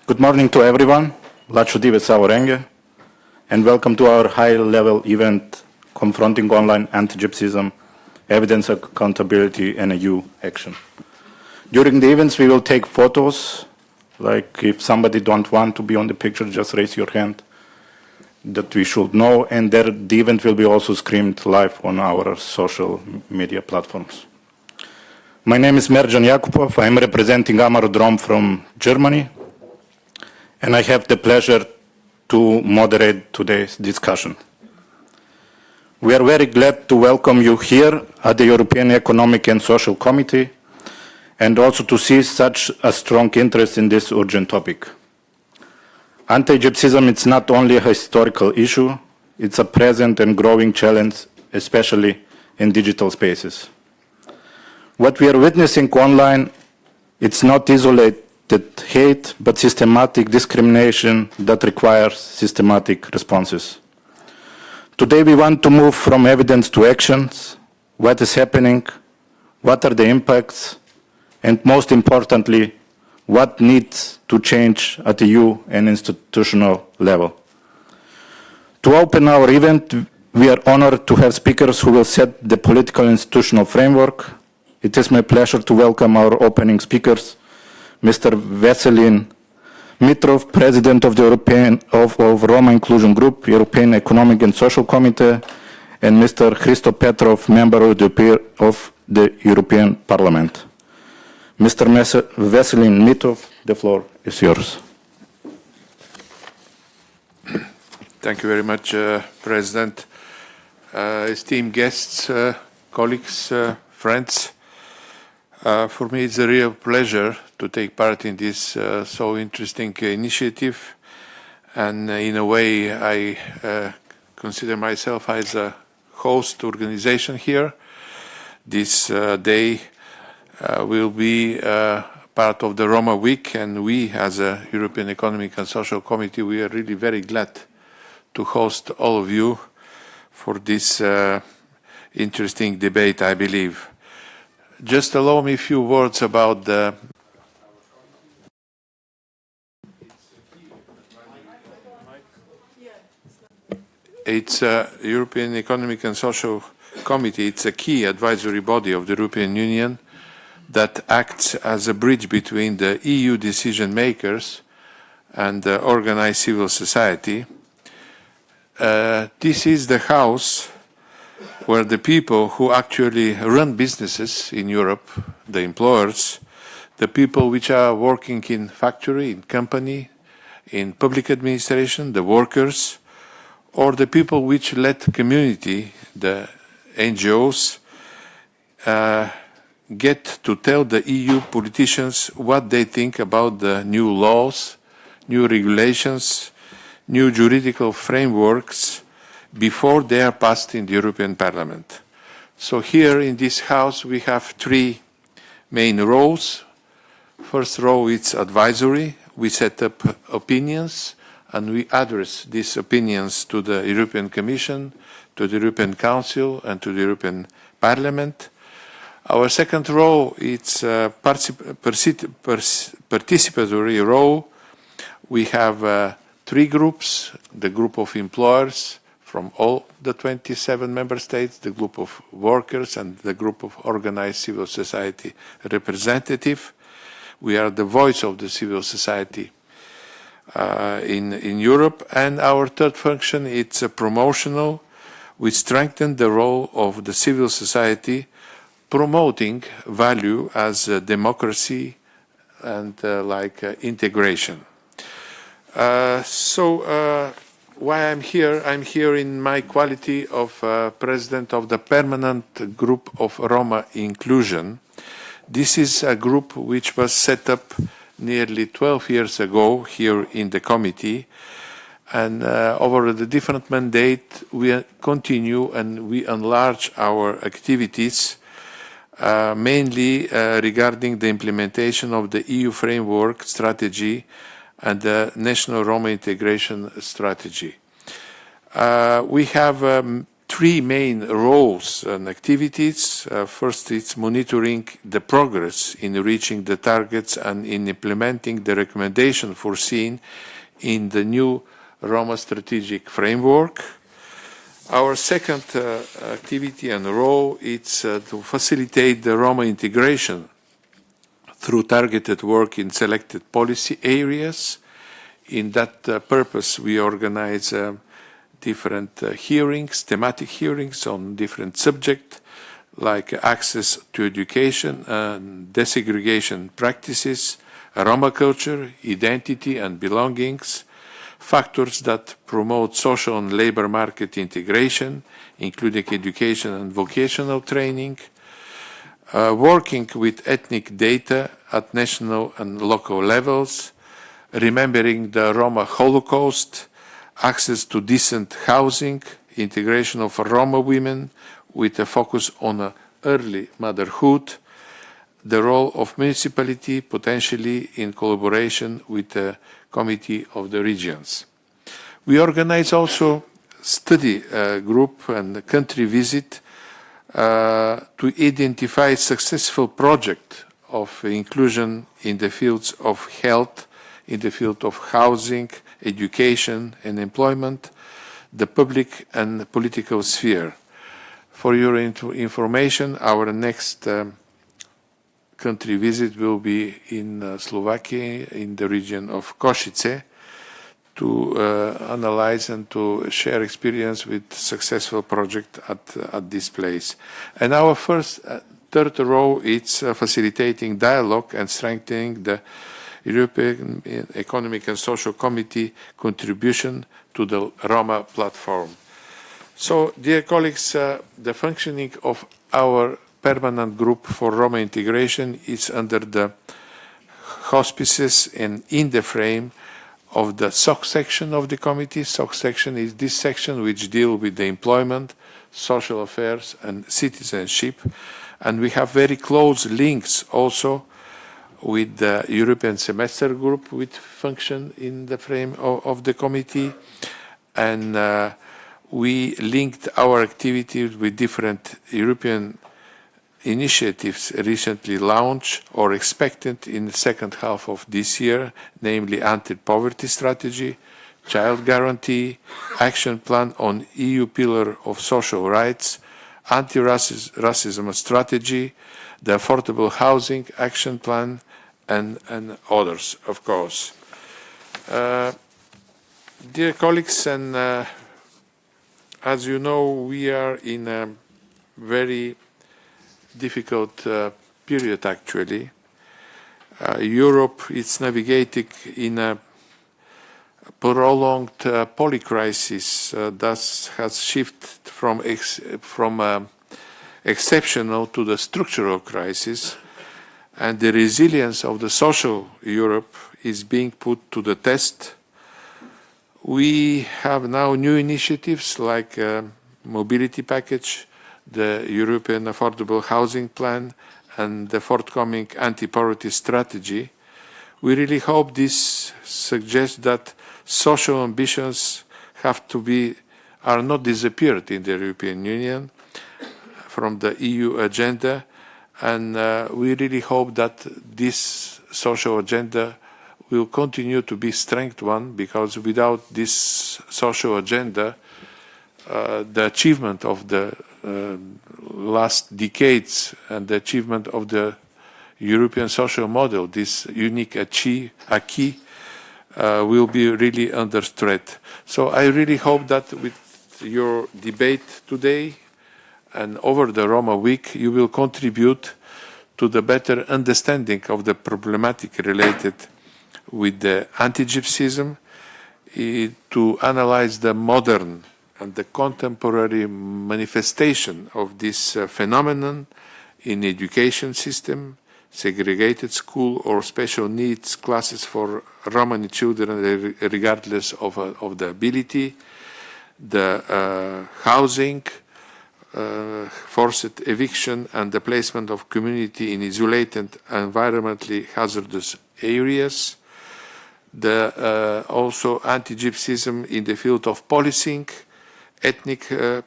Good morning to everyone. Lačudive Savorenge, and welcome to our high-level event confronting online anti-Gypsyism, evidence, accountability, and EU action. During the events, we will take photos. Like if somebody don't want to be on the picture, just raise your hand. That we should know, and the event will be also streamed live on our social media platforms. My name is Merdjan Jakupov. I'm representing Amaro Drom from Germany, and I have the pleasure to moderate today's discussion. We are very glad to welcome you here at the European Economic and Social Committee, and also to see such a strong interest in this urgent topic. Anti-Gypsyism is not only a historical issue, it's a present and growing challenge, especially in digital spaces. What we are witnessing online, it's not isolated hate, but systematic discrimination that requires systematic responses. Today we want to move from evidence to actions. What is happening? What are the impacts? And most importantly, what needs to change at the EU and institutional level? To open our event, we are honored to have speakers who will set the political institutional framework. It is my pleasure to welcome our opening speakers, Mr. Veselin, Mitov, President of the of Roma Inclusion Group, European Economic and Social Committee, and Mr. Hristo Petrov, Member of the European Parliament. Mr. Veselin, Mitov, the floor is yours. Thank you very much, President. Esteemed guests, colleagues, friends. For me, it's a real pleasure to take part in this so interesting initiative. And in a way, I consider myself as a host organization here. This day will be part of the Roma Week, and we, as a European Economic and Social Committee, we are really very glad to host all of you for this interesting debate, I believe. Just allow me a few words about the European Economic and Social Committee. It's a key advisory body of the European Union that acts as a bridge between the EU decision makers and the organized civil society. This is the house where the people who actually run businesses in Europe, the employers, the people which are working in factory, in company, in public administration, the workers, or the people which led community, the NGOs, get to tell the EU politicians what they think about the new laws, new regulations, new juridical frameworks before they are passed in the European Parliament. So here in this house we have three main roles. First row is advisory. We set up opinions and we address these opinions to the European Commission, to the European Council and to the European Parliament. Our second role is participatory role. We have three groups: the group of employers from all the 27 member states, the group of workers, and the group of organized civil society representative. We are the voice of the civil society in Europe. And our third function, it's promotional. We strengthen the role of the civil society, promoting value as democracy and integration. Why I'm here in my quality of President of the Permanent Group of Roma Inclusion. This is a group which was set up nearly 12 years ago here in the committee, and over the different mandate we continue and we enlarge our activities, mainly regarding the implementation of the EU framework strategy and the national Roma integration strategy. We have three main roles and activities. First, it's monitoring the progress in reaching the targets and in implementing the recommendation foreseen in the new Roma strategic framework. Our second activity and role is to facilitate the Roma integration through targeted work in selected policy areas. In that purpose, we organize different hearings, thematic hearings on different subjects, like access to education and desegregation practices, Roma culture, identity and belongings, factors that promote social and labor market integration, including education and vocational training, working with ethnic data at national and local levels, remembering the Roma Holocaust, access to decent housing, integration of Roma women with a focus on early motherhood, the role of municipality potentially in collaboration with the Committee of the Regions. We organize also study group and country visit to identify successful project of inclusion in the fields of health, in the field of housing, education and employment, the public and political sphere. For your information, our next country visit will be in Slovakia, in the region of Košice, to analyze and to share experience with successful project at this place. And our third role is facilitating dialogue and strengthening the European Economic and Social Committee contribution to the Roma platform. So, dear colleagues, the functioning of our permanent group for Roma integration is under the auspices and in the frame of the SOC section of the committee. SOC section is this section which deals with the employment, social affairs and citizenship. And we have very close links also with the European semester group which function in the frame of the committee. And we linked our activities with different European initiatives recently launched or expected in the second half of this year, namely anti-poverty strategy, child guarantee, action plan on EU pillar of social rights, anti-racism strategy, the affordable housing action plan, and others, of course. Dear colleagues, and as you know, we are in a very difficult period, actually. Europe is navigating in a prolonged polycrisis, thus has shifted from exceptional to the structural crisis, and the resilience of the social Europe is being put to the test. We have now new initiatives like mobility package, the European Affordable Housing Plan, and the forthcoming anti-poverty strategy. We really hope this suggests that social ambitions are not disappeared in the European Union from the EU agenda, and we really hope that this social agenda will continue to be strengthened one, because without this social agenda, the achievement of the last decades and the achievement of the European social model, this unique acquis, will be really under threat. So I really hope that with your debate today and over the Roma week, you will contribute to the better understanding of the problematic related with the anti-Gypsyism, to analyze the modern and the contemporary manifestation of this phenomenon in education system, segregated school or special needs classes for Romani children regardless of the ability, the housing, forced eviction and the placement of community in isolated environmentally hazardous areas, the also anti-Gypsyism in the field of policing, ethnic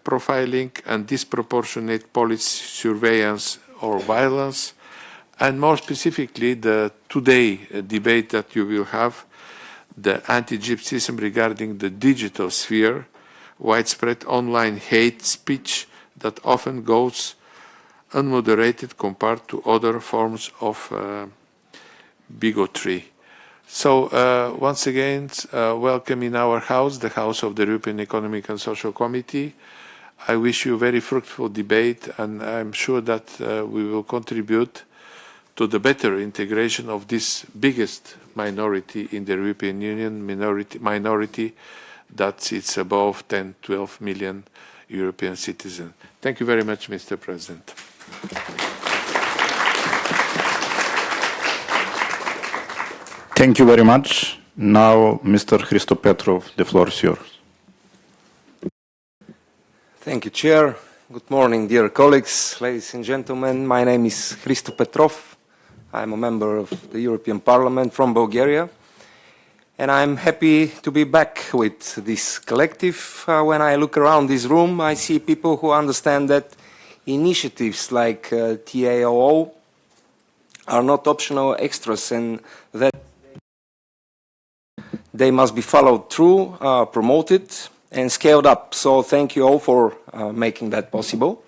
profiling and disproportionate police surveillance or violence, and more specifically the today debate that you will have, the anti-Gypsyism regarding the digital sphere, widespread online hate speech that often goes unmoderated compared to other forms of bigotry. So once again, welcome in our house, the House of the European Economic and Social Committee. I wish you a very fruitful debate, and I'm sure that we will contribute to the better integration of this biggest minority in the European Union, minority that sits above 10, 12 million European citizens. Thank you very much, Mr. President. Thank you very much. Now, Mr. Hristo Petrov, the floor is yours. Thank you, Chair. Good morning, dear colleagues, ladies and gentlemen. My name is Hristo Petrov. I'm a member of the European Parliament from Bulgaria, and I'm happy to be back with this collective. When I look around this room, I see people who understand that initiatives like TAAO are not optional extras, and that they must be followed through, promoted, and scaled up. So thank you all for making that possible.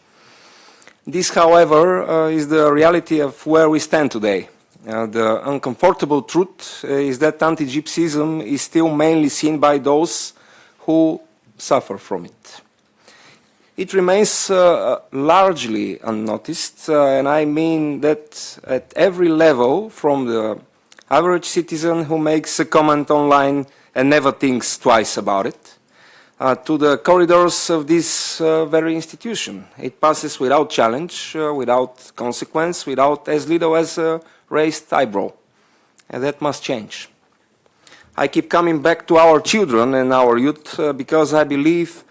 This, however, is the reality of where we stand today. The uncomfortable truth is that anti-Gypsyism is still mainly seen by those who suffer from it. It remains largely unnoticed, and I mean that at every level, from the average citizen who makes a comment online and never thinks twice about it, to the corridors of this very institution. It passes without challenge, without consequence, without as little as a raised eyebrow. And that must change. I keep coming back to our children and our youth because I believe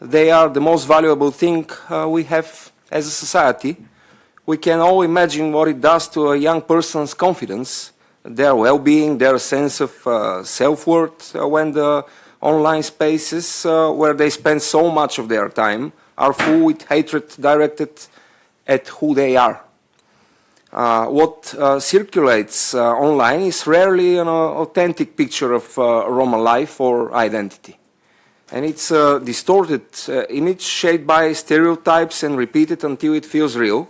they are the most valuable thing we have as a society. We can all imagine what it does to a young person's confidence, their well-being, their sense of self-worth when the online spaces where they spend so much of their time are full with hatred directed at who they are. What circulates online is rarely an authentic picture of Roma life or identity. And it's a distorted image shaped by stereotypes and repeated until it feels real.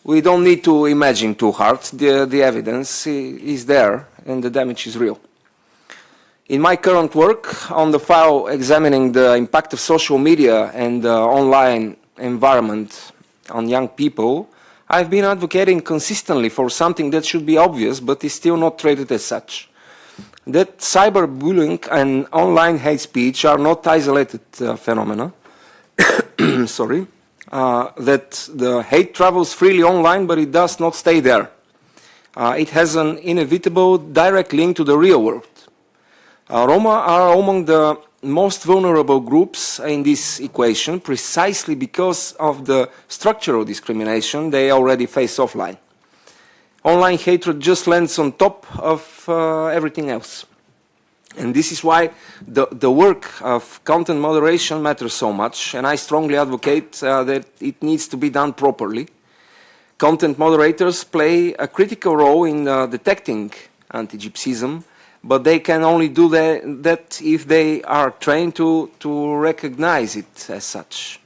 We don't need to imagine too hard. The evidence is there and the damage is real. In my current work on the file examining the impact of social media and the online environment on young people, I've been advocating consistently for something that should be obvious but is still not treated as such. That cyberbullying and online hate speech are not isolated phenomena. Sorry. That the hate travels freely online, but it does not stay there. It has an inevitable direct link to the real world. Roma are among the most vulnerable groups in this equation precisely because of the structural discrimination they already face offline. Online hatred just lands on top of everything else. And this is why the work of content moderation matters so much, and I strongly advocate that it needs to be done properly. Content moderators play a critical role in detecting anti-Gypsyism, but they can only do that if they are trained to recognize it as such.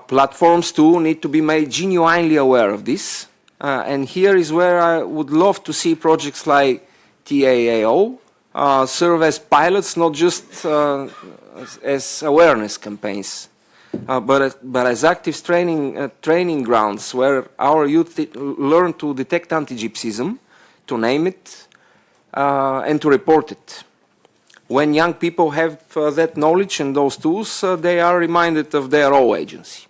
Platforms too need to be made genuinely aware of this, and here is where I would love to see projects like TAAO serve as pilots, not just as awareness campaigns, but as active training grounds where our youth learn to detect anti-Gypsyism, to name it, and to report it. When young people have that knowledge and those tools, they are reminded of their own agency.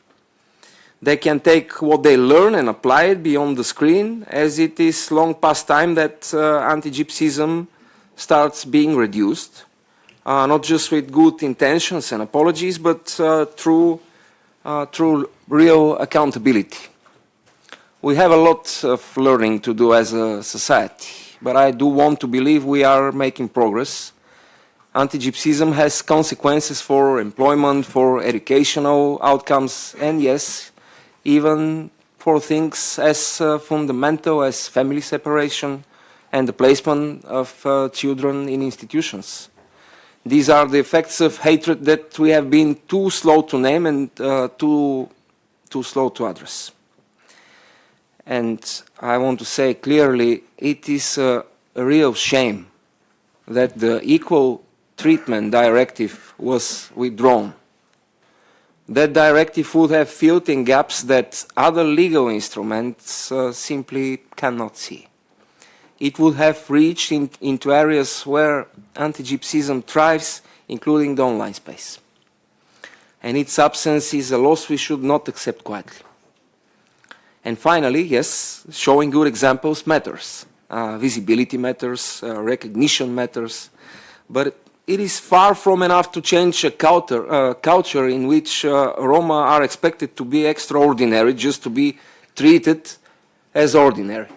They can take what they learn and apply it beyond the screen, as it is long past time that anti-Gypsyism starts being reduced, not just with good intentions and apologies, but through real accountability. We have a lot of learning to do as a society, but I do want to believe we are making progress. Antigypsyism has consequences for employment, for educational outcomes, and yes, even for things as fundamental as family separation and the placement of children in institutions. These are the effects of hatred that we have been too slow to name and too slow to address. And I want to say clearly, it is a real shame that the Equal Treatment Directive was withdrawn. That directive would have filled in gaps that other legal instruments simply cannot see. It would have reached into areas where anti-Gypsyism thrives, including the online space. And its absence is a loss we should not accept quietly. And finally, yes, showing good examples matters. Visibility matters, recognition matters, but it is far from enough to change a culture in which Roma are expected to be extraordinary just to be treated as ordinary.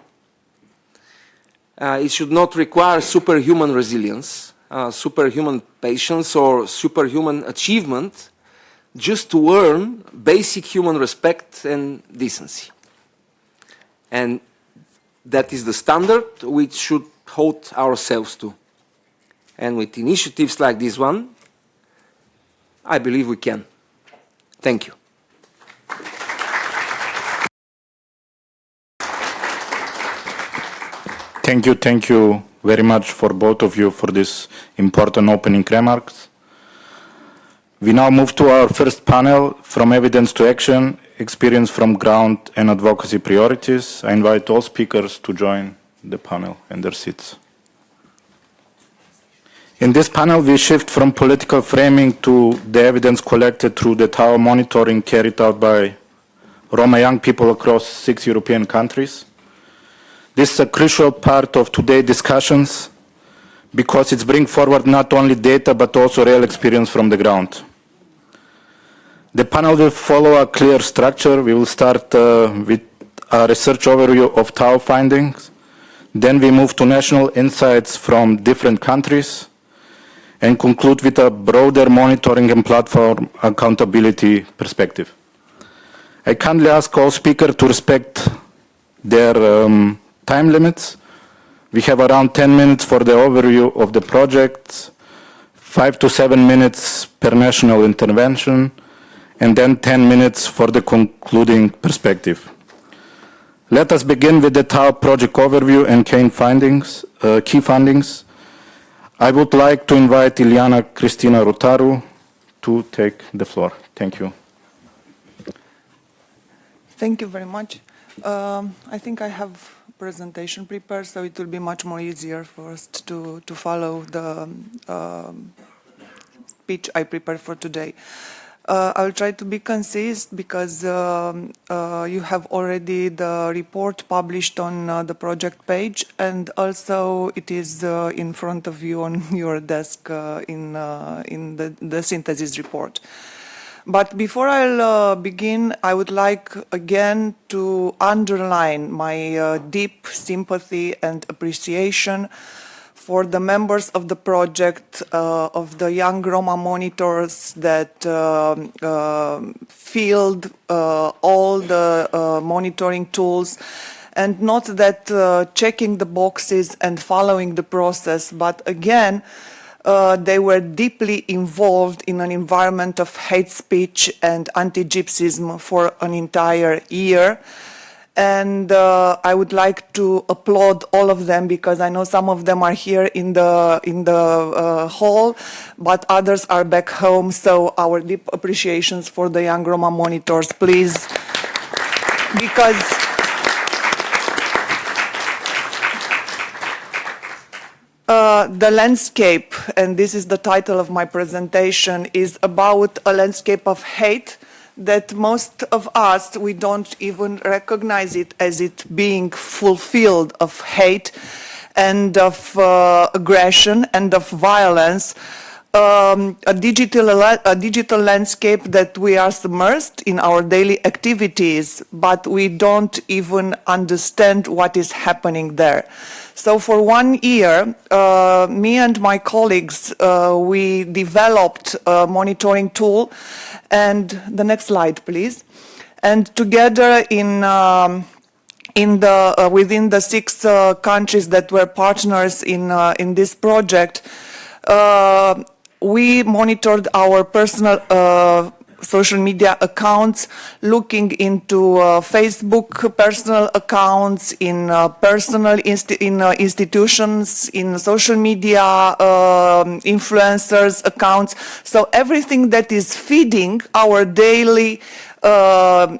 It should not require superhuman resilience, superhuman patience, or superhuman achievement just to earn basic human respect and decency. And that is the standard we should hold ourselves to. And with initiatives like this one, I believe we can. Thank you. Thank you very much for both of you for this important opening remarks. We now move to our first panel, From Evidence to Action, Experience from Ground and Advocacy Priorities. I invite all speakers to join the panel and their seats. In this panel, we shift from political framing to the evidence collected through the TAAO monitoring carried out by Roma young people across 6 European countries. This is a crucial part of today's discussions because it brings forward not only data but also real experience from the ground. The panel will follow a clear structure. We will start with a research overview of TAAO findings. Then we move to national insights from different countries and conclude with a broader monitoring and platform accountability perspective. I kindly ask all speakers to respect their time limits. We have around 10 minutes for the overview of the project, 5 to 7 minutes per national intervention, and then 10 minutes for the concluding perspective. Let us begin with the TAAO project overview and key findings. I would like to invite Ileana, Cristina, Rotaru to take the floor. Thank you. Thank you very much. I think I have a presentation prepared, so it will be much more easier for us to follow the speech I prepared for today. I'll try to be concise because you have already the report published on the project page, and also it is in front of you on your desk in the synthesis report. But before I'll begin, I would like again to underline my deep sympathy and appreciation for the members of the project, of the young Roma monitors that filled all the monitoring tools, and not that checking the boxes and following the process, but again, they were deeply involved in an environment of hate speech and anti-Gypsyism for an entire year. And I would like to applaud all of them because I know some of them are here in the hall, but others are back home. So our deep appreciations for the young Roma monitors, please, because the landscape, and this is the title of my presentation, is about a landscape of hate that most of us, we don't even recognize it as it being fulfilled of hate and of aggression and of violence. A digital landscape that we are submersed in our daily activities, but we don't even understand what is happening there. So for 1 year, me and my colleagues, we developed a monitoring tool. And the next slide, please. And together within the 6 countries that were partners in this project, we monitored our personal social media accounts, looking into Facebook personal accounts, in institutions, in social media influencers accounts. So everything that is feeding our daily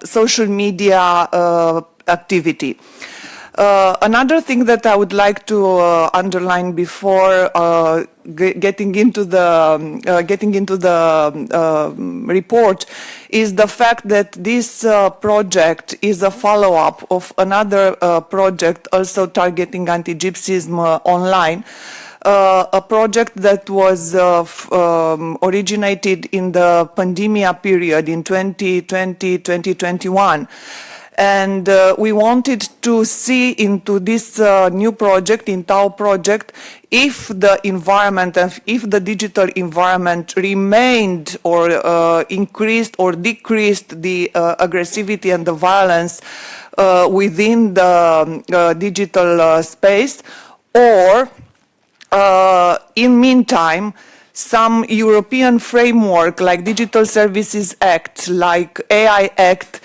social media activity. Another thing that I would like to underline before getting into the report is the fact that this project is a follow-up of another project also targeting anti-Gypsyism online. A project that was originated in the pandemic period in 2020-2021. And we wanted to see into this new project, in TAAO project, if the environment, if the digital environment remained or increased or decreased the aggressivity and the violence within the digital space, or in meantime, some European framework like Digital Services Act, like AI Act,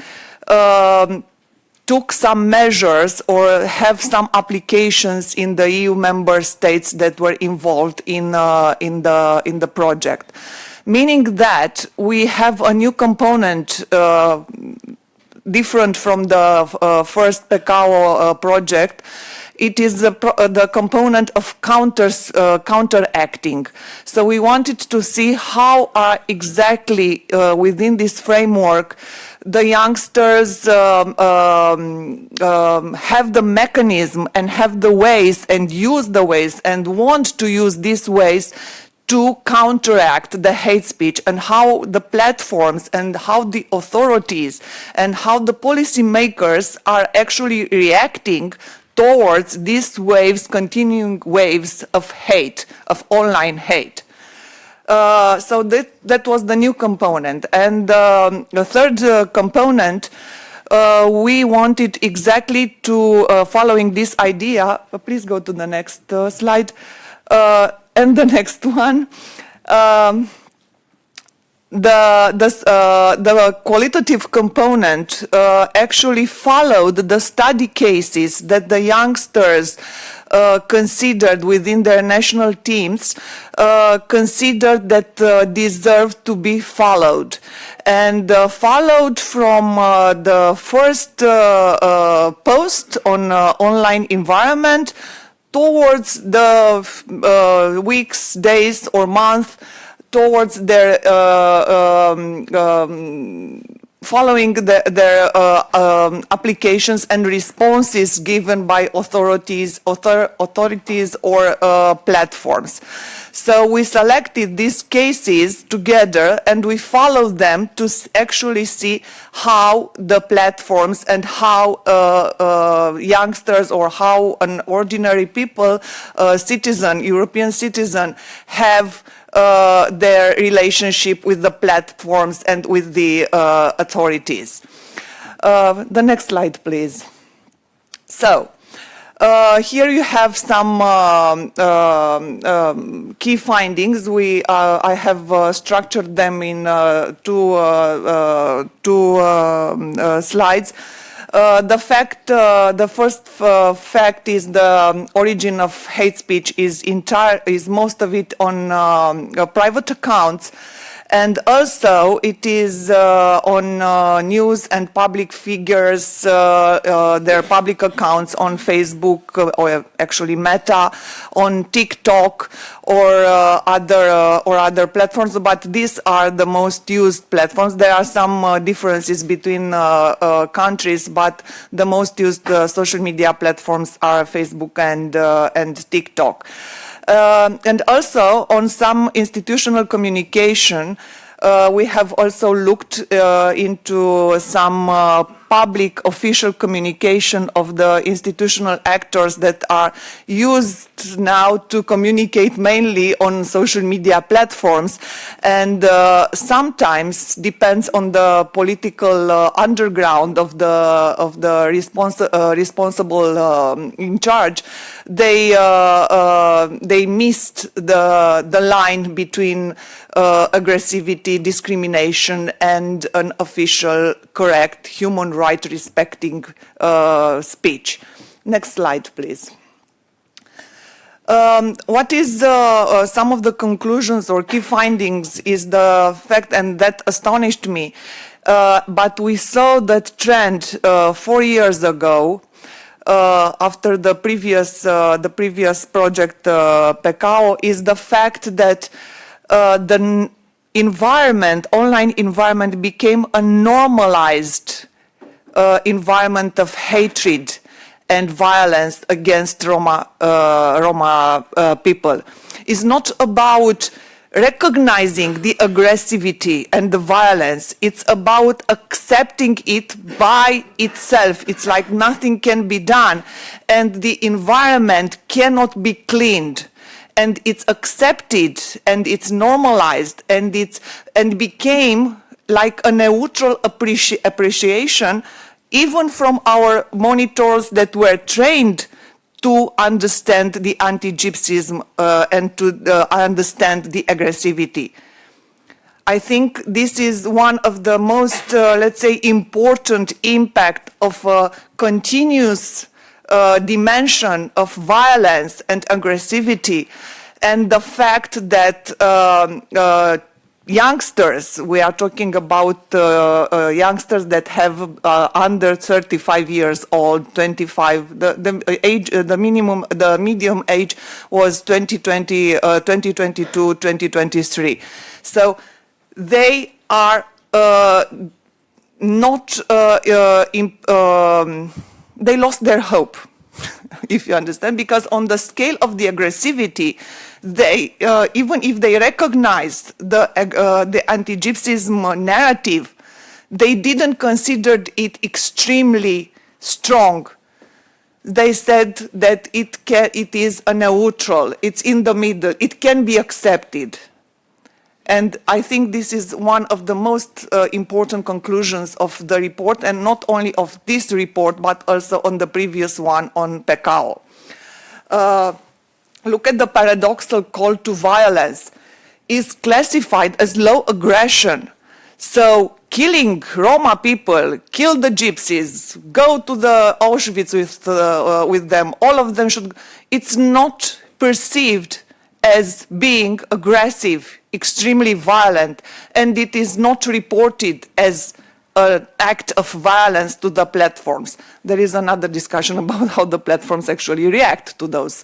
took some measures or have some applications in the EU member states that were involved in the project. Meaning that we have a new component different from the first TAAO project. It is the component of counteracting. So we wanted to see how exactly within this framework the youngsters have the mechanism and have the ways and use the ways and want to use these ways to counteract the hate speech, and how the platforms and how the authorities and how the policymakers are actually reacting towards these waves, continuing waves of hate, of online hate. So that was the new component. And the third component, we wanted exactly to, following this idea, please go to the next slide, and the next one, the qualitative component actually followed the study cases that the youngsters considered within their national teams, considered that deserved to be followed. And followed from the first post on online environment towards the weeks, days, or month, towards their following their applications and responses given by authorities or platforms. So we selected these cases together and we followed them to actually see how the platforms and how youngsters or how an ordinary people, citizen, European citizen, have their relationship with the platforms and with the authorities. The next slide, please. So, here you have some key findings. I have structured them in two slides. The first fact is the origin of hate speech is most of it on private accounts, and also it is on news and public figures, their public accounts on Facebook, or actually Meta, on TikTok, or other platforms. But these are the most used platforms. There are some differences between countries, but the most used social media platforms are Facebook and TikTok. And also on some institutional communication, we have also looked into some public official communication of the institutional actors that are used now to communicate mainly on social media platforms, and sometimes depends on the political underground of the responsible in charge. They missed the line between aggressivity, discrimination, and an official, correct, human right respecting speech. Next slide, please. What is some of the conclusions or key findings is the fact, and that astonished me, but we saw that trend 4 years ago, after the previous project TAAO, is the fact that the environment, online environment, became a normalized environment of hatred and violence against Roma people. It's not about recognizing the aggressivity and the violence. It's about accepting it by itself. It's like nothing can be done, and the environment cannot be cleaned. And it's accepted, and it's normalized, and became like a neutral appreciation, even from our monitors that were trained to understand the anti-Gypsyism and to understand the aggressivity. I think this is one of the most, let's say, important impact of a continuous dimension of violence and aggressivity, and the fact that youngsters, we are talking about youngsters that have under 35 years old, 25, the medium age was 2022, 2023. So they are not, they lost their hope, if you understand, because on the scale of the aggressivity, they, even if they recognized the anti-Gypsyism narrative, they didn't consider it extremely strong. They said that it is a neutral, it's in the middle, it can be accepted. And I think this is one of the most important conclusions of the report, and not only of this report, but also on the previous one on TAAO. Look at the paradoxical call to violence is classified as low aggression. So killing Roma people, kill the Gypsies, go to the Auschwitz with them, all of them should, it's not perceived as being aggressive, extremely violent, and it is not reported as an act of violence to the platforms. There is another discussion about how the platforms actually react to those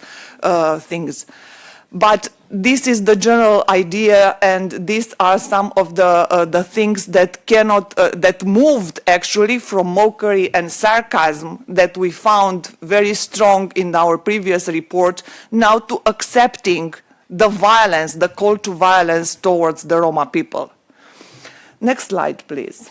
things. But this is the general idea, and these are some of the things that that moved actually from mockery and sarcasm that we found very strong in our previous report, now to accepting the violence, the call to violence towards the Roma people. Next slide, please.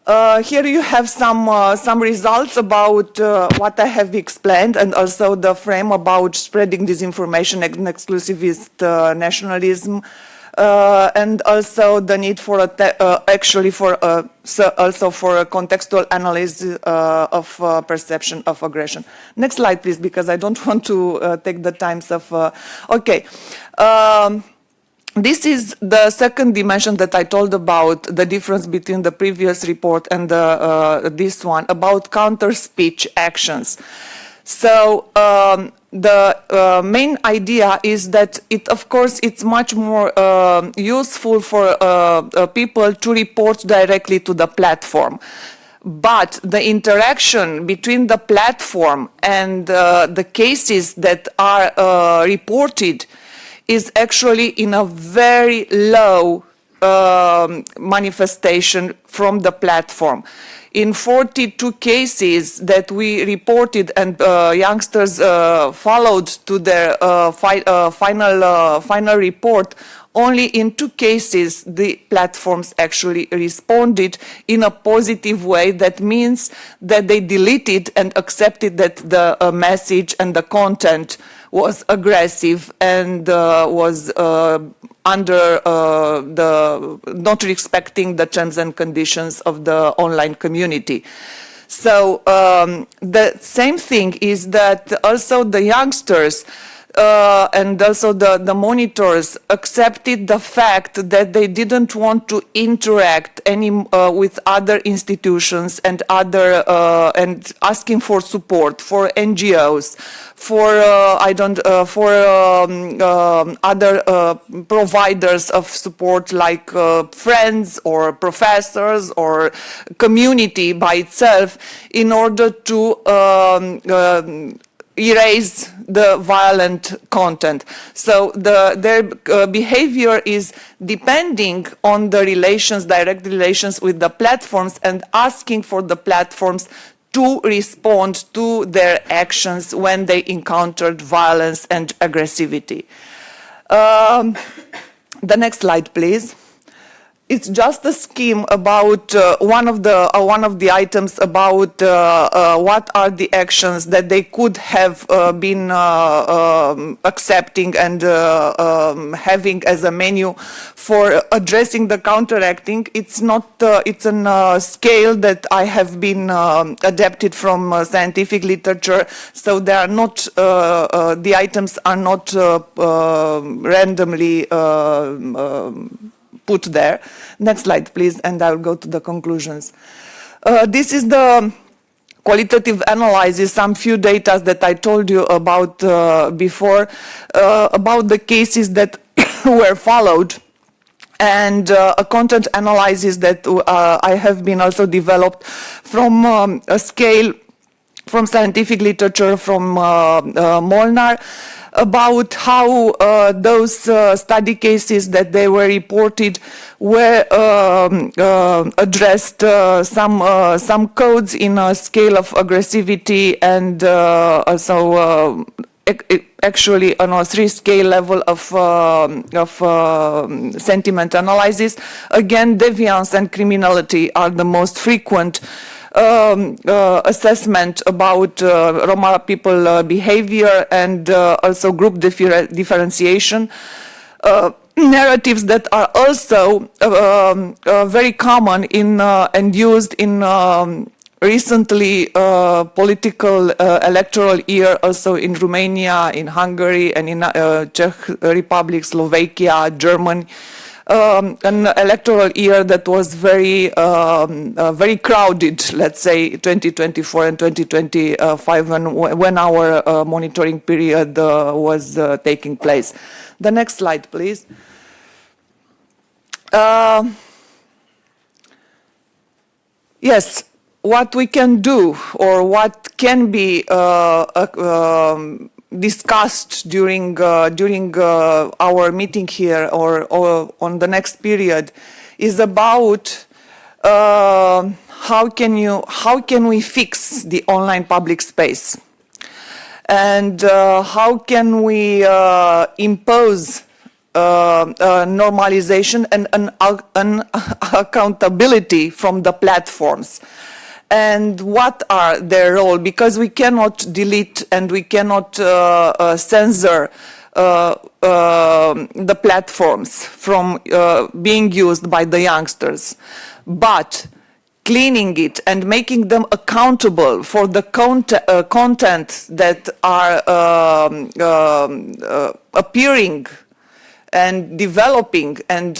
Here you have some results about what I have explained, and also the frame about spreading disinformation and exclusivist nationalism, and also the need for also for a contextual analysis of perception of aggression. Next slide, please, because I don't want to take the times of. Okay. This is the second dimension that I told about, the difference between the previous report and this one, about counter-speech actions. So the main idea is that of course, it's much more useful for people to report directly to the platform. But the interaction between the platform and the cases that are reported is actually in a very low manifestation from the platform. In 42 cases that we reported and youngsters followed to their final report, only in 2 cases the platforms actually responded in a positive way. That means that they deleted and accepted that the message and the content was aggressive and was under not respecting the terms and conditions of the online community. So the same thing is that also the youngsters and also the monitors accepted the fact that they didn't want to interact with other institutions and and asking for support for NGOs, for other providers of support like friends or professors or community by itself, in order to erase the violent content. So their behavior is depending on the direct relations with the platforms, and asking for the platforms to respond to their actions when they encountered violence and aggressivity. The next slide, please. It's just a scheme about one of the items about what are the actions that they could have been accepting and having as a menu for addressing the counteracting. It's not. It's a scale that I have been adapted from scientific literature, so they are not. The items are not randomly put there. Next slide, please, and I'll go to the conclusions. This is the qualitative analysis, some few data that I told you about before, about the cases that were followed, and a content analysis that I have been also developed from a scale from scientific literature from Molnar, about how those study cases that they were reported were addressed some codes in a scale of aggressivity, and also actually on a 3-scale level of sentiment analysis. Again, deviance and criminality are the most frequent assessment about Roma people behavior, and also group differentiation. Narratives that are also very common in and used in recently political electoral year, also in Romania, in Hungary, and in Czech Republic, Slovakia, Germany. An electoral year that was very crowded, let's say 2024 and 2025, when our monitoring period was taking place. The next slide, please. Yes, what we can do, or what can be discussed during our meeting here, or on the next period, is about how can we fix the online public space, and how can we impose normalization and an accountability from the platforms. And what are their role? Because we cannot delete and we cannot censor the platforms from being used by the youngsters. But cleaning it and making them accountable for the content that are appearing and developing and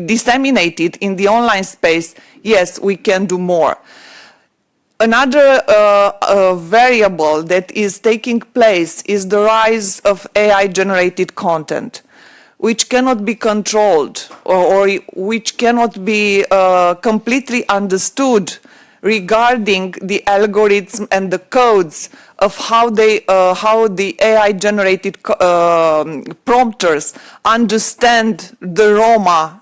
disseminated in the online space, yes, we can do more. Another variable that is taking place is the rise of AI-generated content, which cannot be controlled, or which cannot be completely understood regarding the algorithm and the codes of how the AI-generated prompters understand the Roma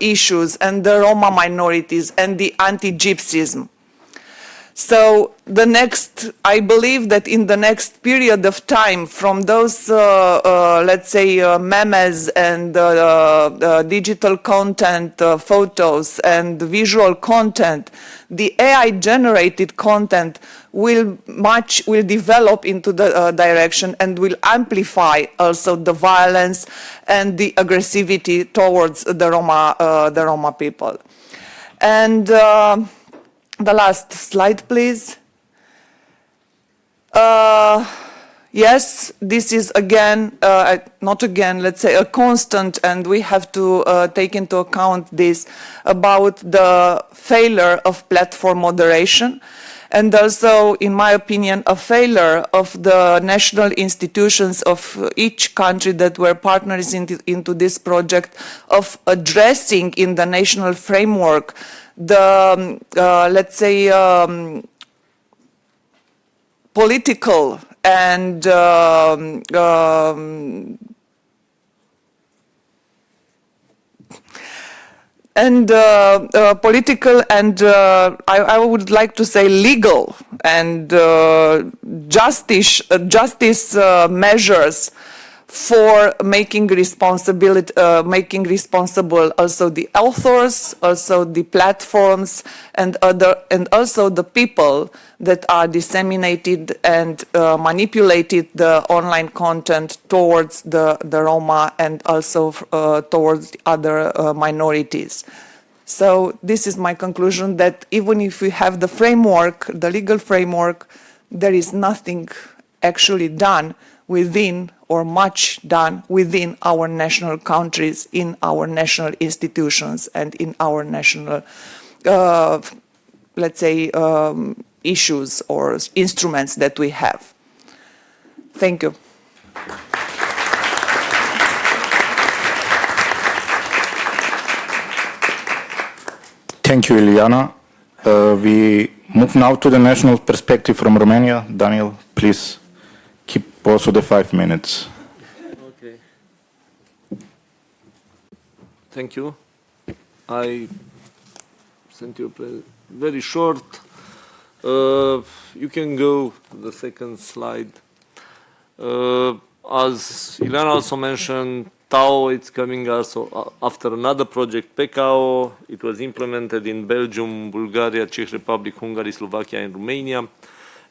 issues and the Roma minorities and the anti-Gypsyism. So I believe that in the next period of time, from those, let's say, memes and digital content, photos and visual content, the AI-generated content will develop into the direction and will amplify also the violence and the aggressivity towards the Roma people. And the last slide, please. Yes, this is again, not again, let's say a constant, and we have to take into account this about the failure of platform moderation, and also, in my opinion, a failure of the national institutions of each country that were partners into this project of addressing in the national framework the, let's say, political and political and I would like to say legal and justice measures for making responsible also the authors, also the platforms, and also the people that are disseminated and manipulated the online content towards the Roma and also towards the other minorities. So this is my conclusion, that even if we have the framework, the legal framework, there is nothing actually done within, or much done within our national countries, in our national institutions, and in our national, let's say, issues or instruments that we have. Thank you. Thank you, Ileana. We move now to the national perspective from Romania. Daniel, please. Keep also the 5 minutes. Okay. Thank you. I sent you very short. You can go to the second slide. As Ileana also mentioned, TAAO, it's coming also after another project, TAAO. It was implemented in Belgium, Bulgaria, Czech Republic, Hungary, Slovakia, and Romania.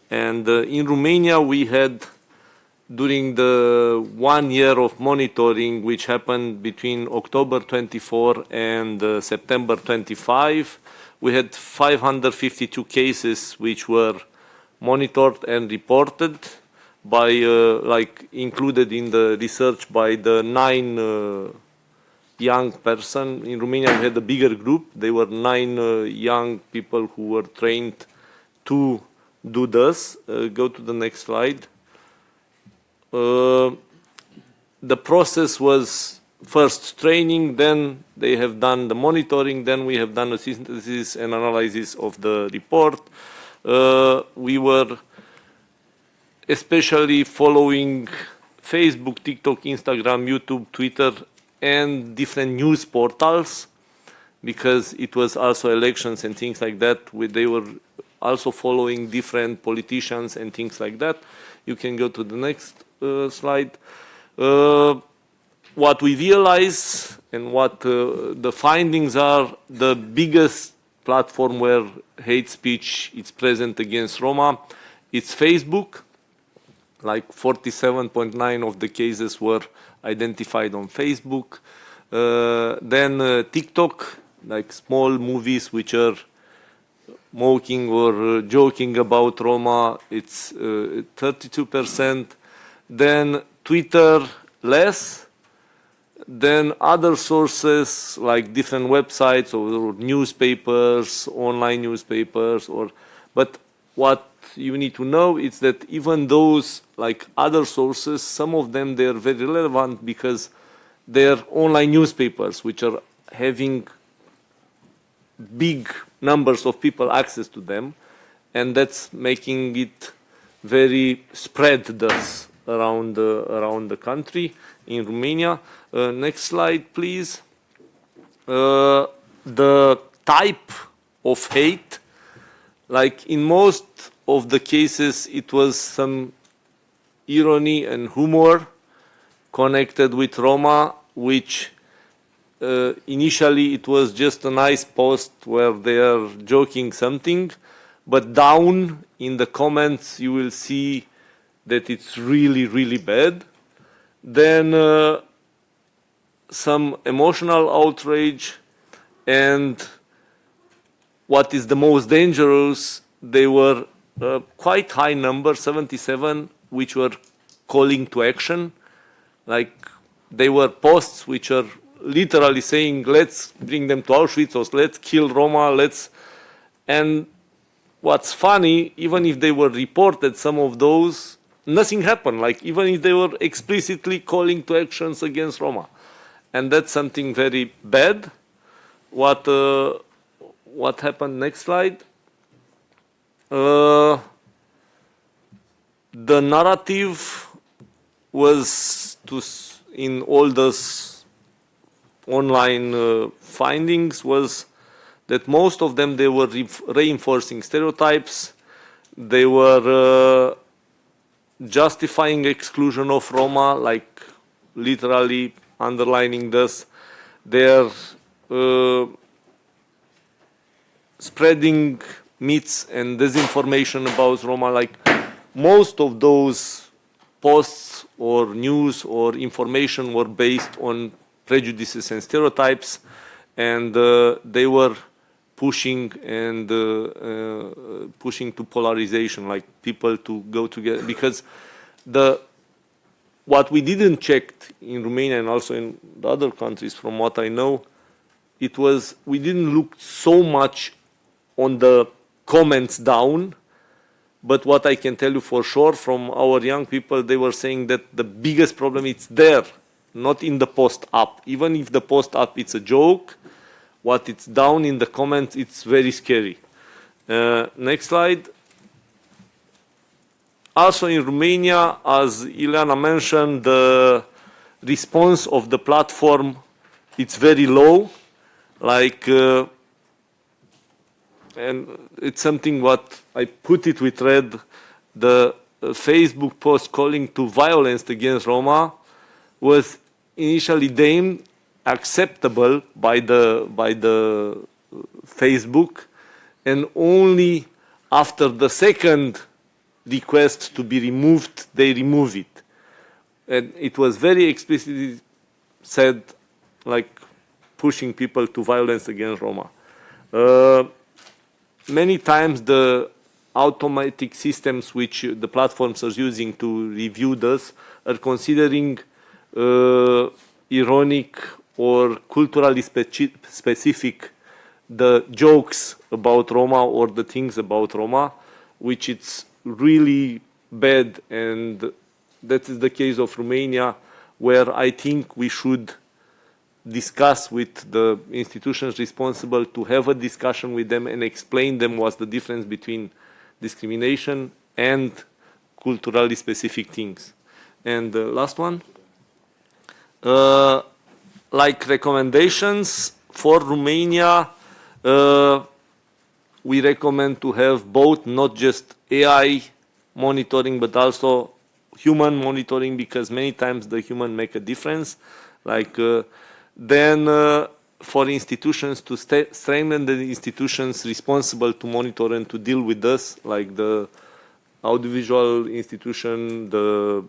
And in Romania, we had, during the 1 year of monitoring, which happened between October 24 and September 25, we had 552 cases which were monitored and reported by, included in the research by the 9 young person. In Romania, we had a bigger group. They were 9 young people who were trained to do this. Go to the next slide. The process was first training, then they have done the monitoring, then we have done a synthesis and analysis of the report. We were especially following Facebook, TikTok, Instagram, YouTube, Twitter, and different news portals, because it was also elections and things like that. They were also following different politicians and things like that. You can go to the next slide. What we realize and what the findings are, the biggest platform where hate speech is present against Roma, it's Facebook. Like 47.9% of the cases were identified on Facebook. Then TikTok, like small movies which are mocking or joking about Roma, it's 32%. Then Twitter, less. Then other sources like different websites or newspapers, online newspapers, but what you need to know is that even those like other sources, some of them, they're very relevant because they're online newspapers which are having big numbers of people access to them, and that's making it very spread thus around the country in Romania. Next slide, please. The type of hate, like in most of the cases, it was some irony and humor connected with Roma, which initially it was just a nice post where they are joking something, but down in the comments you will see that it's really, really bad. Then some emotional outrage, and what is the most dangerous, they were quite high number, 77, which were calling to action. Like they were posts which are literally saying, let's bring them to Auschwitz, or let's kill Roma, and what's funny, even if they were reported, some of those, nothing happened. Like even if they were explicitly calling to actions against Roma. And that's something very bad. What happened? Next slide. The narrative was in all those online findings was that most of them, they were reinforcing stereotypes. They were justifying exclusion of Roma, like literally underlining this. They're spreading myths and disinformation about Roma. Like most of those posts or news or information were based on prejudices and stereotypes, and they were pushing to polarization, like people to go together. Because what we didn't check in Romania and also in the other countries, from what I know, it was we didn't look so much on the comments down. But what I can tell you for sure from our young people, they were saying that the biggest problem is there, not in the post up. Even if the post up it's a joke, what it's down in the comments, it's very scary. Next slide. Also in Romania, as Ileana mentioned, the response of the platform, it's very low. Like, and it's something what I put it with red, the Facebook post calling to violence against Roma was initially deemed acceptable by the Facebook, and only after the second request to be removed, they remove it. And it was very explicitly said, like pushing people to violence against Roma. Many times the automatic systems which the platforms are using to review this are considering ironic or culturally specific the jokes about Roma or the things about Roma, which it's really bad. And that is the case of Romania, where I think we should discuss with the institutions responsible to have a discussion with them and explain them what's the difference between discrimination and culturally specific things. And the last one, like recommendations for Romania, we recommend to have both, not just AI monitoring, but also human monitoring, because many times the human make a difference. Like then for institutions to strengthen the institutions responsible to monitor and to deal with this, like the audiovisual institution, the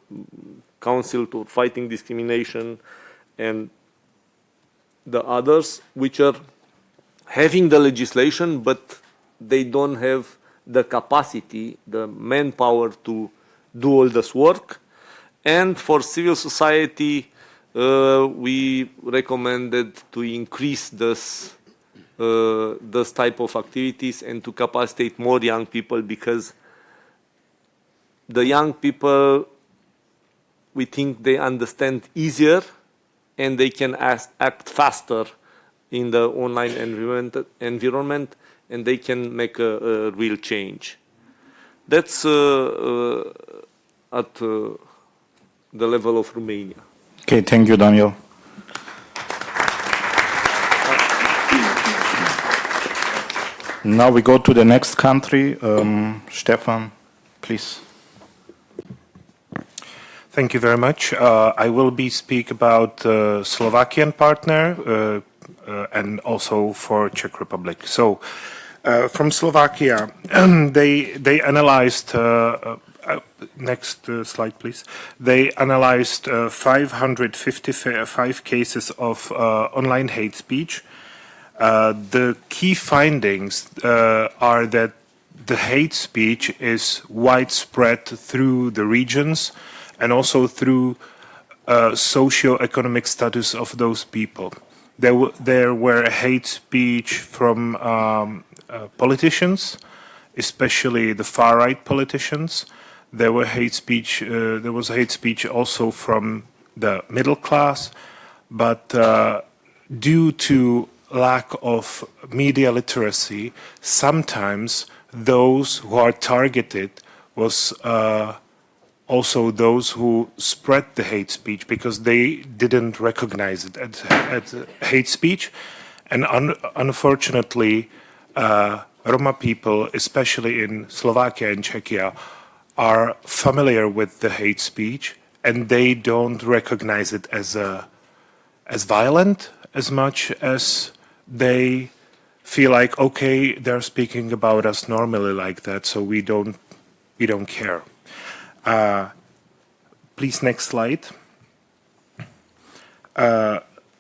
Council to Fighting Discrimination, and the others, which are having the legislation, but they don't have the capacity, the manpower to do all this work. And for civil society, we recommended to increase this type of activities and to capacitate more young people, because the young people, we think they understand easier and they can act faster in the online environment, and they can make a real change. That's at the level of Romania. Okay, thank you, Daniel. Now we go to the next country. Štefan, please. Thank you very much. I will speak about Slovakian partner and also for Czech Republic. So, from Slovakia, they analyzed. Next slide, please. They analyzed 555 cases of online hate speech. The key findings are that the hate speech is widespread through the regions and also through socio-economic status of those people. There were hate speech from politicians, especially the far-right politicians. There was hate speech also from the middle class, but due to lack of media literacy, sometimes those who are targeted was also those who spread the hate speech because they didn't recognize it as hate speech. And unfortunately, Roma people, especially in Slovakia and Czechia, are familiar with the hate speech and they don't recognize it as violent as much as they feel like, okay, they're speaking about us normally like that, so we don't care. Please, next slide.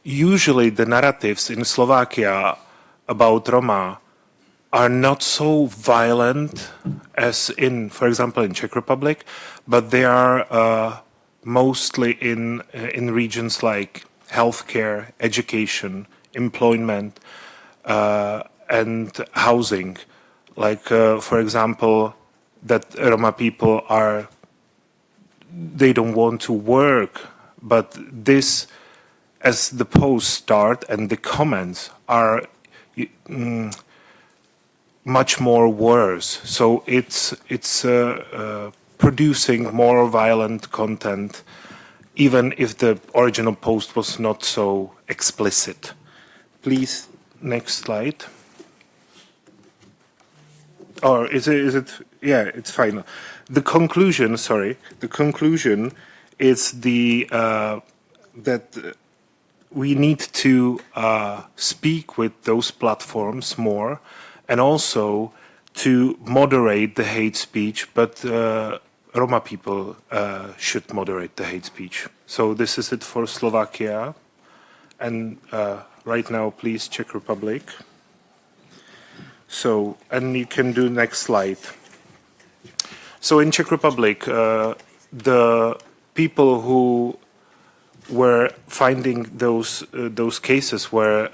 Usually the narratives in Slovakia about Roma are not so violent as in, for example, in Czech Republic, but they are mostly in regions like healthcare, education, employment, and housing. Like, for example, that Roma people they don't want to work, but this, as the posts start and the comments are much more worse. So it's producing more violent content, even if the original post was not so explicit. Please, next slide. Or is it? Yeah, it's fine. The conclusion is that we need to speak with those platforms more, and also to moderate the hate speech. But Roma people should moderate the hate speech. So this is it for Slovakia, and right now, please, Czech Republic. So, and you can do next slide. So in Czech Republic, the people who were finding those cases were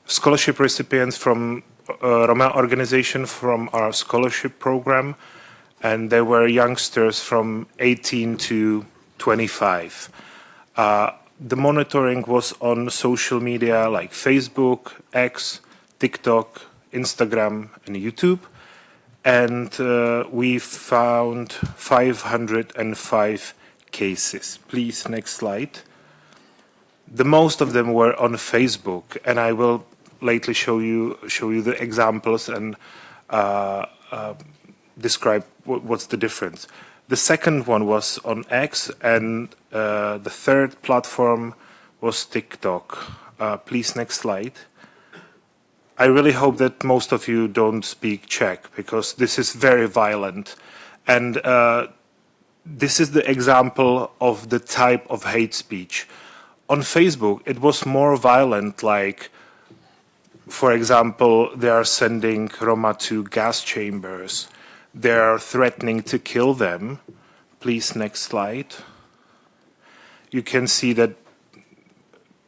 scholarship recipients from Roma organization from our scholarship program, and they were youngsters from 18 to 25. The monitoring was on social media like Facebook, X, TikTok, Instagram, and YouTube. And we found 505 cases. Please, next slide. The most of them were on Facebook, and I will later show you the examples and describe what's the difference. The second one was on X, and the third platform was TikTok. Please, next slide. I really hope that most of you don't speak Czech, because this is very violent. And this is the example of the type of hate speech. On Facebook, it was more violent, like, for example, they are sending Roma to gas chambers. They are threatening to kill them. Please, next slide. You can see that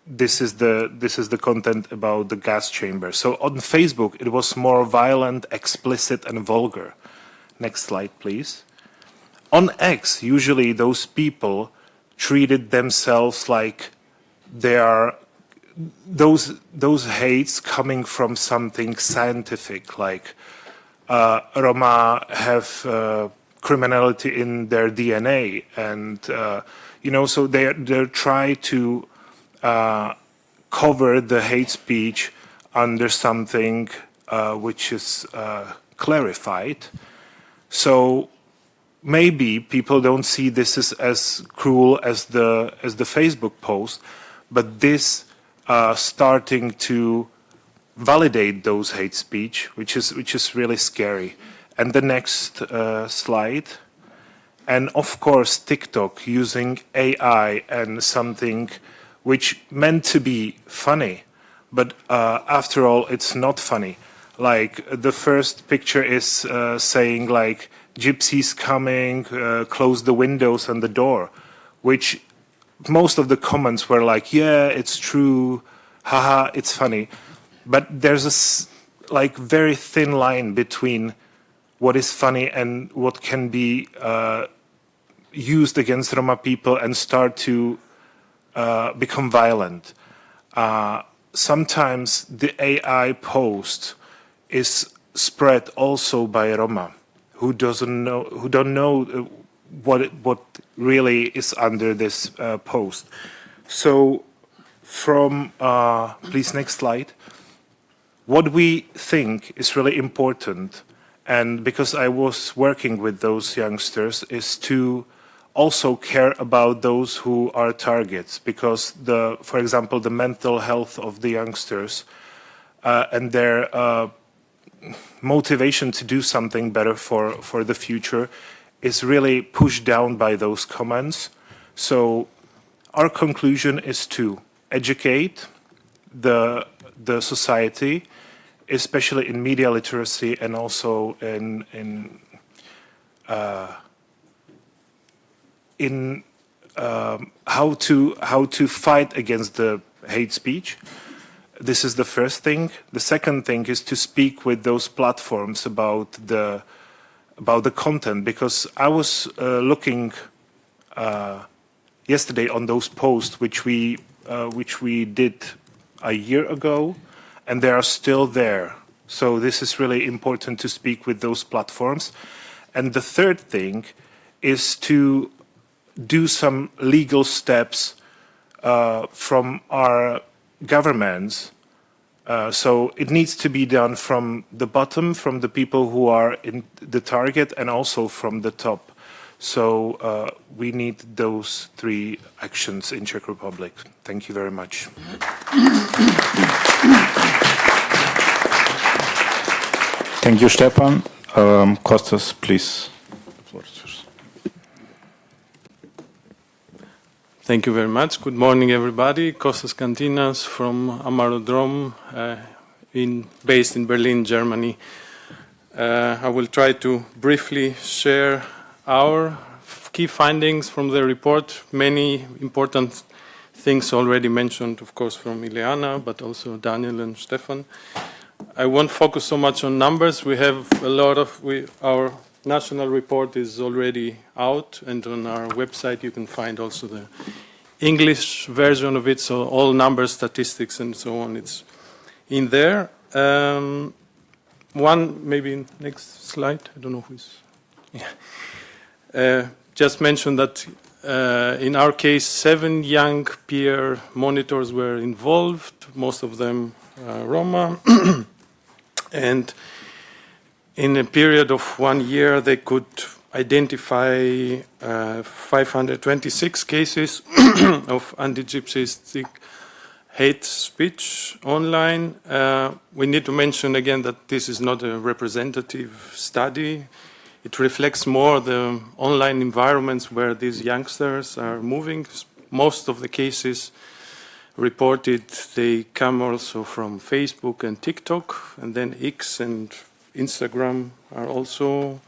this is the content about the gas chamber. So on Facebook, it was more violent, explicit, and vulgar. Next slide, please. On X, usually those people treated themselves like they are those hates coming from something scientific, like Roma have criminality in their DNA, and so they try to cover the hate speech under something which is clarified. So maybe people don't see this as cruel as the Facebook post, but this starting to validate those hate speech, which is really scary. And the next slide, and of course TikTok using AI and something which meant to be funny, but after all it's not funny. Like the first picture is saying like gypsies coming, close the windows and the door, which most of the comments were like, yeah, it's true, haha, it's funny. But there's a like very thin line between what is funny and what can be used against Roma people and start to become violent. Sometimes the AI post is spread also by Roma who don't know what really is under this post. So from please next slide. What we think is really important, and because I was working with those youngsters, is to also care about those who are targets, because for example, the mental health of the youngsters and their motivation to do something better for the future is really pushed down by those comments. So our conclusion is to educate the society, especially in media literacy and also in how to fight against the hate speech. This is the first thing. The second thing is to speak with those platforms about the content, because I was looking yesterday on those posts which we did a year ago, and they are still there. So this is really important to speak with those platforms. And the third thing is to do some legal steps from our governments. So it needs to be done from the bottom, from the people who are in the target, and also from the top. So we need those three actions in Czech Republic. Thank you very much. Thank you, Štefan. Kostas, please. The floor is yours. Thank you very much. Good morning, everybody. Kostas Gkantinas from Amaro Drom, based in Berlin, Germany. I will try to briefly share our key findings from the report. Many important things already mentioned, of course, from Ileana, but also Daniel and Štefan. I won't focus so much on numbers. We have a lot of, our national report is already out, and on our website you can find also the English version of it, so all numbers, statistics, and so on, it's in there. Maybe next slide, I don't know who's, yeah. Just mention that in our case, 7 young peer monitors were involved, most of them Roma, and in a period of 1 year they could identify 526 cases of anti-Gypsyistic hate speech online. We need to mention again that this is not a representative study. It reflects more the online environments where these youngsters are moving. Most of the cases reported, they come also from Facebook and TikTok, and then X and Instagram are also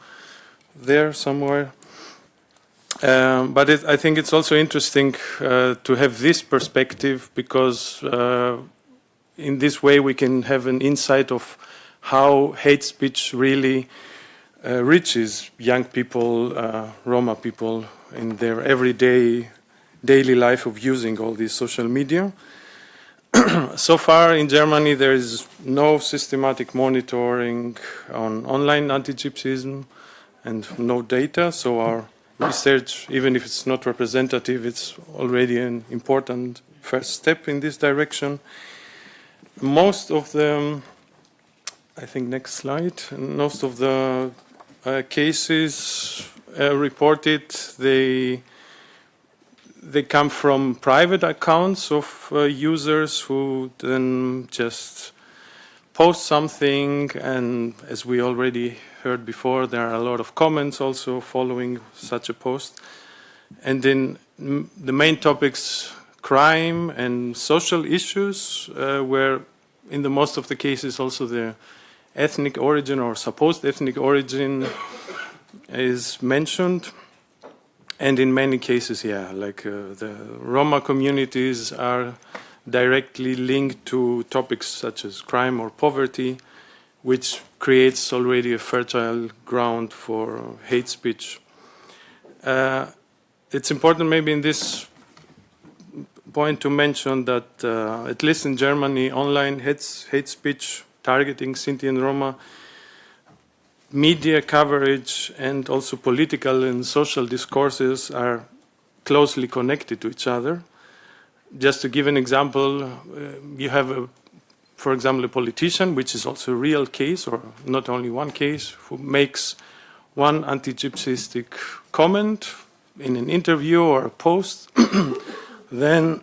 there somewhere. But I think it's also interesting to have this perspective, because in this way we can have an insight of how hate speech really reaches young people, Roma people, in their everyday daily life of using all these social media. So far in Germany there is no systematic monitoring on online anti-Gypsyism and no data, so our research, even if it's not representative, it's already an important first step in this direction. Most of the, I think next slide, most of the cases reported, they come from private accounts of users who then just post something, and as we already heard before, there are a lot of comments also following such a post. And then the main topics, crime and social issues, where in the most of the cases also the ethnic origin or supposed ethnic origin is mentioned. And in many cases, yeah, like the Roma communities are directly linked to topics such as crime or poverty, which creates already a fertile ground for hate speech. It's important maybe in this point to mention that at least in Germany, online hate speech targeting Sinti and Roma, media coverage and also political and social discourses are closely connected to each other. Just to give an example, you have, for example, a politician, which is also a real case, or not only one case, who makes one anti-Gypsyistic comment in an interview or a post. Then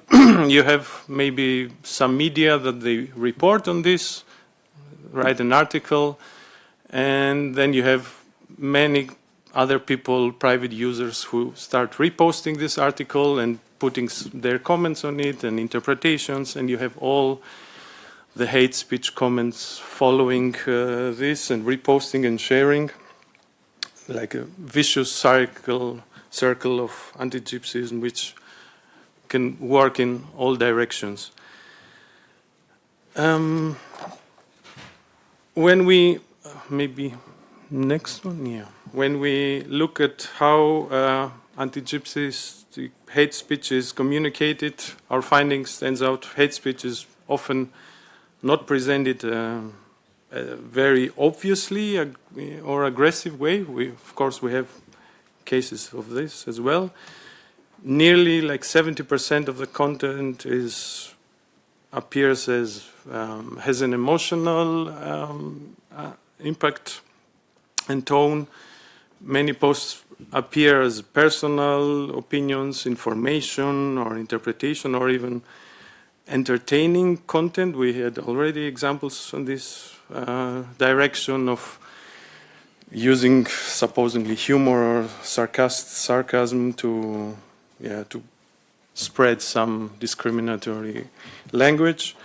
you have maybe some media that they report on this, write an article, and then you have many other people, private users, who start reposting this article and putting their comments on it and interpretations, and you have all the hate speech comments following this and reposting and sharing, like a vicious circle of anti-Gypsyism, which can work in all directions. When we, maybe next one, yeah. When we look at how anti-Gypsyistic hate speech is communicated, our findings stands out hate speech is often not presented very obviously or aggressive way. Of course, we have cases of this as well. Nearly like 70% of the content appears as has an emotional impact and tone. Many posts appear as personal opinions, information or interpretation, or even entertaining content. We had already examples on this direction of using supposedly humor or sarcasm to spread some discriminatory language.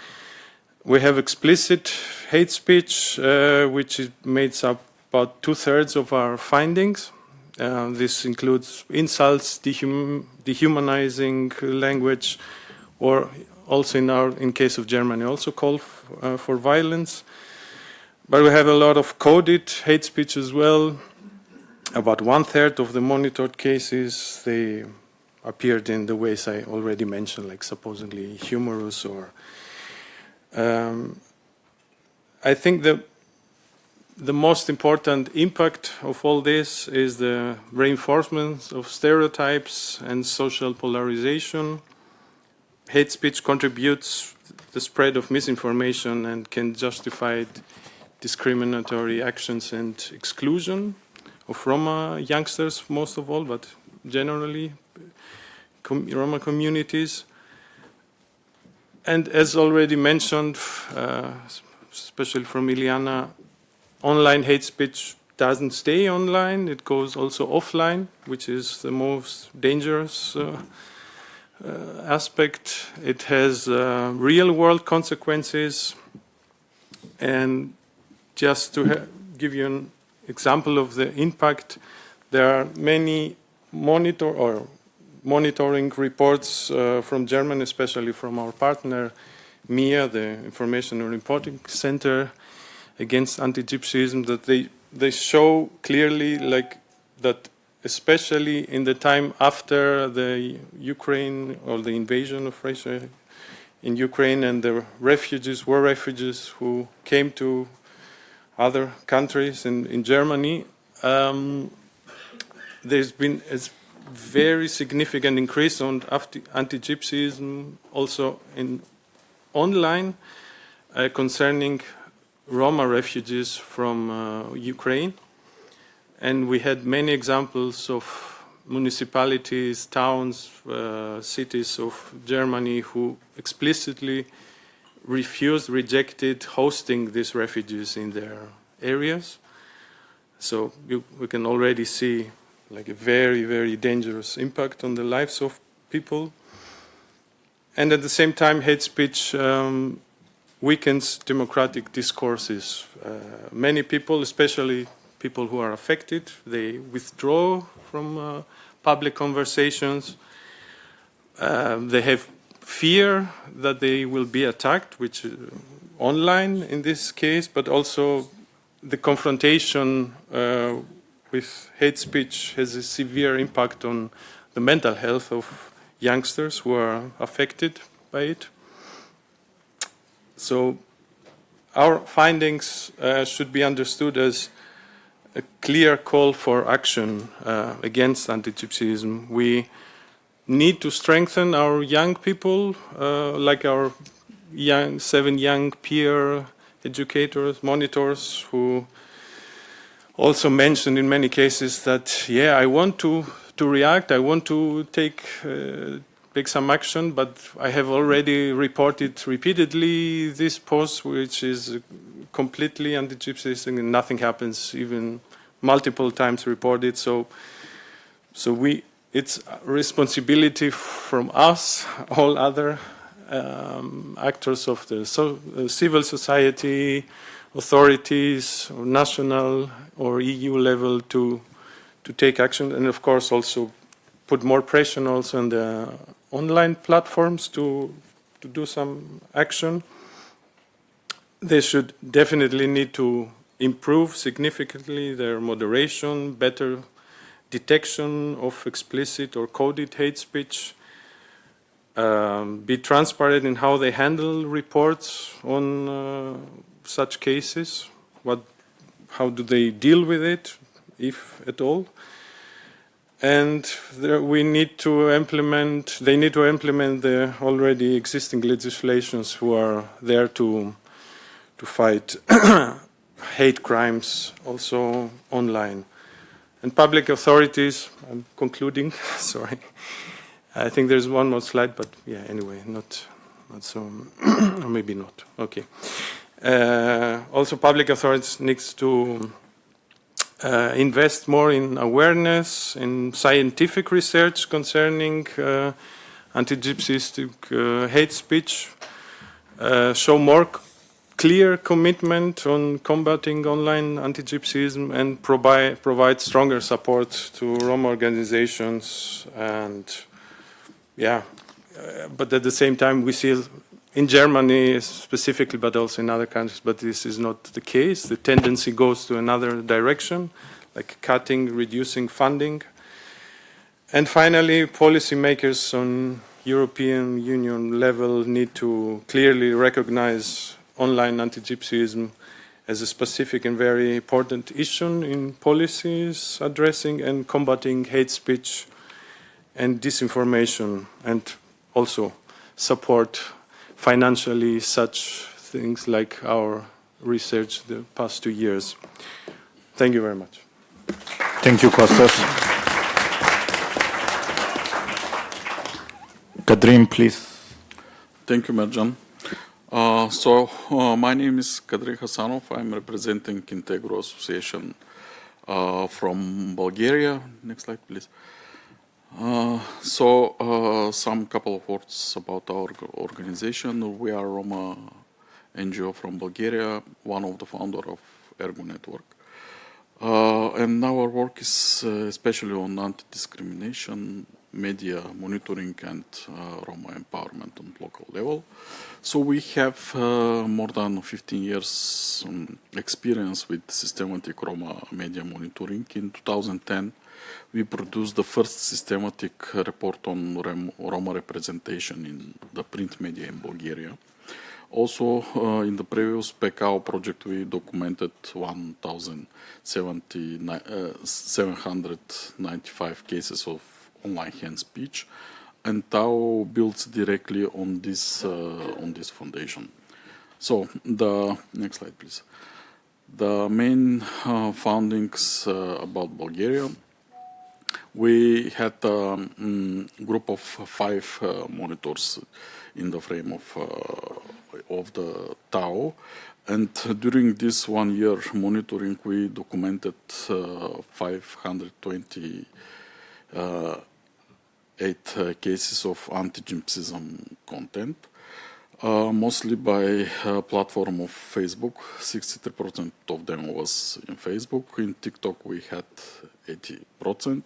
We have explicit hate speech, which makes up about 2/3 of our findings. This includes insults, dehumanizing language, or also in case of Germany, also call for violence. But we have a lot of coded hate speech as well. About 1/3 of the monitored cases, they appeared in the ways I already mentioned, like supposedly humorous or I think the most important impact of all this is the reinforcement of stereotypes and social polarization. Hate speech contributes the spread of misinformation and can justify discriminatory actions and exclusion of Roma youngsters, most of all, but generally Roma communities. And as already mentioned, especially from Ileana, online hate speech doesn't stay online, it goes also offline, which is the most dangerous aspect. It has real-world consequences. And just to give you an example of the impact, there are many monitoring reports from Germany, especially from our partner MIA, the Information and Reporting Center against Anti-Gypsyism, that they show clearly like that, especially in the time after the Ukraine or the invasion of Russia in Ukraine and the refugees, war refugees who came to other countries in Germany, there's been a very significant increase on anti-Gypsyism also in online concerning Roma refugees from Ukraine. And we had many examples of municipalities, towns, cities of Germany who explicitly rejected hosting these refugees in their areas. So we can already see like a very, very dangerous impact on the lives of people. And at the same time, hate speech weakens democratic discourses. Many people, especially people who are affected, they withdraw from public conversations. They have fear that they will be attacked, which online in this case, but also the confrontation with hate speech has a severe impact on the mental health of youngsters who are affected by it. So our findings should be understood as a clear call for action against anti-Gypsyism. We need to strengthen our young people, like our 7 young peer educators, monitors, who also mentioned in many cases that, yeah, I want to react, I want to take some action, but I have already reported repeatedly this post, which is completely anti-Gypsyism, and nothing happens, even multiple times reported. So it's a responsibility from us, all other actors of the civil society, authorities, or national or EU level to take action, and of course also put more pressure also on the online platforms to do some action. They should definitely need to improve significantly their moderation, better detection of explicit or coded hate speech, be transparent in how they handle reports on such cases, how do they deal with it, if at all. And they need to implement the already existing legislations who are there to fight hate crimes also online. And public authorities, I'm concluding, sorry. I think there's one more slide, but yeah, anyway, not so, or maybe not, okay. Also public authorities needs to invest more in awareness, in scientific research concerning anti-Gypsyistic hate speech, show more clear commitment on combating online anti-Gypsyism, and provide stronger support to Roma organizations. And yeah, but at the same time we see in Germany specifically, but also in other countries, but this is not the case. The tendency goes to another direction, like cutting, reducing funding. And finally, policymakers on European Union level need to clearly recognize online anti-Gypsyism as a specific and very important issue in policies addressing and combating hate speech and disinformation, and also support financially such things like our research the past 2 years. Thank you very much. Thank you, Kostas. Kadrin, please. Thank you, Merdjan. My name is Kadrin Hasanov. I'm representing Integro Association from Bulgaria. Next slide, please. Some couple of words about our organization. We are Roma NGO from Bulgaria, one of the founder of Ergo Network. And our work is especially on anti-discrimination, media monitoring, and Roma empowerment on local level. So we have more than 15 years experience with systematic Roma media monitoring. In 2010, we produced the first systematic report on Roma representation in the print media in Bulgaria. Also, in the previous TAAO project, we documented 1,795 cases of online hate speech, and TAAO builds directly on this foundation. So, the next slide, please. The main findings about Bulgaria. We had a group of 5 monitors in the frame of the TAAO, and during this 1 year monitoring, we documented 528 cases of anti-Gypsyism content. Mostly by platform of Facebook. 63% of them was in Facebook. In TikTok we had 80%.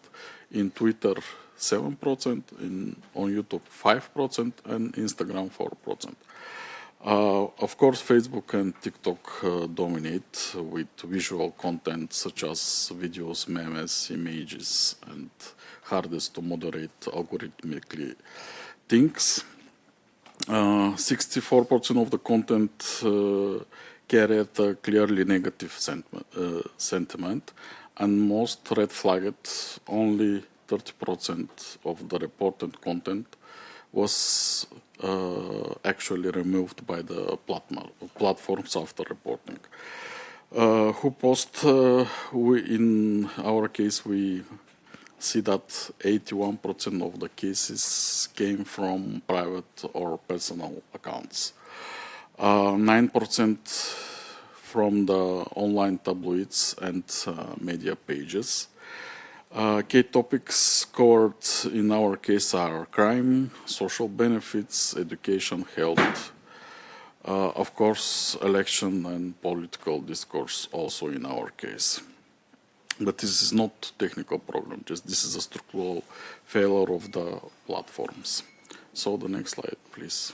In Twitter 7%. On YouTube 5%. And Instagram 4%. Of course, Facebook and TikTok dominate with visual content such as videos, memes, images, and hardest to moderate algorithmically things. 64% of the content carried a clearly negative sentiment, and most red flagged. Only 30% of the reported content was actually removed by the platforms after reporting. Who post? In our case, we see that 81% of the cases came from private or personal accounts. 9% from the online tabloids and media pages. Key topics covered in our case are crime, social benefits, education, health, of course, election and political discourse also in our case. But this is not technical problem, just this is a structural failure of the platforms. So the next slide, please.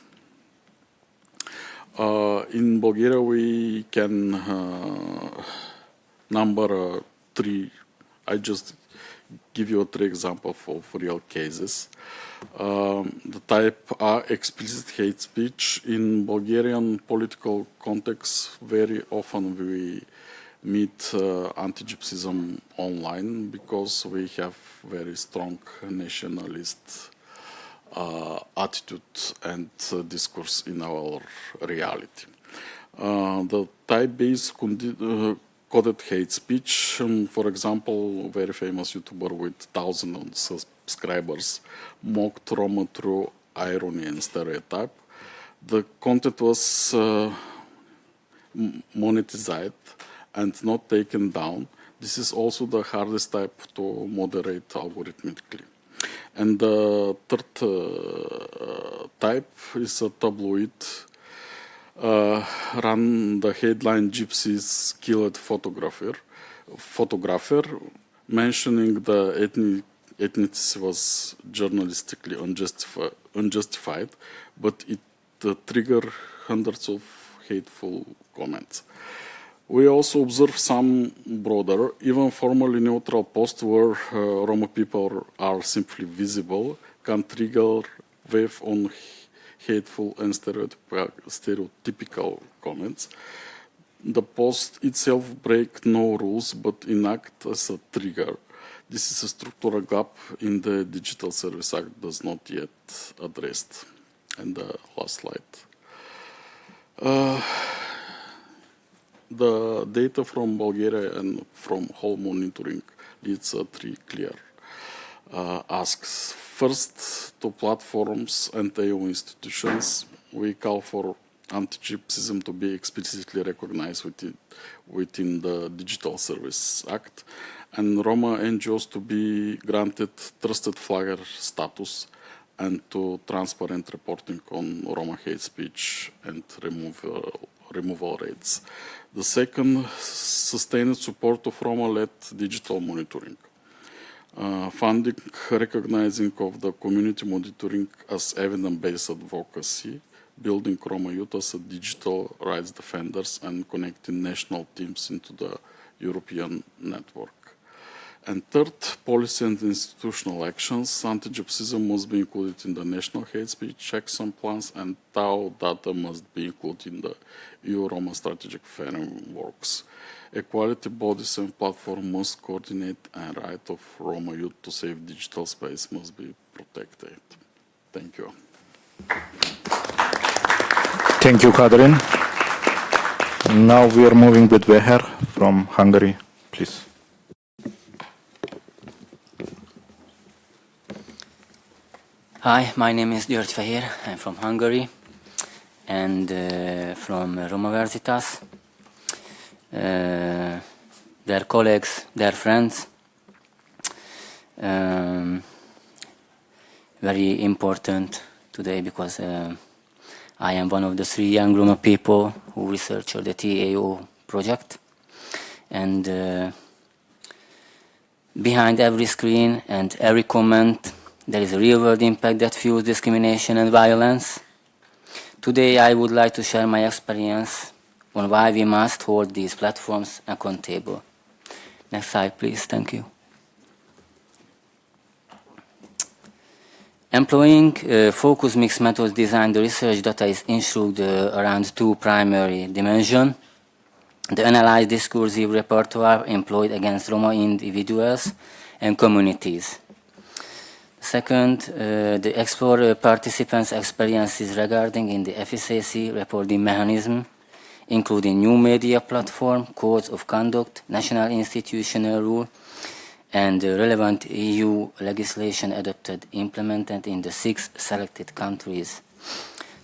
In Bulgaria, we can number 3. I just give you 3 examples of real cases. The type A, explicit hate speech. In Bulgarian political context, very often we meet anti-Gypsyism online because we have very strong nationalist attitude and discourse in our reality. The type B is coded hate speech. For example, a very famous YouTuber with thousands of subscribers mocked Roma through irony and stereotype. The content was monetized and not taken down. This is also the hardest type to moderate algorithmically. And the third type is a tabloid. Run the headline "Gypsies killed photographer," mentioning the ethnicity was journalistically unjustified, but it triggered hundreds of hateful comments. We also observe some broader, even formally neutral posts where Roma people are simply visible can trigger wave on hateful and stereotypical comments. The post itself breaks no rules but enact as a trigger. This is a structural gap in the Digital Service Act does not yet addressed. And the last slide. The data from Bulgaria and from whole monitoring leads 3 clear asks. First, to platforms and TAAO institutions, we call for anti-Gypsyism to be explicitly recognized within the Digital Service Act, and Roma NGOs to be granted trusted flagger status and to transparent reporting on Roma hate speech and removal rates. The second, sustained support of Roma-led digital monitoring. Funding, recognizing of the community monitoring as evidence-based advocacy, building Roma youth as a digital rights defenders and connecting national teams into the European network. And third, policy and institutional actions. Anti-Gypsyism must be included in the national hate speech checks and plans, and TAAO data must be included in the EU Roma strategic frameworks. Equality bodies and platforms must coordinate, and right of Roma youth to safe digital space must be protected. Thank you. Thank you, Kadrin. Now we are moving with Fehér from Hungary, please. Hi, my name is György-Fehér. I'm from Hungary and from Romaversitas. They're colleagues, they're friends. Very important today because I am one of the 3 young Roma people who research the TAAO project. And behind every screen and every comment, there is a real-world impact that fuels discrimination and violence. Today, I would like to share my experience on why we must hold these platforms accountable. Next slide, please. Thank you. Employing focus mix methods designed the research data is ensured around 2 primary dimensions. The analyzed discursive repertoire employed against Roma individuals and communities. Second, the explore participants' experiences regarding in the FSAC reporting mechanism, including new media platform, codes of conduct, national institutional rule, and relevant EU legislation adopted, implemented in the 6 selected countries.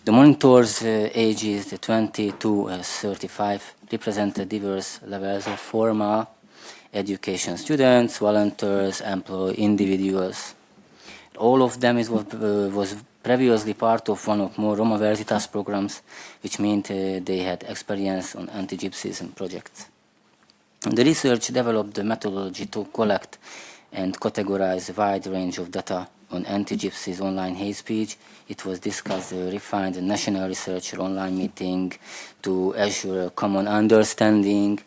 The monitors ages 20 to 35 represented diverse levels of formal education: students, volunteers, employee, individuals. All of them was previously part of one or more Romaversitas programs, which meant they had experience on anti-Gypsyism projects. The research developed the methodology to collect and categorize a wide range of data on anti-Gypsies online hate speech. It was discussed, refined in national research online meeting to assure a common understanding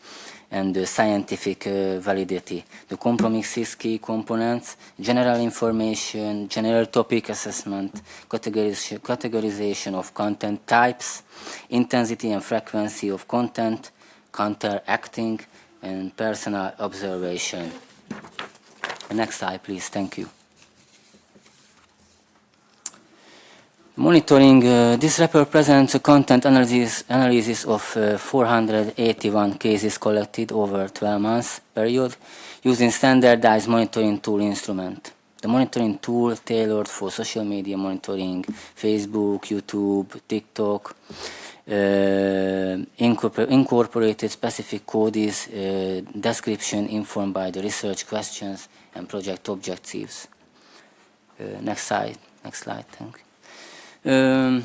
and scientific validity. The compromise 6 key components: general information, general topic assessment, categorization of content types, intensity and frequency of content, counteracting, and personal observation. Next slide, please. Thank you. Monitoring, this report presents a content analysis of 481 cases collected over 12 months period using standardized monitoring tool instrument. The monitoring tool tailored for social media monitoring, Facebook, YouTube, TikTok, incorporated specific codes, description informed by the research questions and project objectives. Next slide, thank you. The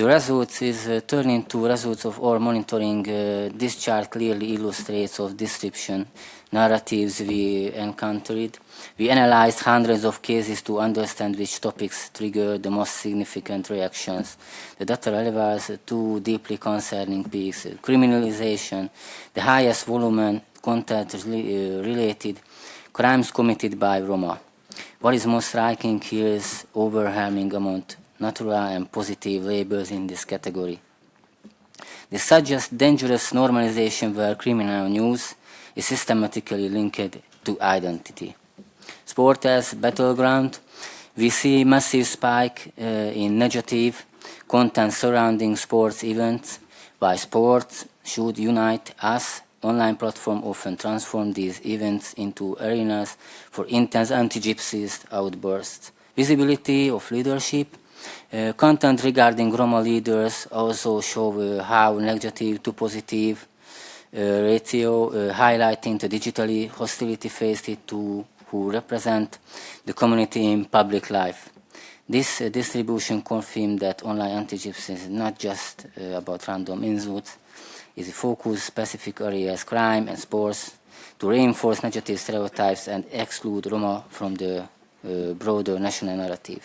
results is turning to results of our monitoring. This chart clearly illustrates of description narratives we encountered. We analyzed hundreds of cases to understand which topics triggered the most significant reactions. The data reveals 2 deeply concerning peaks: criminalization, the highest volume content related crimes committed by Roma. What is most striking here is overwhelming amount natural and positive labels in this category. This suggests dangerous normalization where criminal news is systematically linked to identity. Sport as battleground, we see massive spike in negative content surrounding sports events, while sports should unite us. Online platforms often transform these events into arenas for intense anti-Gypsyist outbursts. Visibility of leadership. Content regarding Roma leaders also show how negative to positive ratio, highlighting the digitally hostility faced to who represent the community in public life. This distribution confirmed that online anti-Gypsyism is not just about random insults. Is focus specific areas, crime and sports, to reinforce negative stereotypes and exclude Roma from the broader national narrative.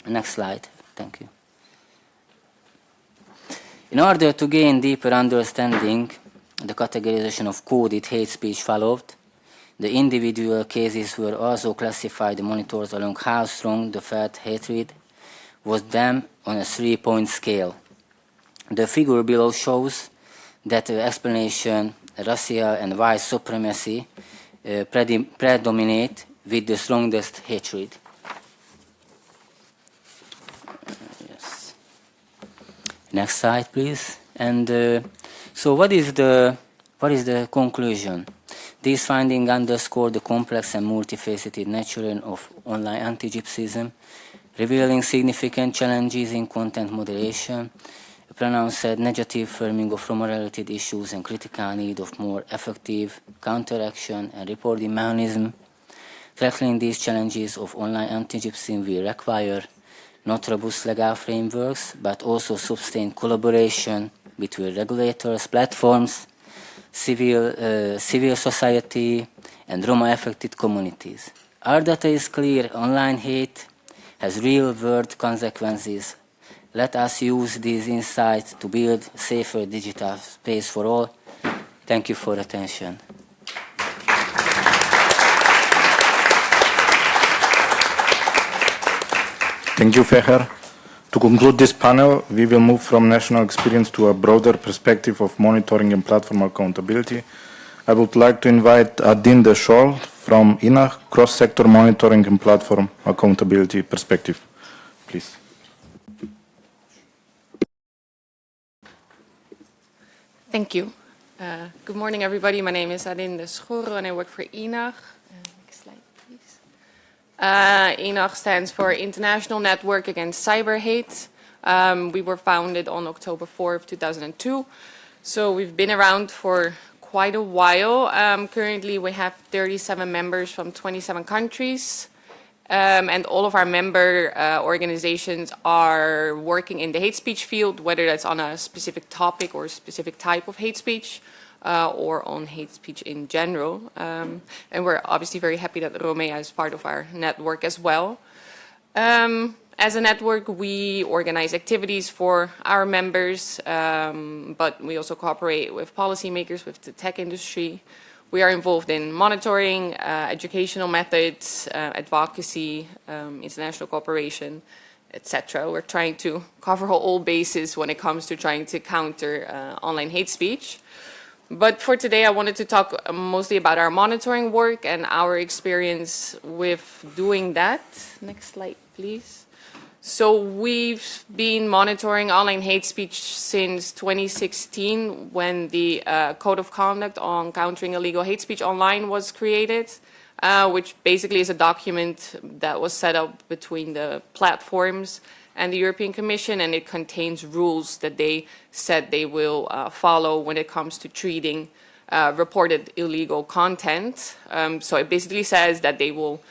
Next slide, thank you. In order to gain deeper understanding, the categorization of coded hate speech followed. The individual cases were also classified, the monitors, along how strong the felt hatred was them on a 3-point scale. The figure below shows that the explanation, racial and white supremacy, predominate with the strongest hatred. Yes. Next slide, please. And so what is the conclusion? These findings underscore the complex and multifaceted nature of online anti-Gypsyism, revealing significant challenges in content moderation, a pronounced negative framing of Roma-related issues, and critical need of more effective counteraction and reporting mechanism. Tackling these challenges of online anti-Gypsyism will require not robust legal frameworks, but also sustained collaboration between regulators, platforms, civil society, and Roma-affected communities. Our data is clear. Online hate has real-world consequences. Let us use these insights to build a safer digital space for all. Thank you for attention. Thank you, Fehér. To conclude this panel, we will move from national experience to a broader perspective of monitoring and platform accountability. I would like to invite Adinde Schoorl from INAH, Cross-Sector Monitoring and Platform Accountability Perspective. Please. Thank you. Good morning, everybody. My name is Adinde Schoorl, and I work for INAH. Next slide, please. INAH stands for International Network Against Cyber Hate. We were founded on October 4th, 2002. So we've been around for quite a while. Currently, we have 37 members from 27 countries. And all of our member organizations are working in the hate speech field, whether that's on a specific topic or a specific type of hate speech, or on hate speech in general. And we're obviously very happy that Romea is part of our network as well. As a network, we organize activities for our members, but we also cooperate with policymakers, with the tech industry. We are involved in monitoring, educational methods, advocacy, international cooperation, etc. We're trying to cover all bases when it comes to trying to counter online hate speech. But for today, I wanted to talk mostly about our monitoring work and our experience with doing that. Next slide, please. So we've been monitoring online hate speech since 2016 when the Code of Conduct on Countering Illegal Hate Speech Online was created, which basically is a document that was set up between the platforms and the European Commission, and it contains rules that they said they will follow when it comes to treating reported illegal content. So it basically says that they will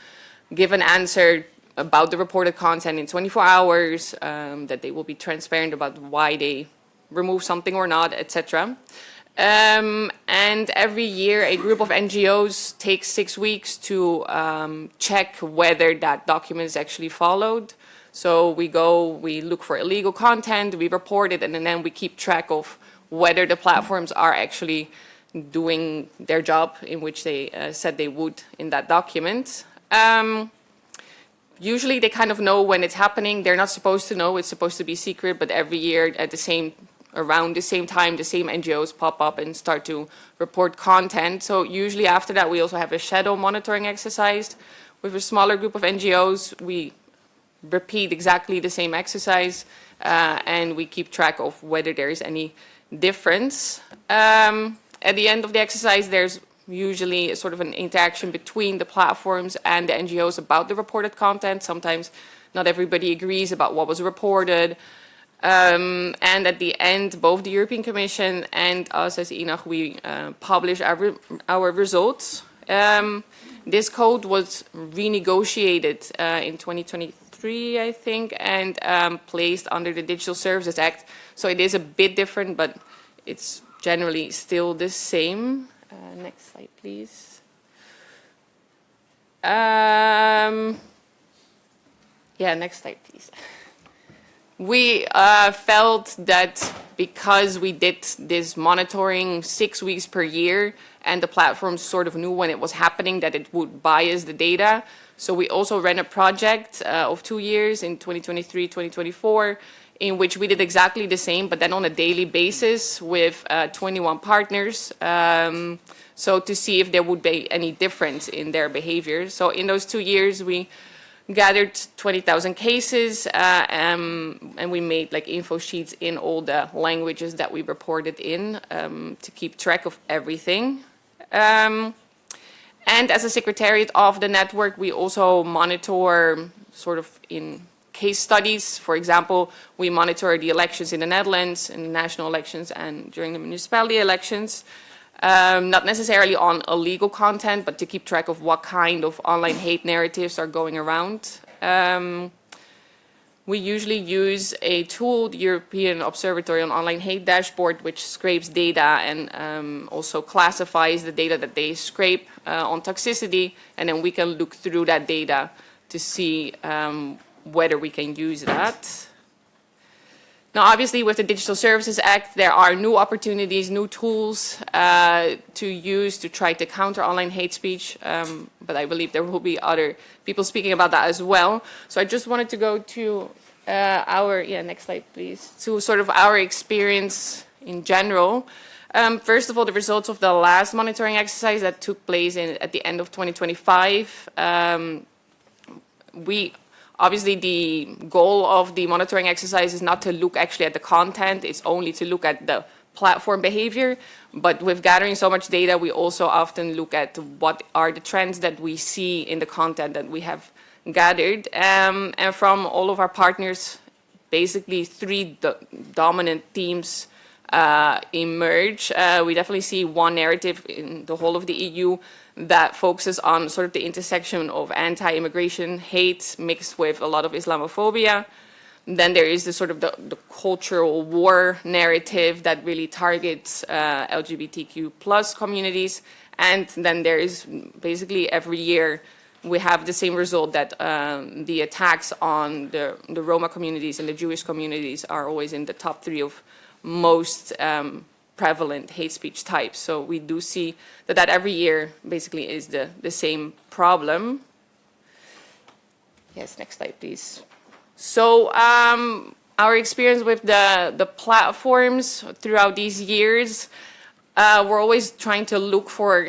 give an answer about the reported content in 24 hours, that they will be transparent about why they remove something or not, etc. And every year, a group of NGOs takes 6 weeks to check whether that document is actually followed. So we look for illegal content, we report it, and then we keep track of whether the platforms are actually doing their job in which they said they would in that document. Usually they kind of know when it's happening. They're not supposed to know. It's supposed to be secret, but every year at around the same time, the same NGOs pop up and start to report content. So usually after that, we also have a shadow monitoring exercise with a smaller group of NGOs. We repeat exactly the same exercise, and we keep track of whether there is any difference. At the end of the exercise, there's usually sort of an interaction between the platforms and the NGOs about the reported content. Sometimes not everybody agrees about what was reported. And at the end, both the European Commission and us as INAH, we publish our results. This code was renegotiated in 2023, I think, and placed under the Digital Services Act. So it is a bit different, but it's generally still the same. Next slide, please. Yeah, next slide, please. We felt that because we did this monitoring 6 weeks per year and the platform sort of knew when it was happening that it would bias the data. So we also ran a project of 2 years in 2023, 2024, in which we did exactly the same, but then on a daily basis with 21 partners. So to see if there would be any difference in their behavior. So in those 2 years, we gathered 20,000 cases and we made like info sheets in all the languages that we reported in to keep track of everything. And as a secretariat of the network, we also monitor sort of in case studies. For example, we monitor the elections in the Netherlands, in the national elections and during the municipality elections. Not necessarily on illegal content, but to keep track of what kind of online hate narratives are going around. We usually use a tool, the European Observatory on Online Hate dashboard, which scrapes data and also classifies the data that they scrape on toxicity, and then we can look through that data to see whether we can use that. Now, obviously, with the Digital Services Act, there are new opportunities, new tools to use to try to counter online hate speech, but I believe there will be other people speaking about that as well. So I just wanted to go to next slide, please, to sort of our experience in general. First of all, the results of the last monitoring exercise that took place at the end of 2025. Obviously, the goal of the monitoring exercise is not to look actually at the content, it's only to look at the platform behavior. But with gathering so much data, we also often look at what are the trends that we see in the content that we have gathered. And from all of our partners, basically three dominant themes emerge. We definitely see one narrative in the whole of the EU that focuses on sort of the intersection of anti-immigration hate mixed with a lot of Islamophobia. Then there is the sort of the cultural war narrative that really targets LGBTQ plus communities. And then there is basically every year we have the same result that the attacks on the Roma communities and the Jewish communities are always in the top 3 of most prevalent hate speech types. So we do see that every year basically is the same problem. Yes, next slide, please. So our experience with the platforms throughout these years, we're always trying to look for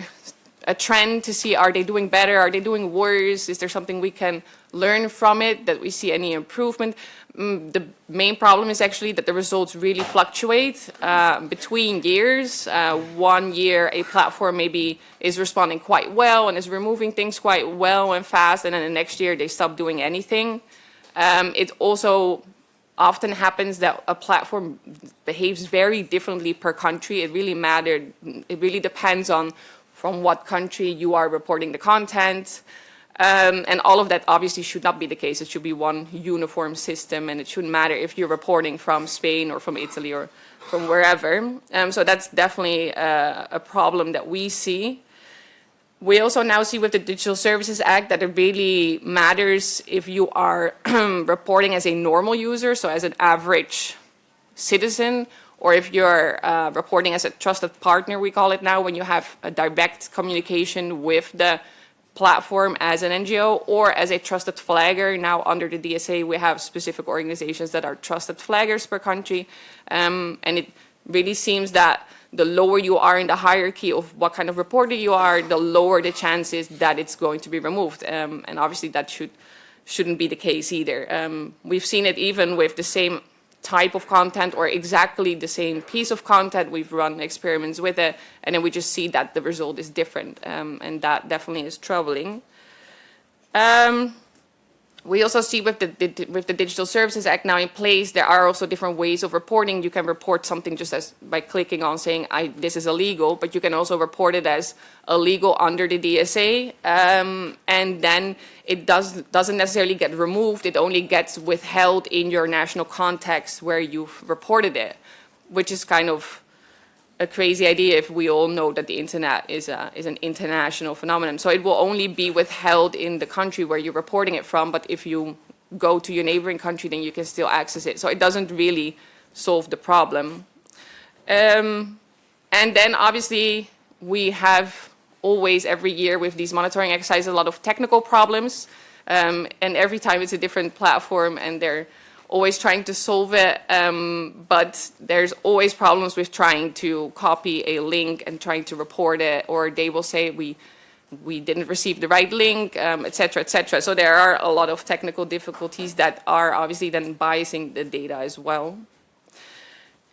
a trend to see, are they doing better? Are they doing worse? Is there something we can learn from it, that we see any improvement? The main problem is actually that the results really fluctuate between years. 1 year, a platform maybe is responding quite well and is removing things quite well and fast, and then the next year they stop doing anything. It also often happens that a platform behaves very differently per country. It really depends on from what country you are reporting the content. And all of that obviously should not be the case. It should be one uniform system, and it shouldn't matter if you're reporting from Spain or from Italy or from wherever. So that's definitely a problem that we see. We also now see with the Digital Services Act that it really matters if you are reporting as a normal user, so as an average citizen, or if you're reporting as a trusted partner, we call it now, when you have a direct communication with the platform as an NGO or as a trusted flagger. Now under the DSA we have specific organizations that are trusted flaggers per country, and it really seems that the lower you are in the hierarchy of what kind of reporter you are, the lower the chances that it's going to be removed, and obviously that shouldn't be the case either. We've seen it even with the same type of content or exactly the same piece of content. We've run experiments with it, and then we just see that the result is different, and that definitely is troubling. We also see with the Digital Services Act now in place, there are also different ways of reporting. You can report something just as by clicking on saying, this is illegal, but you can also report it as illegal under the DSA, and then it doesn't necessarily get removed. It only gets withheld in your national context where you've reported it, which is kind of a crazy idea if we all know that the internet is an international phenomenon. So it will only be withheld in the country where you're reporting it from, but if you go to your neighboring country, then you can still access it. So it doesn't really solve the problem. And then obviously we have always every year with these monitoring exercises a lot of technical problems. And every time it's a different platform and they're always trying to solve it. But there's always problems with trying to copy a link and trying to report it, or they will say we didn't receive the right link, et cetera, et cetera. So there are a lot of technical difficulties that are obviously then biasing the data as well.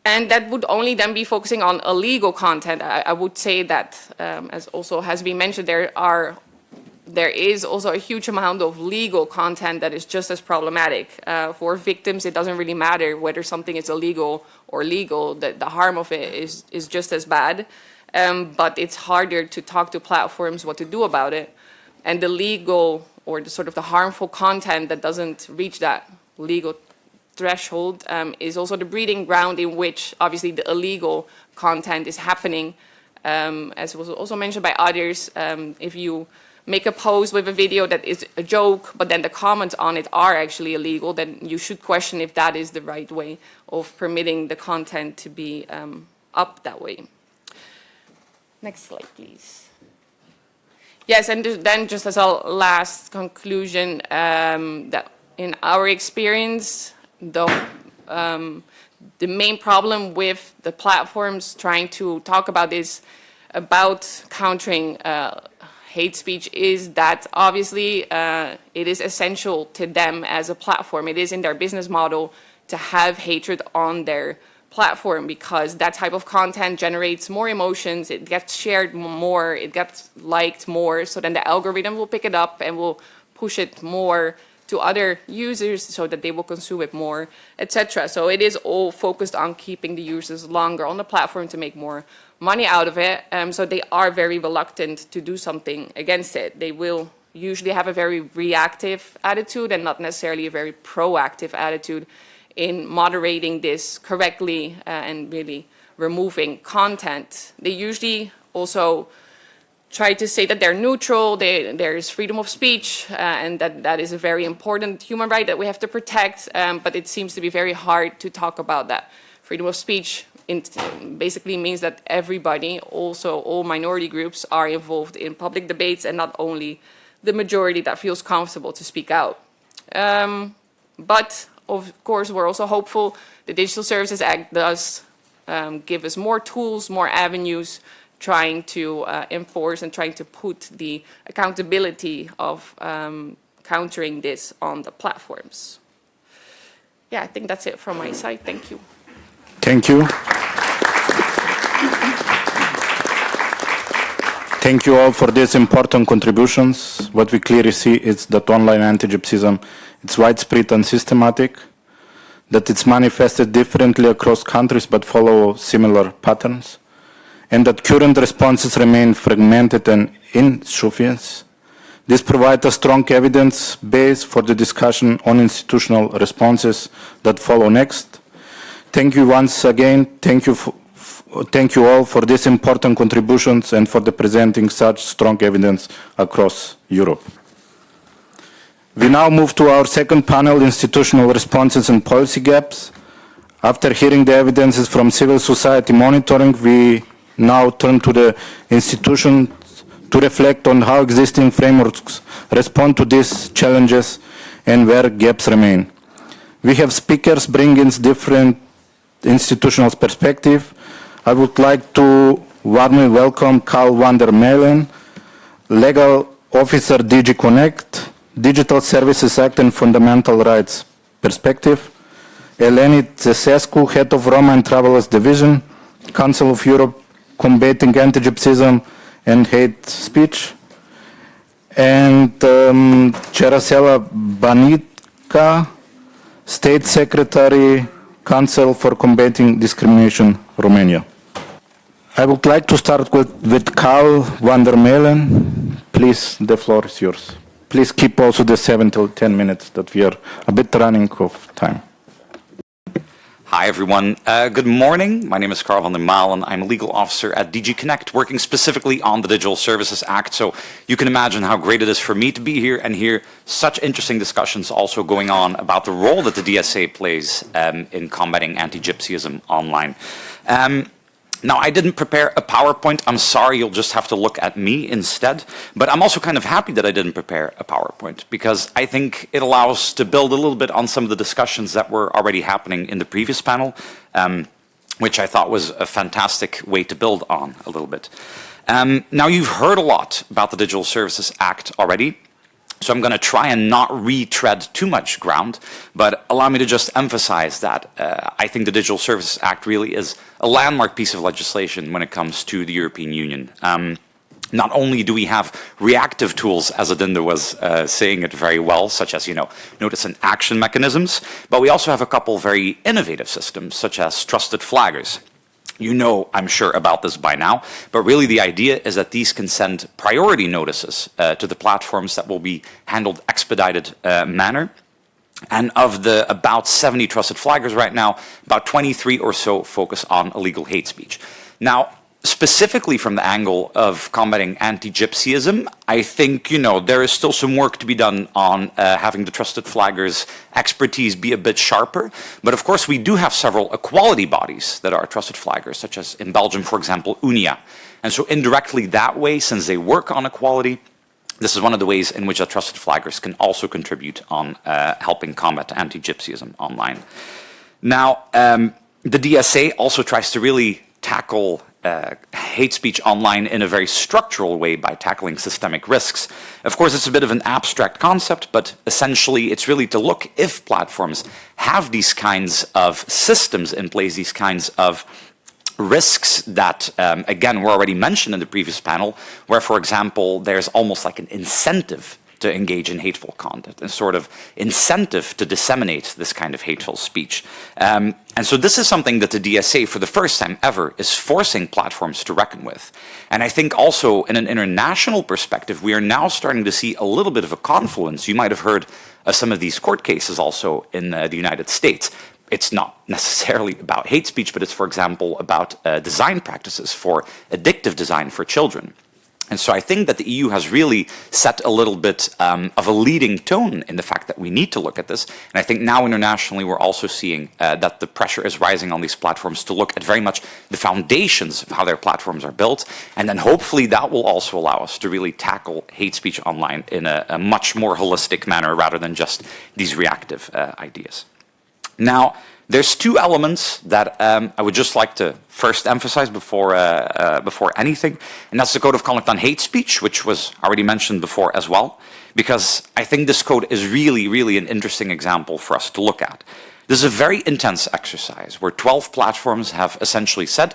And that would only then be focusing on illegal content. I would say that, as also has been mentioned, there is also a huge amount of legal content that is just as problematic. For victims, it doesn't really matter whether something is illegal or legal. The harm of it is just as bad. But it's harder to talk to platforms what to do about it. And the legal or the sort of the harmful content that doesn't reach that legal threshold is also the breeding ground in which obviously the illegal content is happening. As was also mentioned by others, if you make a post with a video that is a joke, but then the comments on it are actually illegal, then you should question if that is the right way of permitting the content to be up that way. Next slide, please. Yes, and then just as a last conclusion, that in our experience, the main problem with the platforms trying to talk about this, about countering hate speech, is that obviously it is essential to them as a platform. It is in their business model to have hatred on their platform, because that type of content generates more emotions, it gets shared more, it gets liked more, so then the algorithm will pick it up and will push it more to other users so that they will consume it more, etc. So it is all focused on keeping the users longer on the platform to make more money out of it. So they are very reluctant to do something against it. They will usually have a very reactive attitude and not necessarily a very proactive attitude in moderating this correctly and really removing content. They usually also try to say that they're neutral, there is freedom of speech, and that is a very important human right that we have to protect, but it seems to be very hard to talk about that. Freedom of speech basically means that everybody, also all minority groups, are involved in public debates and not only the majority that feels comfortable to speak out. But of course, we're also hopeful the Digital Services Act does give us more tools, more avenues, trying to enforce and trying to put the accountability of countering this on the platforms. Yeah, I think that's it from my side. Thank you. Thank you. Thank you all for these important contributions. What we clearly see is that online anti-Gypsyism is widespread and systematic, that it's manifested differently across countries but follow similar patterns, and that current responses remain fragmented and insufficient. This provides a strong evidence base for the discussion on institutional responses that follow next. Thank you once again. Thank you all for these important contributions and for presenting such strong evidence across Europe. We now move to our second panel, institutional responses and policy gaps. After hearing the evidences from civil society monitoring, we now turn to the institutions to reflect on how existing frameworks respond to these challenges and where gaps remain. We have speakers bringing different institutional perspectives. I would like to warmly welcome Carl van der Meulen, Legal Officer DG Connect, Digital Services Act and Fundamental Rights Perspective, Eleni Tsesescu, Head of Roma and Travelers Division, Council of Europe, Combating Anti-Gypsyism and Hate Speech, and Cerasela Banitka, State Secretary, Council for Combating Discrimination, Romania. I would like to start with Carl van der Meulen. Please, the floor is yours. Please keep also the 7 till 10 minutes that we are a bit running of time. Hi, everyone. Good morning. My name is Carl van der Maalen. I'm a legal officer at DG Connect, working specifically on the Digital Services Act. So you can imagine how great it is for me to be here and hear such interesting discussions also going on about the role that the DSA plays in combating anti-Gypsyism online. Now, I didn't prepare a PowerPoint. I'm sorry, you'll just have to look at me instead. But I'm also kind of happy that I didn't prepare a PowerPoint, because I think it allows to build a little bit on some of the discussions that were already happening in the previous panel, which I thought was a fantastic way to build on a little bit. Now, you've heard a lot about the Digital Services Act already. So I'm going to try and not retread too much ground, but allow me to just emphasize that I think the Digital Services Act really is a landmark piece of legislation when it comes to the European Union. Not only do we have reactive tools, as Adinde was saying it very well, such as, notice and action mechanisms, but we also have a couple very innovative systems, such as trusted flaggers. You know, I'm sure, about this by now, but really the idea is that these can send priority notices to the platforms that will be handled expedited manner. And of the about 70 trusted flaggers right now, about 23 or so focus on illegal hate speech. Now, specifically from the angle of combating anti-Gypsyism, I think, there is still some work to be done on having the trusted flaggers' expertise be a bit sharper. But of course, we do have several equality bodies that are trusted flaggers, such as in Belgium, for example, UNIA. And so indirectly that way, since they work on equality, this is one of the ways in which our trusted flaggers can also contribute on helping combat anti-Gypsyism online. Now, the DSA also tries to really tackle hate speech online in a very structural way by tackling systemic risks. Of course, it's a bit of an abstract concept, but essentially it's really to look if platforms have these kinds of systems in place, these kinds of risks that, again, were already mentioned in the previous panel, where, for example, there's almost like an incentive to engage in hateful content, a sort of incentive to disseminate this kind of hateful speech. And so this is something that the DSA, for the first time ever, is forcing platforms to reckon with. And I think also in an international perspective, we are now starting to see a little bit of a confluence. You might have heard of some of these court cases also in the United States. It's not necessarily about hate speech, but it's, for example, about design practices for addictive design for children. And so I think that the EU has really set a little bit of a leading tone in the fact that we need to look at this. And I think now internationally we're also seeing that the pressure is rising on these platforms to look at very much the foundations of how their platforms are built. And then hopefully that will also allow us to really tackle hate speech online in a much more holistic manner rather than just these reactive ideas. Now, there's two elements that I would just like to first emphasize before anything, and that's the Code of Conduct on Hate Speech, which was already mentioned before as well, because I think this code is really, really an interesting example for us to look at. This is a very intense exercise where 12 platforms have essentially said,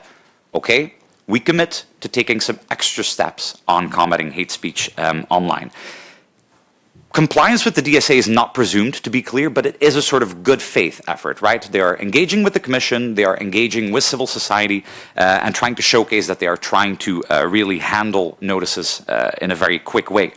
okay, we commit to taking some extra steps on combating hate speech online. Compliance with the DSA is not presumed, to be clear, but it is a sort of good faith effort, right? They are engaging with the Commission, they are engaging with civil society, and trying to showcase that they are trying to really handle notices in a very quick way.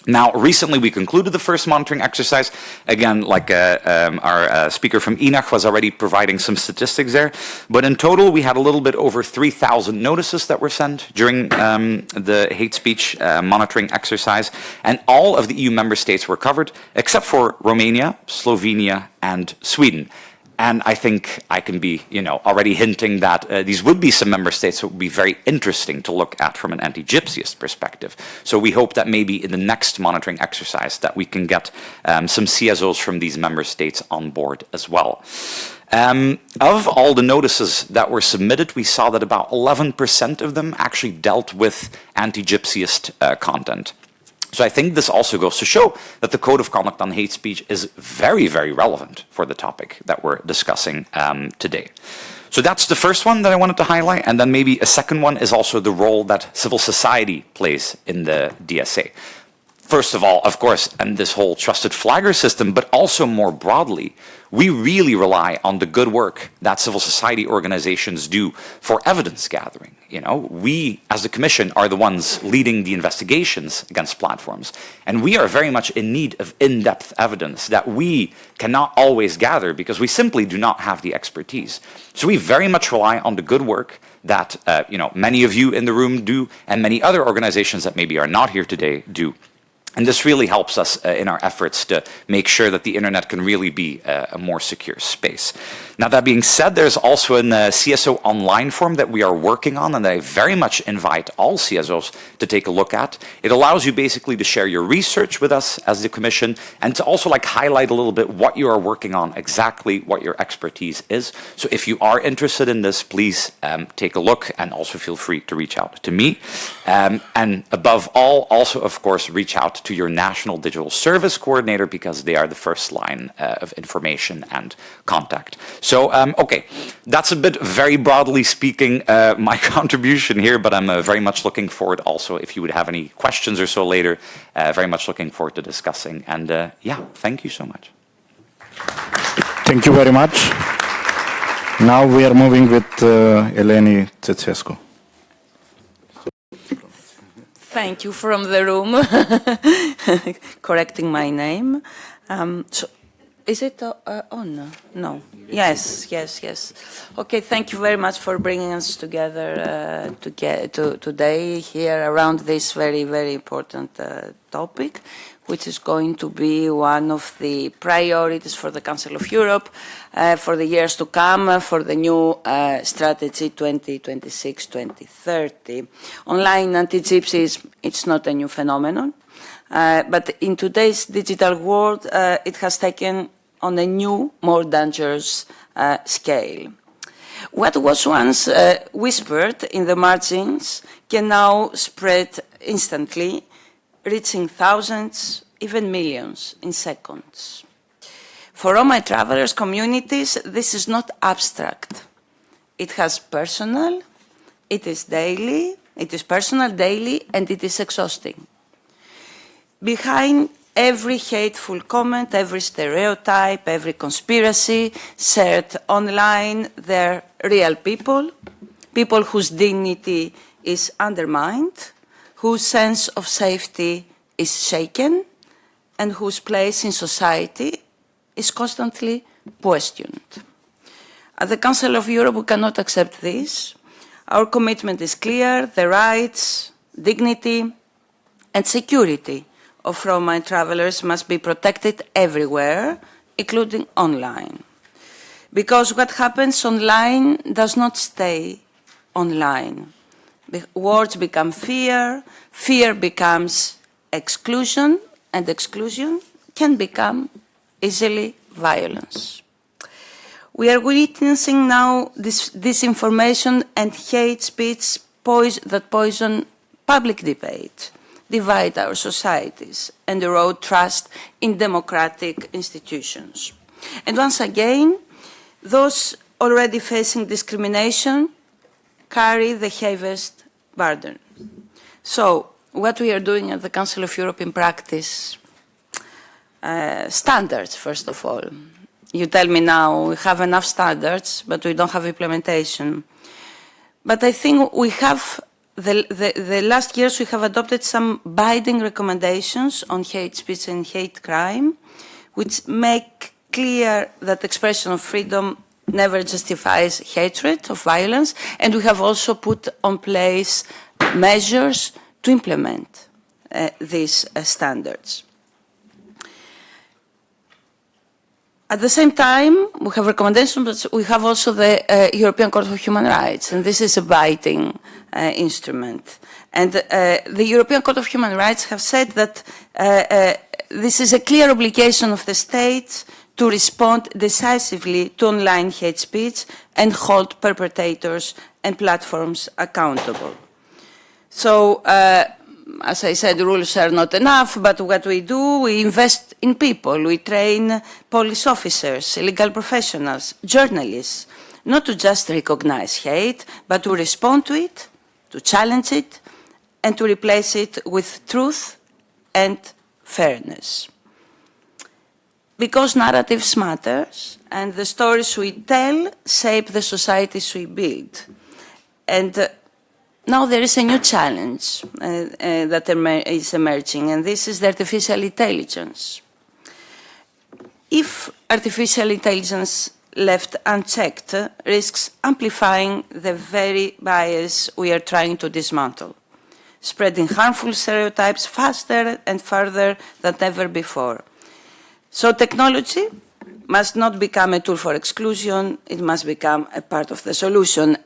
Now, recently we concluded the first monitoring exercise. Again, like our speaker from ENAC was already providing some statistics there. But in total, we had a little bit over 3,000 notices that were sent during the hate speech monitoring exercise. And all of the EU member states were covered, except for Romania, Slovenia, and Sweden. And I think I can be, already hinting that these would be some member states that would be very interesting to look at from an anti-Gypsyist perspective. So we hope that maybe in the next monitoring exercise that we can get some CSOs from these member states on board as well. Of all the notices that were submitted, we saw that about 11% of them actually dealt with anti-Gypsyist content. So I think this also goes to show that the Code of Conduct on Hate Speech is very, very relevant for the topic that we're discussing today. So that's the first one that I wanted to highlight, and then maybe a second one is also the role that civil society plays in the DSA. first of all, of course, and this whole trusted flagger system, but also more broadly, we really rely on the good work that civil society organizations do for evidence gathering. You know, we, as the Commission, are the ones leading the investigations against platforms, and we are very much in need of in-depth evidence that we cannot always gather because we simply do not have the expertise. So we very much rely on the good work that many of you in the room do, and many other organizations that maybe are not here today do. And this really helps us in our efforts to make sure that the internet can really be a more secure space. Now, that being said, there's also a CSO online form that we are working on, and I very much invite all CSOs to take a look at. It allows you basically to share your research with us as the Commission, and to also highlight a little bit what you are working on, exactly what your expertise is. So if you are interested in this, please take a look, and also feel free to reach out to me. And above all, also, of course, reach out to your National Digital Service Coordinator, because they are the first line of information and contact. So, okay, that's a bit, very broadly speaking, my contribution here, but I'm very much looking forward also, if you would have any questions or so later, very much looking forward to discussing. And yeah, thank you so much. Thank you very much. Now we are moving with Eleni Tsetsescu. Thank you from the room, correcting my name. So, is it on? No. Yes. Okay, thank you very much for bringing us together today here around this very, very important topic, which is going to be one of the priorities for the Council of Europe for the years to come, for the new strategy 2026-2030. Online anti-Gypsyism, it's not a new phenomenon, but in today's digital world, it has taken on a new, more dangerous scale. What was once whispered in the margins can now spread instantly, reaching thousands, even millions in seconds. For Roma travelers communities, this is not abstract. It has personal, it is personal, daily, and it is exhausting. Behind every hateful comment, every stereotype, every conspiracy shared online, there are real people, people whose dignity is undermined, whose sense of safety is shaken, and whose place in society is constantly questioned. At the Council of Europe, we cannot accept this. Our commitment is clear: the rights, dignity, and security of Roma travelers must be protected everywhere, including online. Because what happens online does not stay online. The words become fear, fear becomes exclusion, and exclusion can become easily violence. We are witnessing now this disinformation and hate speech that poison public debate, divide our societies, and erode trust in democratic institutions. And once again, those already facing discrimination carry the heaviest burden. So, what we are doing at the Council of Europe in practice, standards, first of all. You tell me now we have enough standards, but we don't have implementation. But I think we have, the last years we have adopted some binding recommendations on hate speech and hate crime, which make clear that expression of freedom never justifies hatred or violence, and we have also put on place measures to implement these standards. At the same time, we have recommendations, but we have also the European Court of Human Rights, and this is a binding instrument. And the European Court of Human Rights have said that this is a clear obligation of the states to respond decisively to online hate speech and hold perpetrators and platforms accountable. So, as I said, rules are not enough, but what we do, we invest in people. We train police officers, legal professionals, journalists, not to just recognize hate, but to respond to it, to challenge it, and to replace it with truth and fairness. Because narratives matters, and the stories we tell shape the societies we build. And now there is a new challenge that is emerging, and this is the artificial intelligence. If artificial intelligence left unchecked risks amplifying the very bias we are trying to dismantle, spreading harmful stereotypes faster and further than ever before. So technology must not become a tool for exclusion, it must become a part of the solution.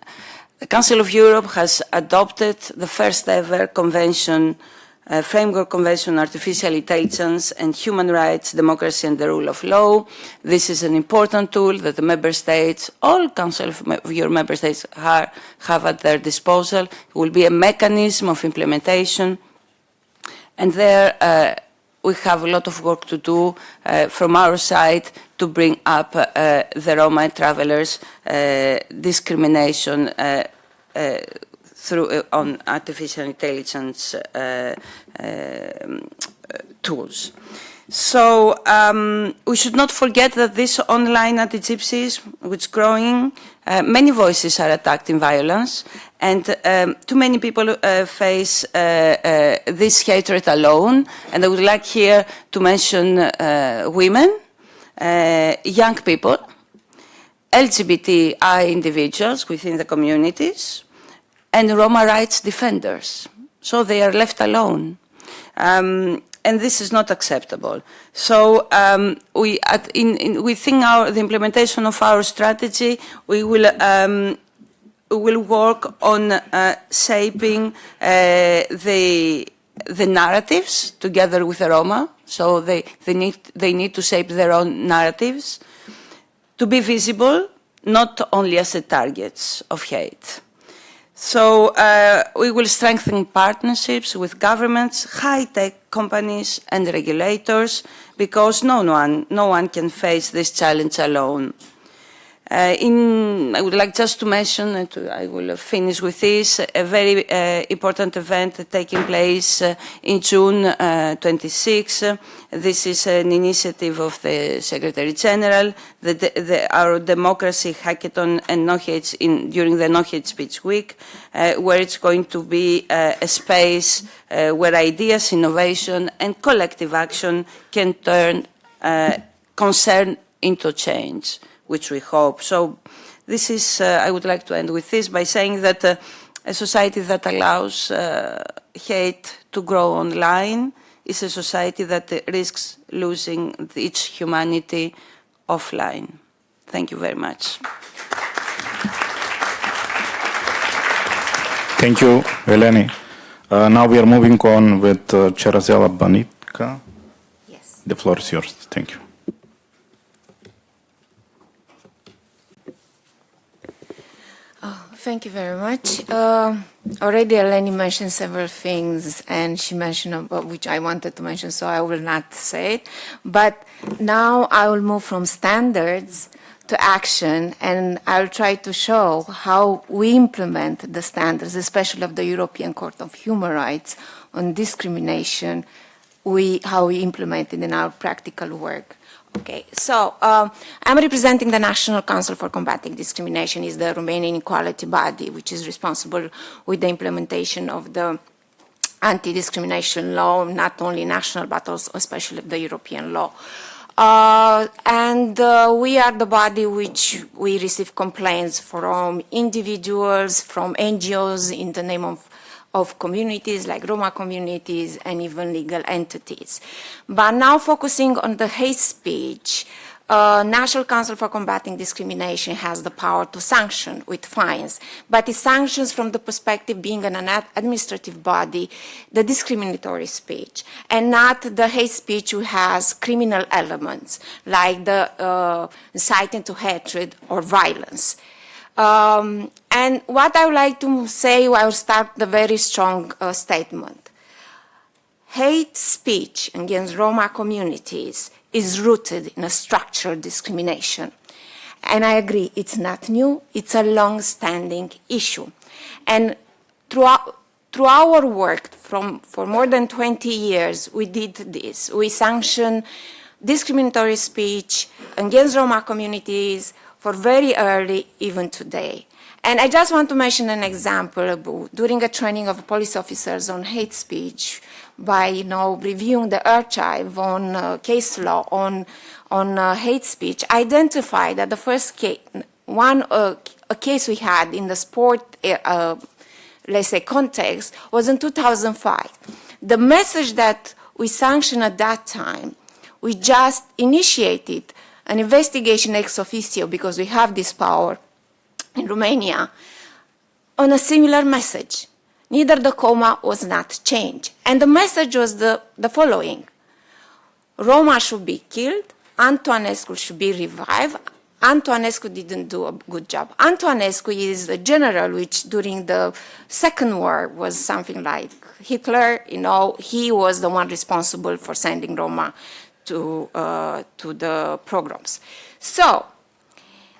The Council of Europe has adopted the first ever convention, framework convention on artificial intelligence and human rights, democracy and the rule of law. This is an important tool that the member states, all Council of Europe member states have at their disposal. It will be a mechanism of implementation. And there we have a lot of work to do from our side to bring up the Roma travelers' discrimination through on artificial intelligence tools. So we should not forget that this online anti-Gypsyism, which is growing, many voices are attacked in violence, and too many people face this hatred alone. And I would like here to mention women, young people, LGBTI individuals within the communities, and Roma rights defenders. So they are left alone. And this is not acceptable. So we think the implementation of our strategy, we will work on shaping the narratives together with the Roma. So they need to shape their own narratives to be visible, not only as the targets of hate. So we will strengthen partnerships with governments, high-tech companies and regulators, because no one can face this challenge alone. I would like just to mention, and I will finish with this, a very important event taking place in June 26. This is an initiative of the Secretary General, our Democracy Hackathon and No Hate during the No Hate Speech Week, where it's going to be a space where ideas, innovation and collective action can turn concern into change, which we hope. So this is, I would like to end with this by saying that a society that allows hate to grow online is a society that risks losing its humanity offline. Thank you very much. Thank you, Eleni. Now we are moving on with Cerazela Banitka. Yes. The floor is yours. Thank you. Thank you very much. Already Eleni mentioned several things, and she mentioned about which I wanted to mention, so I will not say it. But now I will move from standards to action, and I'll try to show how we implement the standards, especially of the European Court of Human Rights on discrimination, how we implement it in our practical work. Okay, so I'm representing the National Council for Combating Discrimination, is the Romanian equality body, which is responsible with the implementation of the anti-discrimination law, not only national, but also especially the European law. We are the body which we receive complaints from individuals, from NGOs in the name of communities like Roma communities and even legal entities. But now focusing on the hate speech, National Council for Combating Discrimination has the power to sanction with fines, but it sanctions from the perspective being an administrative body, the discriminatory speech, and not the hate speech which has criminal elements like the inciting to hatred or violence. And what I would like to say, I will start the very strong statement. Hate speech against Roma communities is rooted in a structural discrimination. And I agree, it's not new, it's a long-standing issue. And throughout through our work for more than 20 years, we did this. We sanctioned discriminatory speech against Roma communities for very early, even today. And I just want to mention an example. During a training of police officers on hate speech, by reviewing the archive on case law on hate speech, identified that the first case, a case we had in the sport, let's say, context was in 2005. The message that we sanctioned at that time, we just initiated an investigation ex officio, because we have this power in Romania, on a similar message. Neither the comma was not changed. And the message was the following: Roma should be killed, Antonescu should be revived. Antonescu didn't do a good job. Antonescu is a general which during the Second War was something like Hitler. He was the one responsible for sending Roma to the pogroms. So,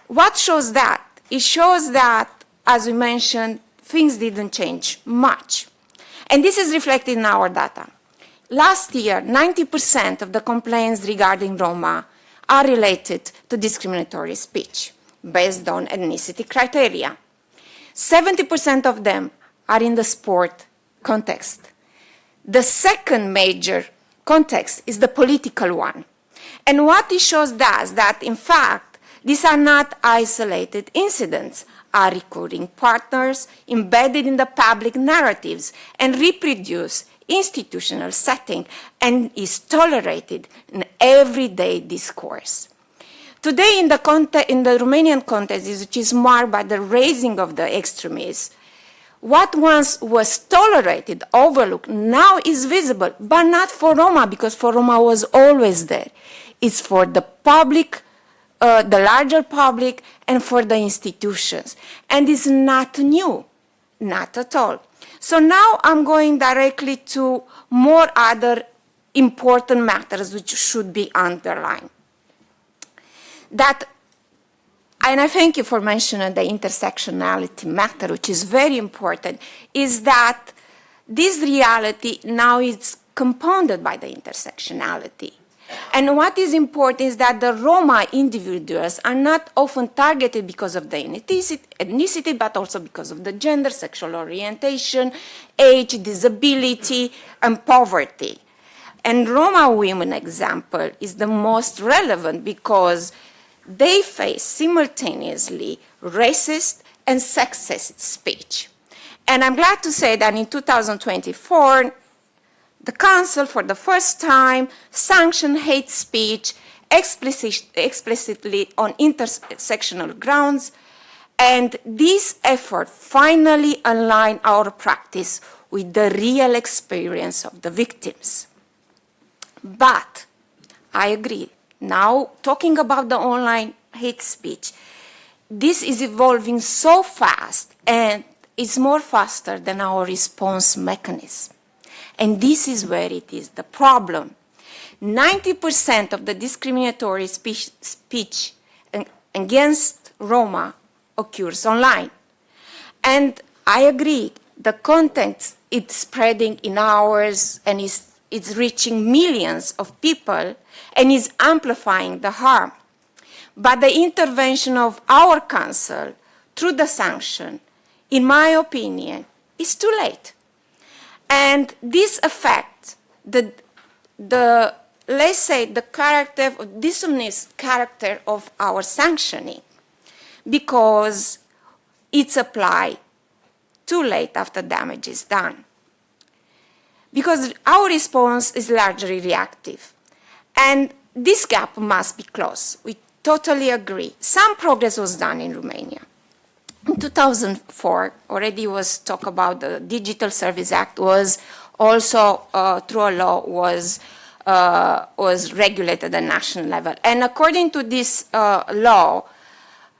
what shows that? It shows that, as we mentioned, things didn't change much. And this is reflected in our data. Last year, 90% of the complaints regarding Roma are related to discriminatory speech based on ethnicity criteria. 70% of them are in the sport context. The second major context is the political one. And what it shows does that, in fact, these are not isolated incidents, are recurring partners embedded in the public narratives and reproduce institutional setting and is tolerated in everyday discourse. Today, in the Romanian context, which is marked by the raising of the extremists, what once was tolerated, overlooked, now is visible, but not for Roma, because for Roma was always there. It's for the public, the larger public, and for the institutions. And it's not new, not at all. So now I'm going directly to more other important matters which should be underlined. And I thank you for mentioning the intersectionality matter, which is very important, is that this reality now is compounded by the intersectionality. And what is important is that the Roma individuals are not often targeted because of the ethnicity, but also because of the gender, sexual orientation, age, disability, and poverty. And Roma women example is the most relevant because they face simultaneously racist and sexist speech. And I'm glad to say that in 2024, the Council, for the first time, sanctioned hate speech explicitly on intersectional grounds, and this effort finally aligned our practice with the real experience of the victims. But I agree. Now, talking about the online hate speech, this is evolving so fast, and it's more faster than our response mechanism. And this is where it is the problem. 90% of the discriminatory speech against Roma occurs online. And I agree, the content is spreading in hours and it's reaching millions of people and is amplifying the harm. But the intervention of our council through the sanction, in my opinion, is too late. And this affects let's say, the character, dishonest character of our sanctioning, because it's applied too late after damage is done. Because our response is largely reactive. And this gap must be closed. We totally agree. Some progress was done in Romania. In 2004, already was talk about the Digital Service Act was also through a law was regulated at national level. And according to this law,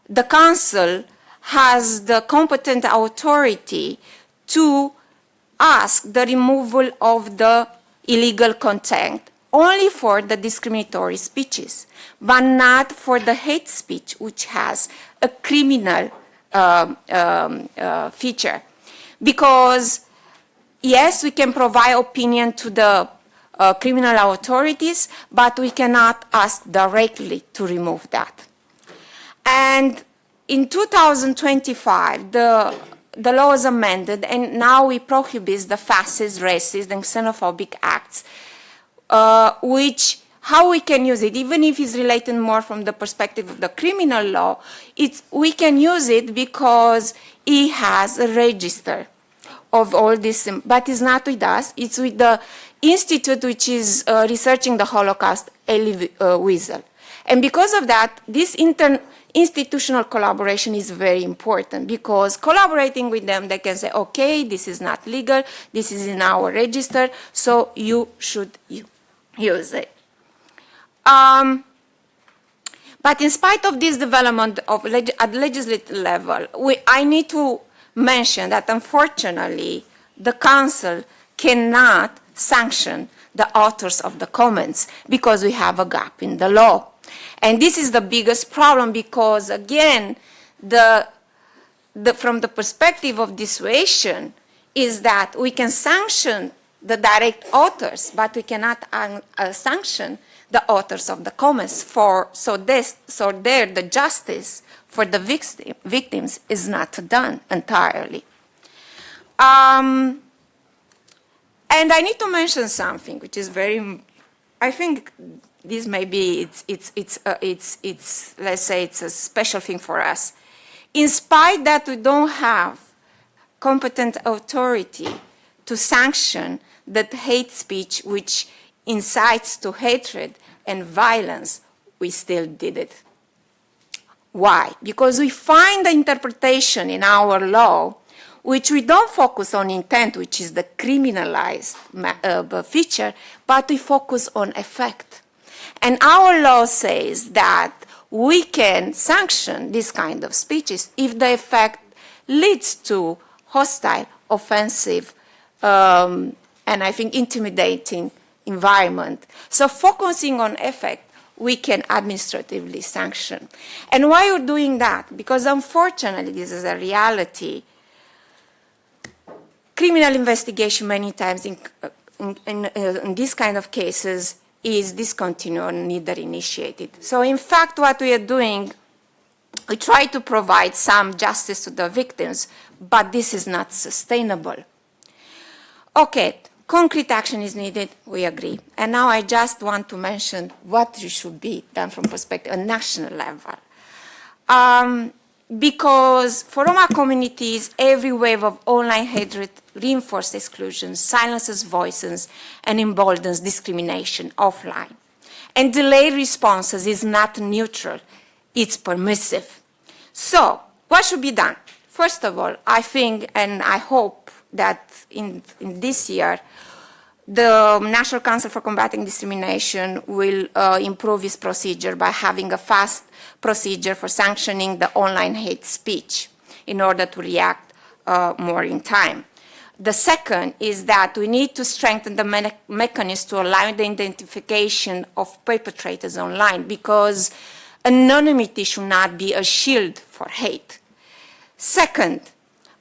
the council has the competent authority to ask the removal of the illegal content only for the discriminatory speeches, but not for the hate speech, which has a criminal feature. Because yes, we can provide opinion to the criminal authorities, but we cannot ask directly to remove that. And in 2025, the law was amended, and now we prohibit the fascist, racist, and xenophobic acts, which, how we can use it, even if it's related more from the perspective of the criminal law, we can use it because it has a register of all this, but it's not with us, it's with the institute which is researching the Holocaust, Elie Wiesel. And because of that, this institutional collaboration is very important, because collaborating with them, they can say, okay, this is not legal, this is in our register, so you should use it. But in spite of this development at legislative level, I need to mention that unfortunately, the Council cannot sanction the authors of the comments because we have a gap in the law. And this is the biggest problem because, again, from the perspective of dissuasion is that we can sanction the direct authors, but we cannot sanction the authors of the comments so there the justice for the victims is not done entirely. And I need to mention something which is very, I think this may be, let's say it's a special thing for us. In spite that we don't have competent authority to sanction that hate speech which incites to hatred and violence, we still did it. Why? Because we find the interpretation in our law which we don't focus on intent, which is the criminalized feature, but we focus on effect. And our law says that we can sanction this kind of speeches if the effect leads to hostile, offensive, and I think intimidating environment. So focusing on effect, we can administratively sanction. And why are we doing that? Because unfortunately, this is a reality. Criminal investigation many times in these kind of cases is discontinued or neither initiated. So in fact, what we are doing, we try to provide some justice to the victims, but this is not sustainable. Okay, concrete action is needed, we agree. And now I just want to mention what should be done from perspective, a national level. Because for Roma communities, every wave of online hatred reinforces exclusion, silences voices, and emboldens discrimination offline. And delayed responses is not neutral, it's permissive. So, what should be done? First of all, I think and I hope that in this year, the National Council for Combating Discrimination will improve its procedure by having a fast procedure for sanctioning the online hate speech in order to react more in time. The second is that we need to strengthen the mechanism to allow the identification of perpetrators online, because anonymity should not be a shield for hate. Second,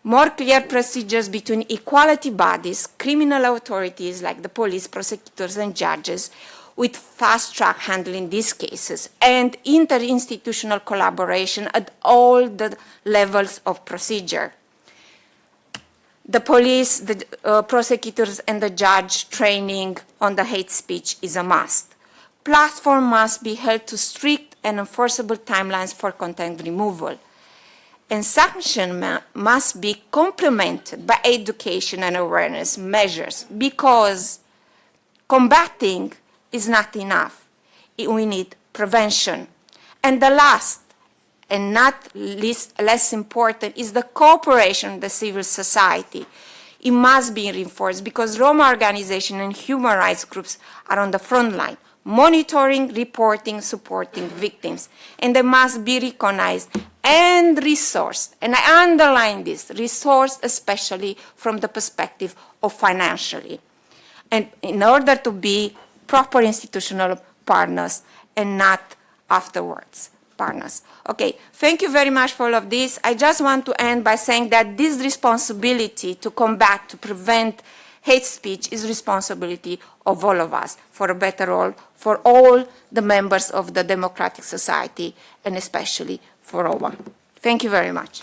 more clear procedures between equality bodies, criminal authorities like the police, prosecutors, and judges, with fast-track handling these cases, and interinstitutional collaboration at all the levels of procedure. The police, the prosecutors, and the judge training on the hate speech is a must. Platform must be held to strict and enforceable timelines for content removal. And sanction must be complemented by education and awareness measures, because combating is not enough. We need prevention. And the last, and not less important, is the cooperation of the civil society. It must be reinforced because Roma organizations and human rights groups are on the front line, monitoring, reporting, supporting victims. And they must be recognized and resourced. And I underline this, resourced especially from the perspective of financially. And in order to be proper institutional partners and not afterwards partners. Okay, thank you very much for all of this. I just want to end by saying that this responsibility to combat, to prevent hate speech is responsibility of all of us for a better all, for all the members of the democratic society, and especially for Roma. Thank you very much.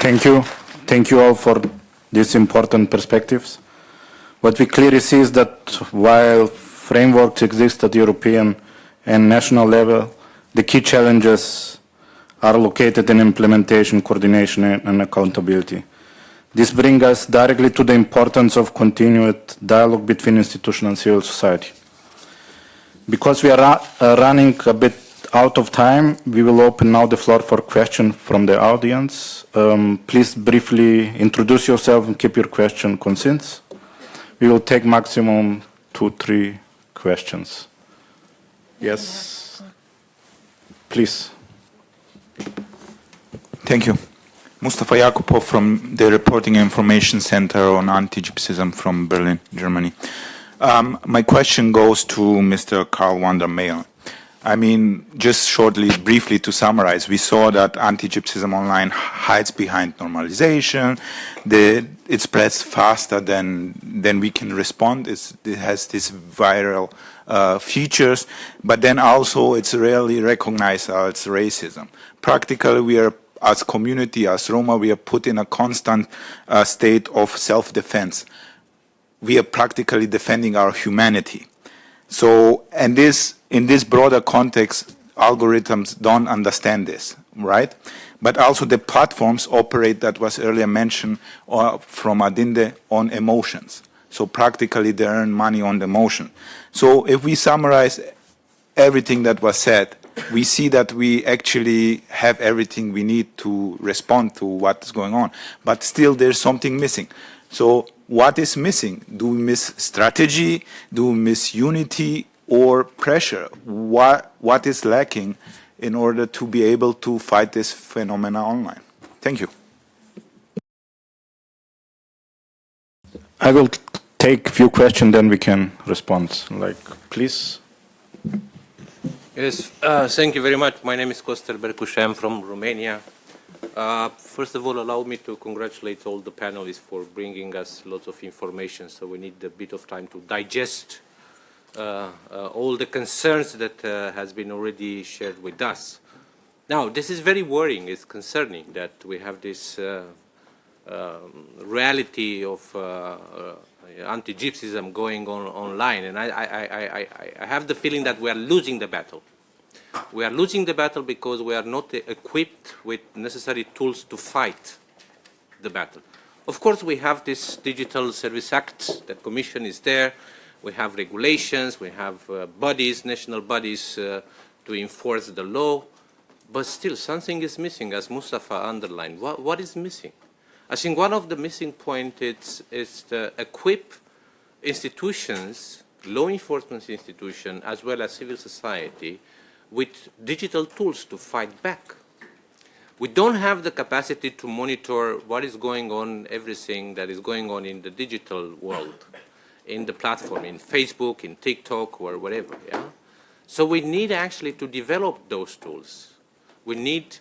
Thank you. Thank you all for these important perspectives. What we clearly see is that while frameworks exist at European and national level, the key challenges are located in implementation, coordination, and accountability. This brings us directly to the importance of continued dialogue between institutions and civil society. Because we are running a bit out of time, we will open now the floor for questions from the audience. Please briefly introduce yourself and keep your question concise. We will take maximum 2-3 questions. Yes, please. Thank you. Mustafa Jakupov from the Reporting and Information Center on Antigypsyism from Berlin, Germany. My question goes to Mr. Karl van der Meylen. I mean, just shortly, briefly to summarize, we saw that anti-Gypsyism online hides behind normalization. It spreads faster than we can respond. It has these viral features, but then also it's rarely recognized as racism. Practically, we are, as community, as Roma, we are put in a constant state of self-defense. We are practically defending our humanity. So, and in this broader context, algorithms don't understand this, right? But also the platforms operate, that was earlier mentioned from Adinde, on emotions. So practically they earn money on the emotion. So if we summarize everything that was said, we see that we actually have everything we need to respond to what's going on. But still there's something missing. So what is missing? Do we miss strategy? Do we miss unity or pressure? What is lacking in order to be able to fight this phenomena online? Thank you. I will take a few questions, then we can respond. Like, please. Yes, thank you very much. My name is Costel Bercuș. I'm from Romania. First of all, allow me to congratulate all the panelists for bringing us lots of information. So we need a bit of time to digest all the concerns that has been already shared with us. Now, this is very worrying. It's concerning that we have this reality of anti-Gypsyism going on online, and I have the feeling that we are losing the battle. We are losing the battle because we are not equipped with necessary tools to fight the battle. Of course, we have this Digital Service Act. The Commission is there. We have regulations. We have bodies, national bodies, to enforce the law. But still, something is missing, as Mustafa underlined. What is missing? I think one of the missing points is to equip institutions, law enforcement institutions, as well as civil society, with digital tools to fight back. We don't have the capacity to monitor what is going on, everything that is going on in the digital world, in the platform, in Facebook, in TikTok, or whatever. Yeah? So we need actually to develop those tools. We need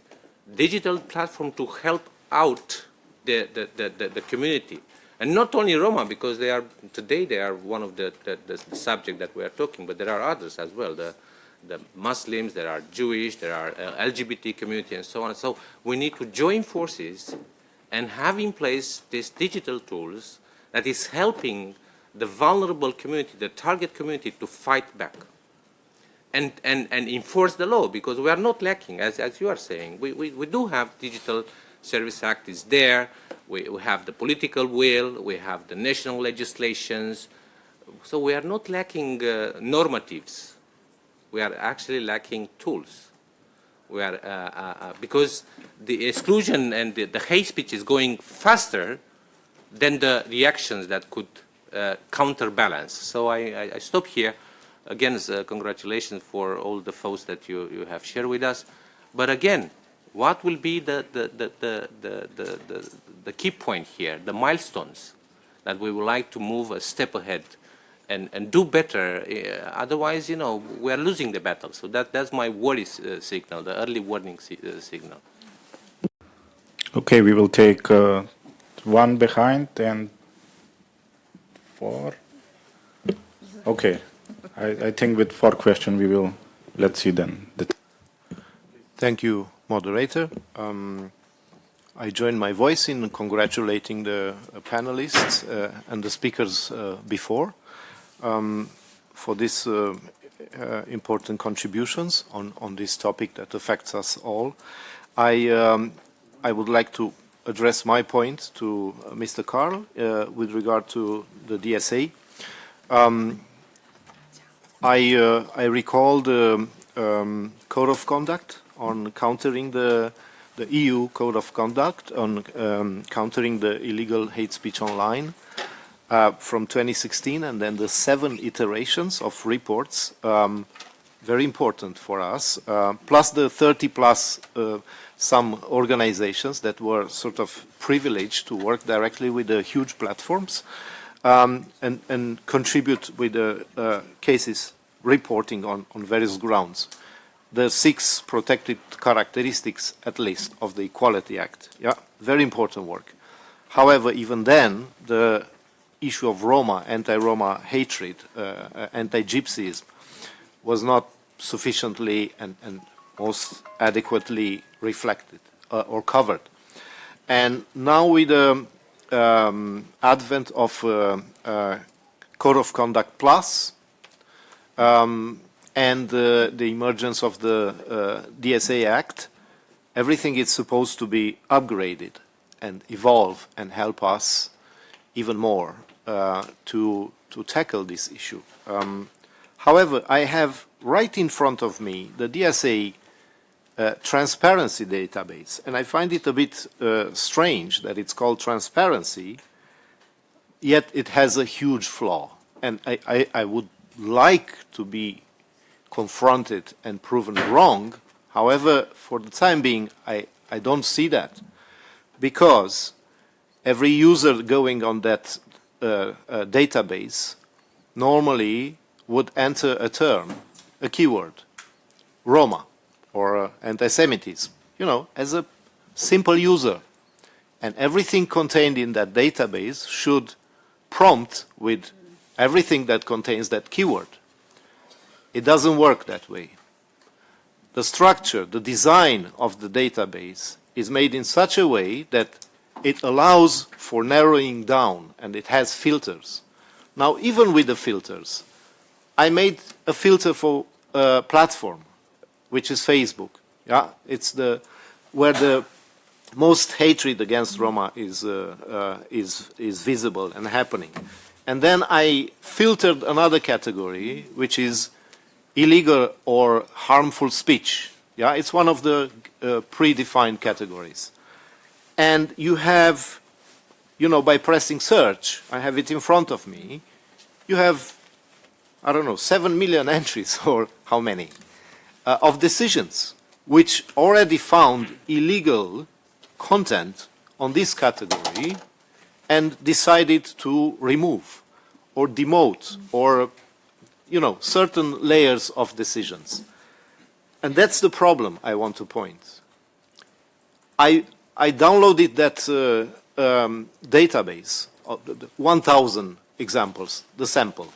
digital platform to help out the community. And not only Roma, because today they are one of the subject that we are talking, but there are others as well. The Muslims, there are Jewish, there are LGBT community, and so on. So we need to join forces and have in place these digital tools that is helping the vulnerable community, the target community, to fight back and enforce the law, because we are not lacking, as you are saying. We do have Digital Service Act is there. We have the political will. We have the national legislations. So we are not lacking normatives. We are actually lacking tools. We are because the exclusion and the hate speech is going faster than the reactions that could counterbalance. So I stop here. Again, congratulations for all the folks that you have shared with us. But again, what will be the key point here, the milestones that we would like to move a step ahead and do better? Otherwise, we are losing the battle. So that's my worry signal, the early warning signal. Okay, we will take one behind and 4. Okay, I think with 4 questions we will, let's see then. Thank you, moderator. I join my voice in congratulating the panelists and the speakers before for these important contributions on this topic that affects us all. I would like to address my point to Mr. Karl with regard to the DSA. I recall the Code of Conduct on countering the EU Code of Conduct on countering the illegal hate speech online from 2016, and then the 7 iterations of reports, very important for us, plus the 30 plus some organizations that were sort of privileged to work directly with the huge platforms and contribute with the cases reporting on various grounds. The 6 protected characteristics, at least, of the Equality Act. Yeah, very important work. However, even then, the issue of Roma, anti-Roma hatred, anti-Gypsyism, was not sufficiently and most adequately reflected or covered. And now with the advent of Code of Conduct Plus, and the emergence of the DSA Act, everything is supposed to be upgraded and evolve and help us even more to tackle this issue. However, I have right in front of me the DSA transparency database, and I find it a bit strange that it's called transparency, yet it has a huge flaw. And I would like to be confronted and proven wrong. However, for the time being, I don't see that, because every user going on that database normally would enter a term, a keyword, Roma or anti-Semitism, you know, as a simple user. And everything contained in that database should prompt with everything that contains that keyword. It doesn't work that way. The structure, the design of the database is made in such a way that it allows for narrowing down, and it has filters. Now, even with the filters, I made a filter for a platform, which is Facebook. Yeah, it's where the most hatred against Roma is visible and happening. And then I filtered another category, which is illegal or harmful speech. Yeah, it's one of the predefined categories. And you have, you know, by pressing search, I have it in front of me, you have, I don't know, 7 million entries, or how many, of decisions which already found illegal content on this category and decided to remove or demote or, you know, certain layers of decisions. And that's the problem I want to point. I downloaded that database of the 1,000 examples, the sample.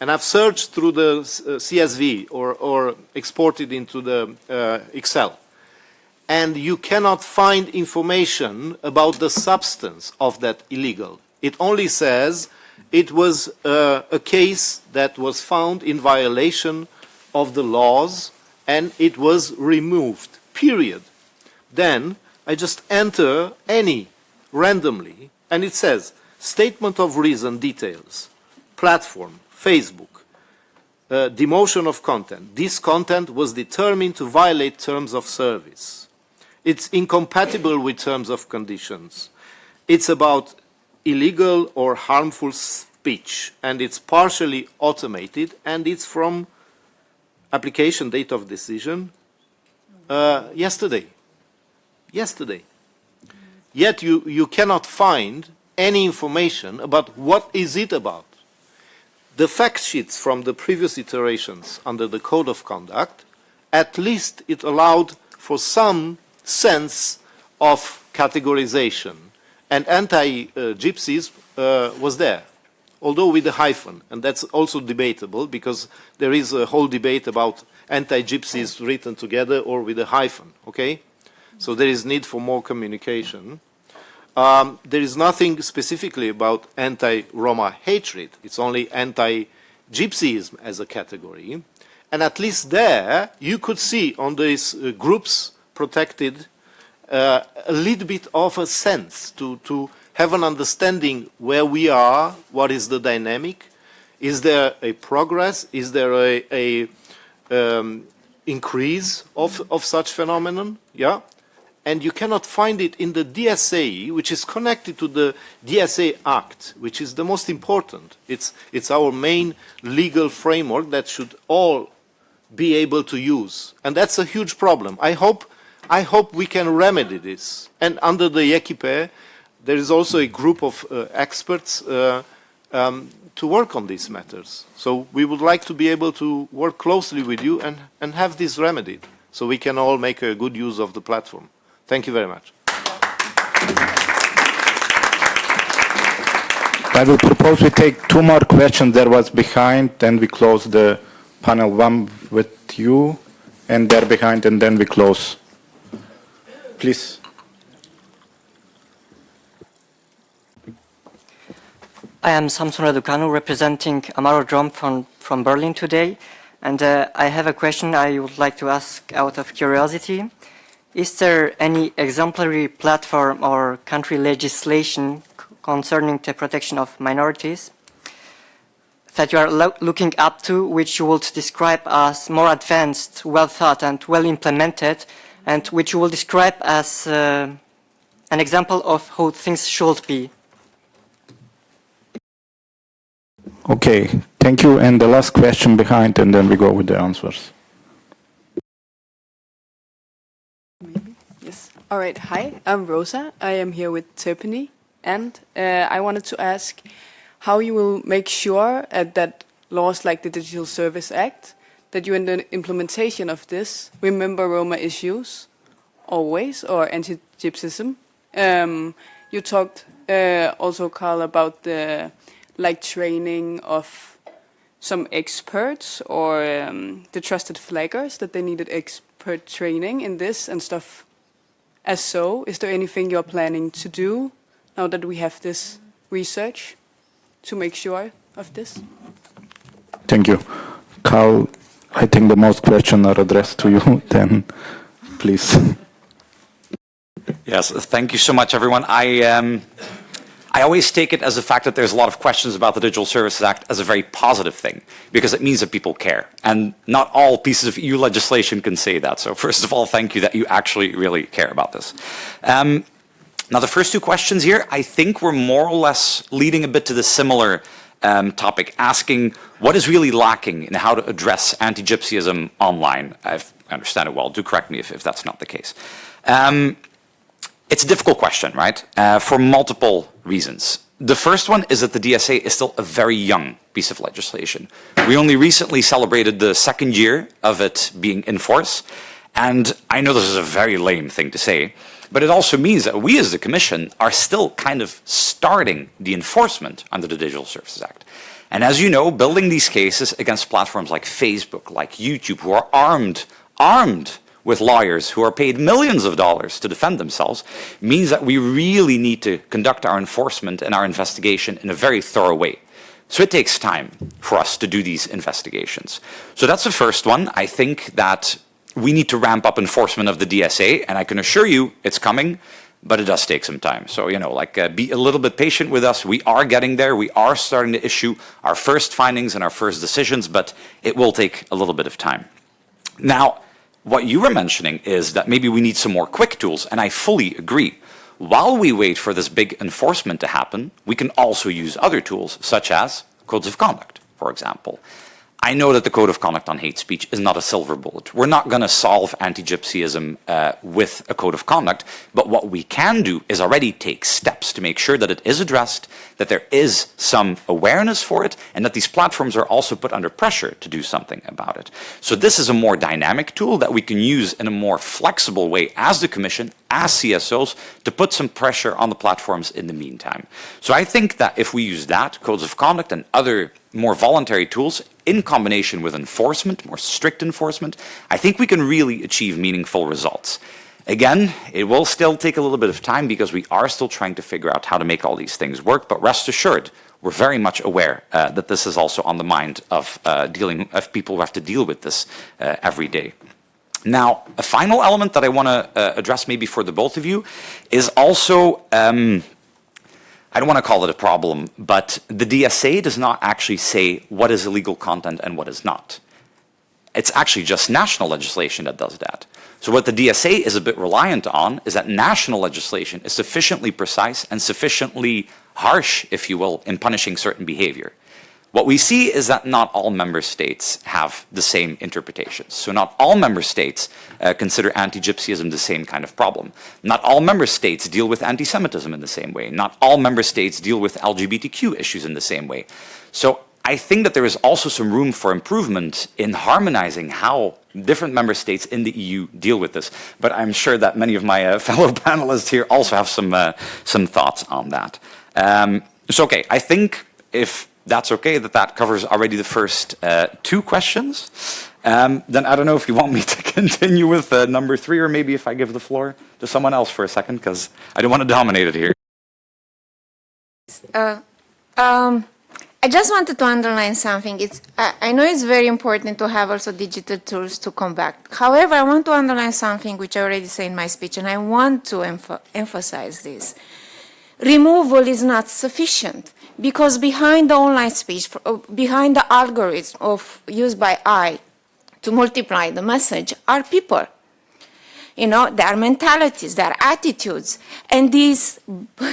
And I've searched through the CSV or exported into the Excel. And you cannot find information about the substance of that illegal. It only says it was a case that was found in violation of the laws and it was removed, period. Then I just enter any randomly and it says statement of reason details, platform, Facebook, demotion of content. This content was determined to violate terms of service. It's incompatible with terms of conditions. It's about illegal or harmful speech, and it's partially automated, and it's from application date of decision yesterday. Yesterday. Yet you cannot find any information about what is it about. The fact sheets from the previous iterations under the Code of Conduct, at least it allowed for some sense of categorization and anti-gypsies was there, although with a hyphen, and that's also debatable because there is a whole debate about anti-gypsies written together or with a hyphen, okay? So there is need for more communication. There is nothing specifically about anti-Roma hatred. It's only anti-Gypsyism as a category. And at least there, you could see on these groups protected a little bit of a sense to have an understanding where we are, what is the dynamic, is there a progress, is there a increase of such phenomenon, yeah? And you cannot find it in the DSA, which is connected to the DSA Act, which is the most important. It's our main legal framework that should all be able to use. And that's a huge problem. I hope we can remedy this. And under the EQIPE, there is also a group of experts to work on these matters. So we would like to be able to work closely with you and have this remedied, so we can all make a good use of the platform. Thank you very much. I will propose we take 2 more questions. There was behind, then we close the panel, one with you, and there behind, and then we close. Please. I am Samson Raducanu, representing Amaro Drom from Berlin today, and I have a question I would like to ask out of curiosity. Is there any exemplary platform or country legislation concerning the protection of minorities that you are looking up to, which you would describe as more advanced, well thought and well implemented, and which you will describe as an example of how things should be? Okay, thank you. And the last question behind, and then we go with the answers. Yes. All right. Hi, I'm Rosa. I am here with Tiffany, and I wanted to ask how you will make sure that laws like the Digital Service Act, that you in the implementation of this remember Roma issues always, or anti-Gypsyism. You talked also, Carl, about the training of some experts or the trusted flaggers, that they needed expert training in this and stuff. As so, is there anything you're planning to do now that we have this research to make sure of this? Thank you. Carl, I think the most questions are addressed to you, then please. Yes, thank you so much, everyone. I always take it as the fact that there's a lot of questions about the Digital Services Act as a very positive thing, because it means that people care. And not all pieces of EU legislation can say that. So first of all, thank you that you actually really care about this. Now, the first 2 questions here, I think we're more or less leading a bit to the similar topic, asking what is really lacking in how to address anti-Gypsyism online. I understand it well. Do correct me if that's not the case. It's a difficult question, right? For multiple reasons. The first one is that the DSA is still a very young piece of legislation. We only recently celebrated the 2nd year of it being in force. And I know this is a very lame thing to say, but it also means that we as the Commission are still kind of starting the enforcement under the Digital Services Act. And as you know, building these cases against platforms like Facebook, like YouTube, who are armed with lawyers who are paid millions of dollars to defend themselves, means that we really need to conduct our enforcement and our investigation in a very thorough way. So it takes time for us to do these investigations. So that's the first one. I think that we need to ramp up enforcement of the DSA, and I can assure you it's coming, but it does take some time. So, be a little bit patient with us. We are getting there. We are starting to issue our first findings and our first decisions, but it will take a little bit of time. Now, what you were mentioning is that maybe we need some more quick tools, and I fully agree. While we wait for this big enforcement to happen, we can also use other tools, such as codes of conduct, for example. I know that the Code of Conduct on Hate Speech is not a silver bullet. We're not going to solve anti-Gypsyism with a Code of Conduct, but what we can do is already take steps to make sure that it is addressed, that there is some awareness for it, and that these platforms are also put under pressure to do something about it. So this is a more dynamic tool that we can use in a more flexible way as the Commission, as CSOs, to put some pressure on the platforms in the meantime. So I think that if we use that, codes of conduct and other more voluntary tools in combination with enforcement, more strict enforcement, I think we can really achieve meaningful results. Again, it will still take a little bit of time because we are still trying to figure out how to make all these things work, but rest assured, we're very much aware that this is also on the mind of people who have to deal with this every day. Now, a final element that I want to address maybe for the both of you is also, I don't want to call it a problem, but the DSA does not actually say what is illegal content and what is not. It's actually just national legislation that does that. So what the DSA is a bit reliant on is that national legislation is sufficiently precise and sufficiently harsh, if you will, in punishing certain behavior. What we see is that not all member states have the same interpretations. So not all member states consider anti-Gypsyism the same kind of problem. Not all member states deal with anti-Semitism in the same way. Not all member states deal with LGBTQ issues in the same way. So I think that there is also some room for improvement in harmonizing how different member states in the EU deal with this. But I'm sure that many of my fellow panelists here also have some thoughts on that. So okay, I think if that's okay, that covers already the first two questions. Then I don't know if you want me to continue with number 3, or maybe if I give the floor to someone else for a second, because I don't want to dominate it here. I just wanted to underline something. I know it's very important to have also digital tools to combat. However, I want to underline something which I already said in my speech, and I want to emphasize this. Removal is not sufficient, because behind the online speech, behind the algorithm used by AI to multiply the message are people. You know, their mentalities, their attitudes, and these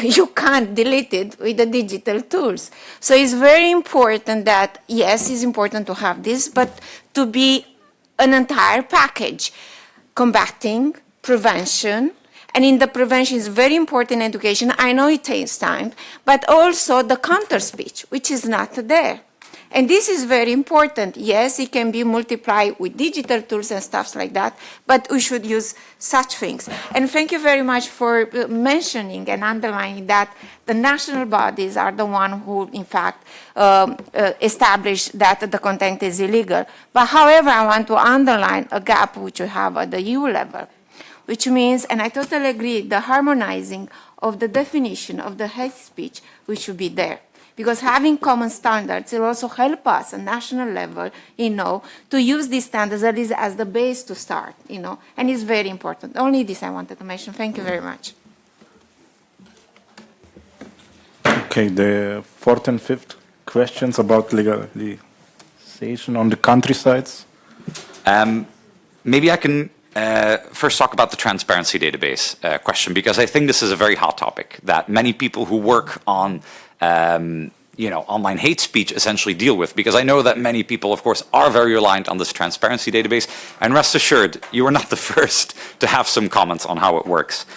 you can't delete it with the digital tools. So it's very important that, yes, it's important to have this, but to be an entire package, combating, prevention, and in the prevention is very important education. I know it takes time, but also the counter speech, which is not there. And this is very important. Yes, it can be multiplied with digital tools and stuff like that, but we should use such things. And thank you very much for mentioning and underlining that the national bodies are the one who, in fact, establish that the content is illegal. But however, I want to underline a gap which we have at the EU level, which means, and I totally agree, the harmonizing of the definition of the hate speech, which should be there. Because having common standards will also help us at national level, you know, to use these standards at least as the base to start, you know, and it's very important. Only this I wanted to mention. Thank you very much. Okay, the 4th and 5th questions about legalization on the countrysides. Maybe I can first talk about the transparency database question, because I think this is a very hot topic that many people who work on online hate speech essentially deal with, because I know that many people, of course, are very reliant on this transparency database, and rest assured, you are not the first to have some comments on how it works.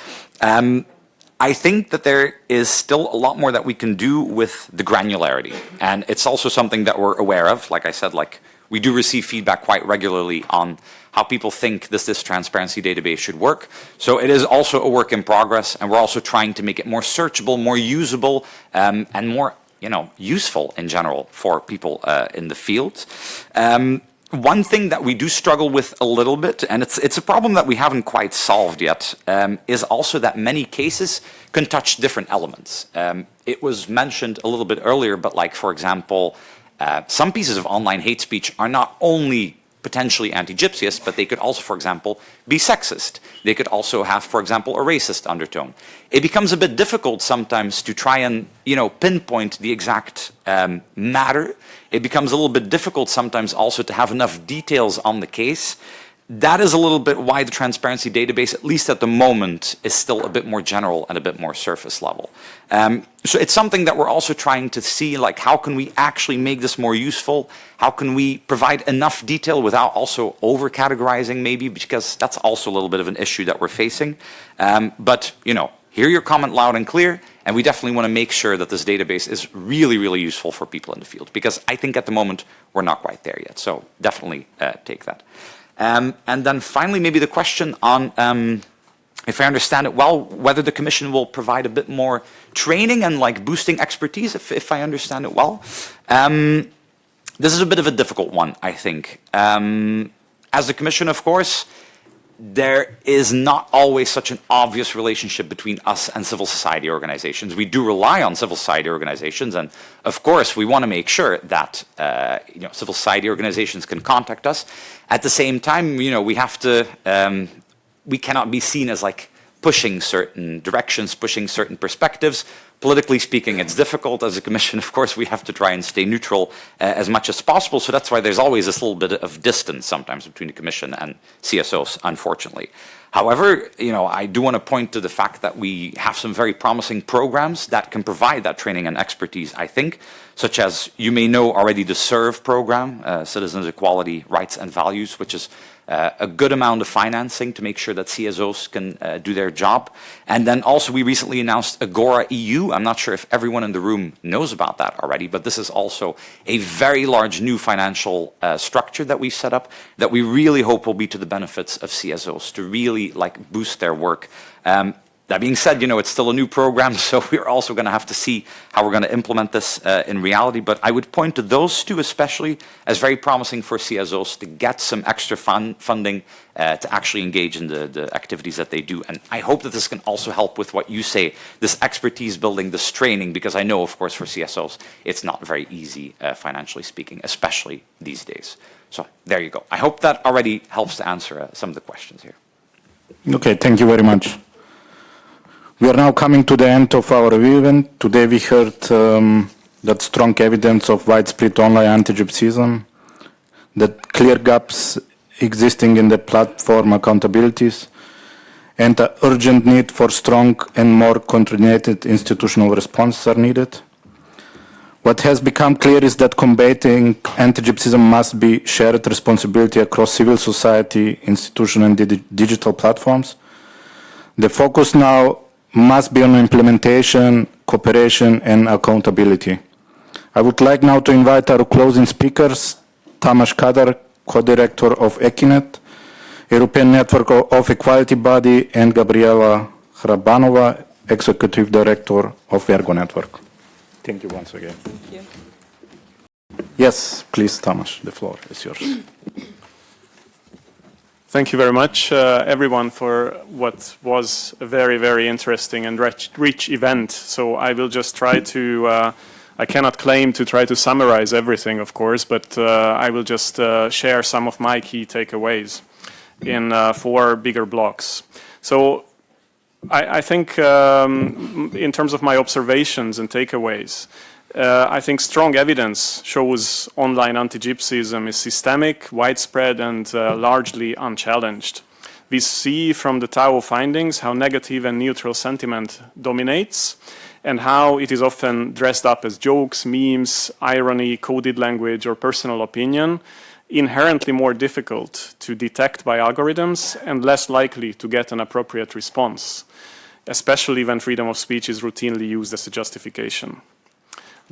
I think that there is still a lot more that we can do with the granularity, and it's also something that we're aware of. Like I said, we do receive feedback quite regularly on how people think this transparency database should work. So it is also a work in progress, and we're also trying to make it more searchable, more usable, and more useful in general for people in the field. One thing that we do struggle with a little bit, and it's a problem that we haven't quite solved yet, is also that many cases can touch different elements. It was mentioned a little bit earlier, but for example, some pieces of online hate speech are not only potentially anti-Gypsyist, but they could also, for example, be sexist. They could also have, for example, a racist undertone. It becomes a bit difficult sometimes to try and, pinpoint the exact matter. It becomes a little bit difficult sometimes also to have enough details on the case. that is a little bit why the transparency database, at least at the moment, is still a bit more general and a bit more surface level. So it's something that we're also trying to see, like, how can we actually make this more useful? How can we provide enough detail without also over-categorizing maybe, because that's also a little bit of an issue that we're facing. But, you know, hear your comment loud and clear, and we definitely want to make sure that this database is really, really useful for people in the field, because I think at the moment we're not quite there yet. So definitely take that. And then finally, maybe the question on, if I understand it well, whether the Commission will provide a bit more training and like boosting expertise, if I understand it well. This is a bit of a difficult one, I think. As the Commission, of course, there is not always such an obvious relationship between us and civil society organizations. We do rely on civil society organizations, and of course we want to make sure that you know, civil society organizations can contact us. At the same time, you know, we have to, we cannot be seen as like pushing certain directions, pushing certain perspectives. Politically speaking, it's difficult. As a Commission, of course, we have to try and stay neutral as much as possible. So that's why there's always this little bit of distance sometimes between the Commission and CSOs, unfortunately. However, you know, I do want to point to the fact that we have some very promising programs that can provide that training and expertise, I think, such as, you may know already, the SERVE program, Citizens, Equality, Rights and Values, which is a good amount of financing to make sure that CSOs can do their job. And then also we recently announced Agora EU. I'm not sure if everyone in the room knows about that already, but this is also a very large new financial structure that we set up that we really hope will be to the benefits of CSOs to really like boost their work. That being said, you know, it's still a new program, so we're also going to have to see how we're going to implement this in reality. But I would point to those two especially as very promising for CSOs to get some extra funding to actually engage in the activities that they do. And I hope that this can also help with what you say, this expertise building, this training, because I know, of course, for CSOs, it's not very easy financially speaking, especially these days. So there you go. I hope that already helps to answer some of the questions here. Okay, thank you very much. We are now coming to the end of our event. Today we heard that strong evidence of widespread online anti-Gypsyism, that clear gaps existing in the platform accountabilities, and the urgent need for strong and more coordinated institutional responses are needed. What has become clear is that combating anti-Gypsyism must be shared responsibility across civil society, institutional and digital platforms. The focus now must be on implementation, cooperation and accountability. I would like now to invite our closing speakers, Tamás Kadar, co-director of EKINET, European Network of Equality Body, and Gabriela Hrabanova, executive director of Ergo Network. Thank you once again. Thank you. Yes, please, Tamás, the floor is yours. Thank you very much, everyone, for what was a very, very interesting and rich event. So I will just try to, I cannot claim to try to summarize everything, of course, but I will just share some of my key takeaways in 4 bigger blocks. So I think in terms of my observations and takeaways, I think strong evidence shows online anti-Gypsyism is systemic, widespread, and largely unchallenged. We see from the TAAO findings how negative and neutral sentiment dominates, and how it is often dressed up as jokes, memes, irony, coded language, or personal opinion, inherently more difficult to detect by algorithms and less likely to get an appropriate response, especially when freedom of speech is routinely used as a justification.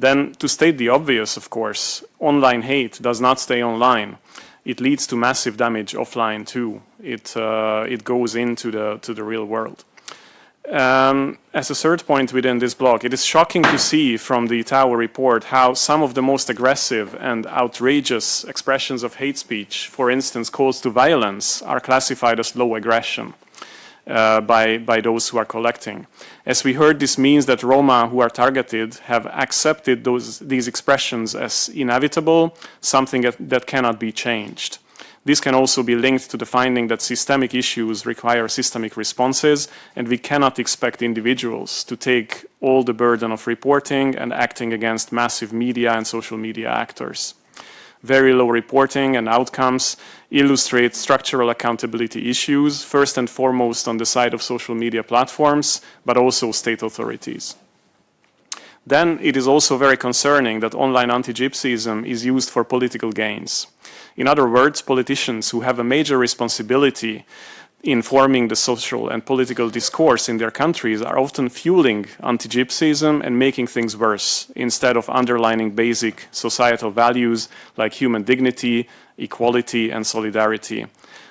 Then, to state the obvious, of course, online hate does not stay online. It leads to massive damage offline too. It goes into the real world. As a third point within this block, it is shocking to see from the TAAO report how some of the most aggressive and outrageous expressions of hate speech, for instance, calls to violence, are classified as low aggression by those who are collecting. As we heard, this means that Roma who are targeted have accepted these expressions as inevitable, something that cannot be changed. This can also be linked to the finding that systemic issues require systemic responses, and we cannot expect individuals to take all the burden of reporting and acting against massive media and social media actors. very low reporting and outcomes illustrate structural accountability issues, first and foremost on the side of social media platforms, but also state authorities. Then it is also very concerning that online anti-Gypsyism is used for political gains. In other words, politicians who have a major responsibility in forming the social and political discourse in their countries are often fueling anti-Gypsyism and making things worse, instead of underlining basic societal values like human dignity, equality, and solidarity.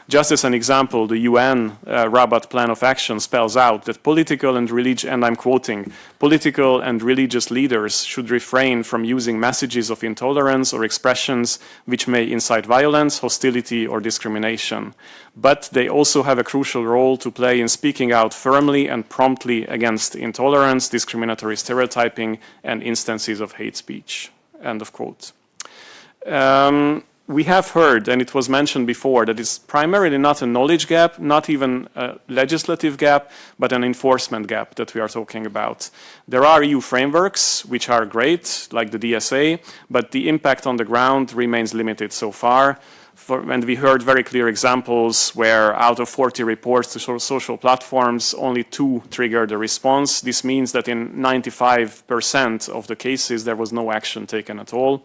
Just as an example, the UN Rabat Plan of Action spells out that political and religious, and I'm quoting, political and religious leaders should refrain from using messages of intolerance or expressions which may incite violence, hostility, or discrimination. But they also have a crucial role to play in speaking out firmly and promptly against intolerance, discriminatory stereotyping, and instances of hate speech. End of quote. We have heard, and it was mentioned before, that it's primarily not a knowledge gap, not even a legislative gap, but an enforcement gap that we are talking about. There are EU frameworks, which are great, like the DSA, but the impact on the ground remains limited so far. And we heard very clear examples where out of 40 reports to social platforms, only 2 triggered a response. This means that in 95% of the cases, there was no action taken at all.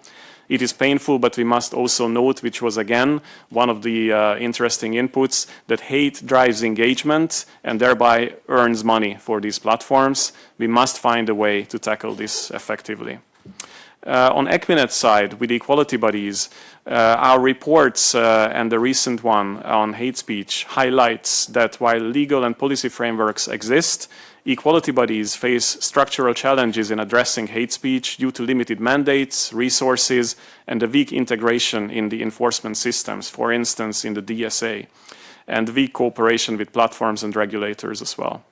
It is painful, but we must also note, which was again one of the interesting inputs, that hate drives engagement and thereby earns money for these platforms. We must find a way to tackle this effectively. On Equinet's side, with equality bodies, our reports and the recent one on hate speech highlights that while legal and policy frameworks exist, equality bodies face structural challenges in addressing hate speech due to limited mandates, resources, and a weak integration in the enforcement systems, for instance, in the DSA, and weak cooperation with platforms and regulators as well.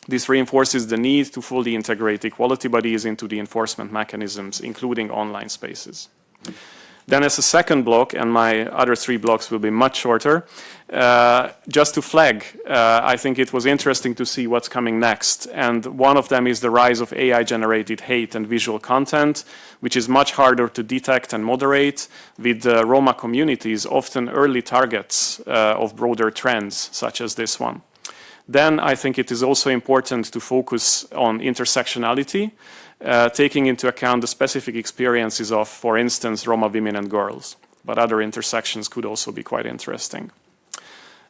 This reinforces the need to fully integrate equality bodies into the enforcement mechanisms, including online spaces. Then as a second block, and my other 3 blocks will be much shorter, just to flag, I think it was interesting to see what's coming next. And one of them is the rise of AI-generated hate and visual content, which is much harder to detect and moderate, with Roma communities often early targets of broader trends, such as this one. Then I think it is also important to focus on intersectionality, taking into account the specific experiences of, for instance, Roma women and girls. But other intersections could also be quite interesting.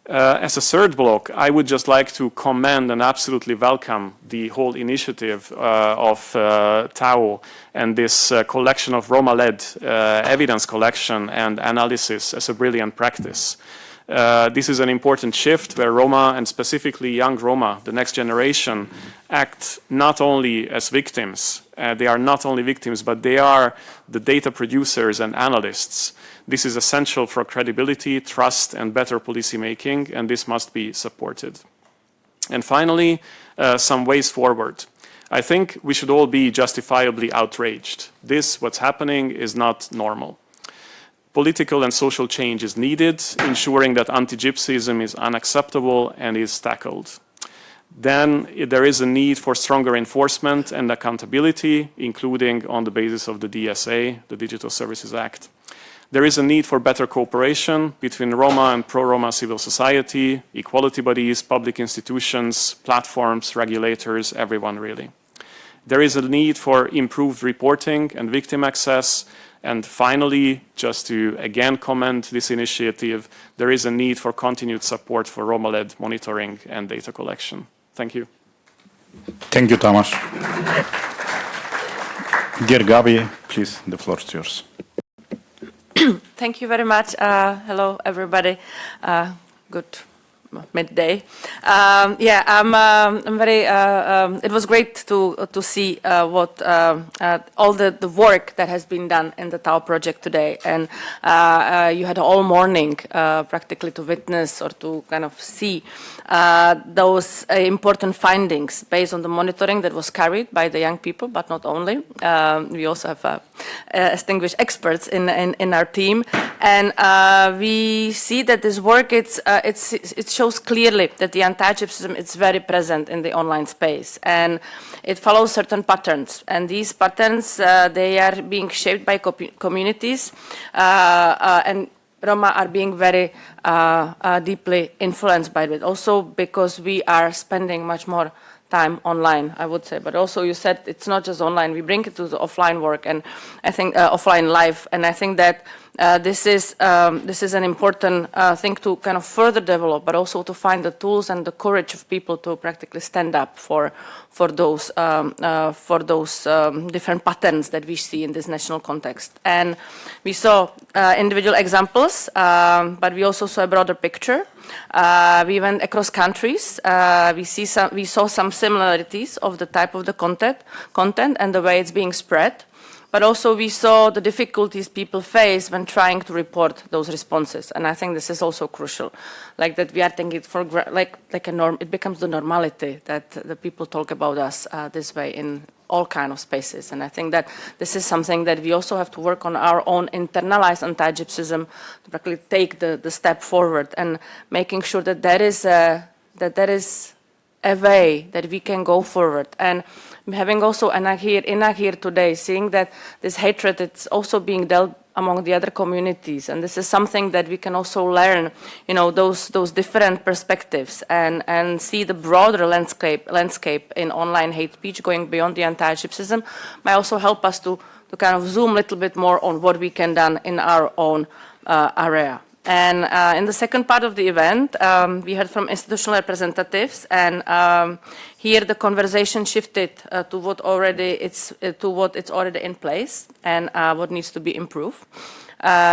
As a third block, I would just like to commend and absolutely welcome the whole initiative of TAAO and this collection of Roma-led evidence collection and analysis as a brilliant practice. This is an important shift where Roma, and specifically young Roma, the next generation, act not only as victims, they are not only victims, but they are the data producers and analysts. This is essential for credibility, trust, and better policy making, and this must be supported. And finally, some ways forward. I think we should all be justifiably outraged. This, what's happening, is not normal. Political and social change is needed, ensuring that anti-Gypsyism is unacceptable and is tackled. Then there is a need for stronger enforcement and accountability, including on the basis of the DSA, the Digital Services Act. There is a need for better cooperation between Roma and pro-Roma civil society, equality bodies, public institutions, platforms, regulators, everyone really. There is a need for improved reporting and victim access. And finally, just to again comment this initiative, there is a need for continued support for Roma-led monitoring and data collection. Thank you. Thank you, Tamas. Dear Gabi, please, the floor is yours. Thank you very much. Hello, everybody. Good midday. I'm very. It was great to see what all the work that has been done in the TAAO project today, and you had all morning practically to witness or to kind of see those important findings based on the monitoring that was carried by the young people, but not only. We also have distinguished experts in our team, and we see that this work it shows shows clearly that the anti-Gypsyism is very present in the online space, and it follows certain patterns. And these patterns, they are being shaped by communities, and Roma are being very deeply influenced by it. Also because we are spending much more time online, I would say. But also you said it's not just online, we bring it to the offline work, and I think offline life, and I think that this is an important thing to kind of further develop, but also to find the tools and the courage of people to practically stand up for those different patterns that we see in this national context. And we saw individual examples, but we also saw a broader picture. We went across countries. We saw some similarities of the type of the content and the way it's being spread. But also we saw the difficulties people face when trying to report those responses, and I think this is also crucial. Like that, we are taking it for like a norm. It becomes the normality that the people talk about us this way in all kind of spaces, and I think that this is something that we also have to work on our own internalized anti-Gypsyism to practically take the step forward and making sure that there is a way that we can go forward. And having also Ina here today, seeing that this hatred is also being dealt among the other communities, and this is something that we can also learn, those different perspectives and see the broader landscape in online hate speech going beyond the anti-Gypsyism might also help us to kind of zoom a little bit more on what we can do in our own area. And in the second part of the event, we heard from institutional representatives, and here the conversation shifted to what it's already in place and what needs to be improved.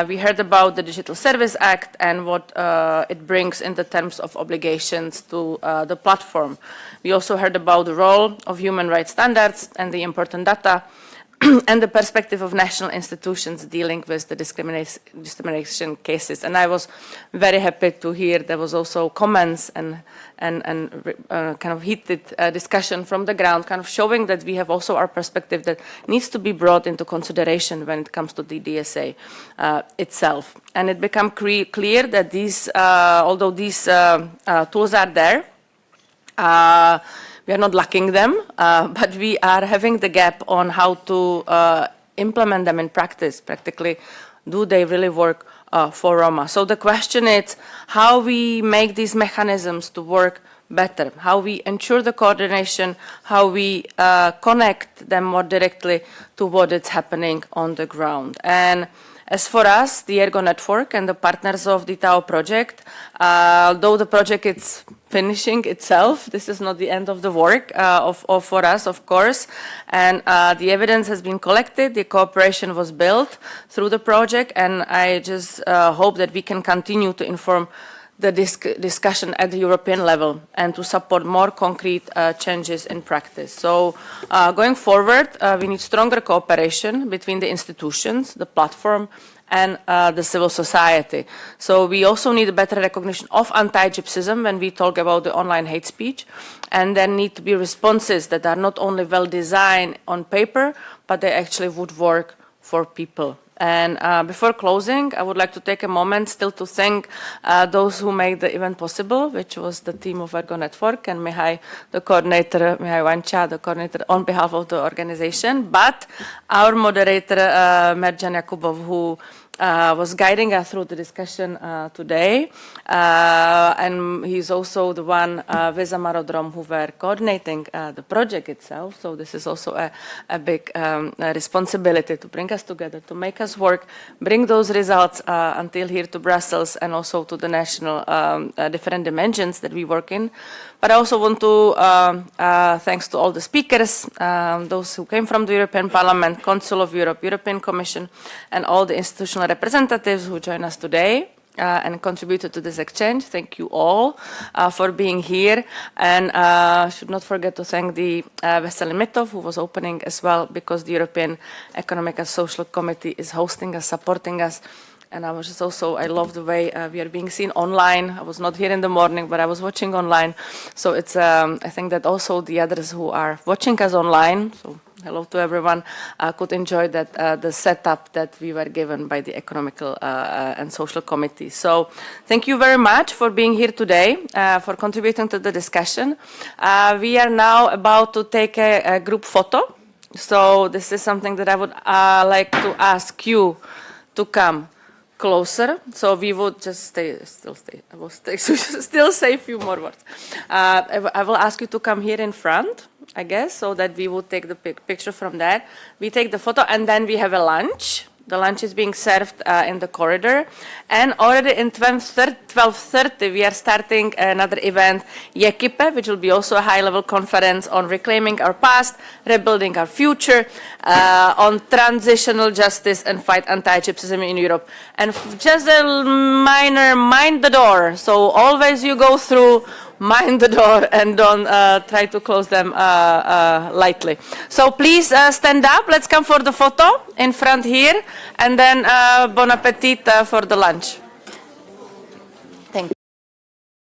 We heard about the Digital Service Act and what it brings in the terms of obligations to the platform. We also heard about the role of human rights standards and the important data and the perspective of national institutions dealing with the discrimination cases. And I was very happy to hear there was also comments and kind of heated discussion from the ground, kind of showing that we have also our perspective that needs to be brought into consideration when it comes to the DSA itself. And it became clear that these, although these tools are there, we are not lacking them, but we are having the gap on how to implement them in practice. Practically, do they really work for Roma? So the question is how we make these mechanisms to work better, how we ensure the coordination, how we connect them more directly to what is happening on the ground. And as for us, the Ergo Network and the partners of the TAAO project, though the project is finishing itself, this is not the end of the work for us, of course. And the evidence has been collected, the cooperation was built through the project, and I just hope that we can continue to inform the discussion at the European level and to support more concrete changes in practice. So going forward, we need stronger cooperation between the institutions, the platform, and the civil society. So we also need a better recognition of anti-Gypsyism when we talk about the online hate speech, and there need to be responses that are not only well designed on paper, but they actually would work for people. And before closing, I would like to take a moment still to thank those who made the event possible, which was the team of Ergo Network and Mihai, the coordinator, Mihai Vancea, the coordinator on behalf of the organization, but our moderator, Merdjan Jakupov, who was guiding us through the discussion today. And he's also the one with Amaro Drom who were coordinating the project itself. So this is also a big responsibility to bring us together, to make us work, bring those results until here to Brussels and also to the national different dimensions that we work in. But I also want to, thanks to all the speakers, those who came from the European Parliament, Council of Europe, European Commission, and all the institutional representatives who join us today and contributed to this exchange. Thank you all for being here. And should not forget to thank the Veselin Mitov, who was opening as well, because the European Economic and Social Committee is hosting us, supporting us. And I was just also, I love the way we are being seen online. I was not here in the morning, but I was watching online. So it's, I think that also the others who are watching us online, so hello to everyone, could enjoy that the setup that we were given by the Economical and Social Committee. So thank you very much for being here today, for contributing to the discussion. We are now about to take a group photo. So this is something that I would like to ask you to come closer. So we would just still say a few more words. I will ask you to come here in front, I guess, so that we will take the picture from that. We take the photo and then we have a lunch. The lunch is being served in the corridor. And already in 12:30 we are starting another event, Jakupov, which will be also a high-level conference on reclaiming our past, rebuilding our future, on transitional justice and fight anti-Gypsyism in Europe. And just a minor mind the door. So always you go through, mind the door and don't try to close them lightly. So please stand up. Let's come for the photo in front here, and then bon appetit for the lunch.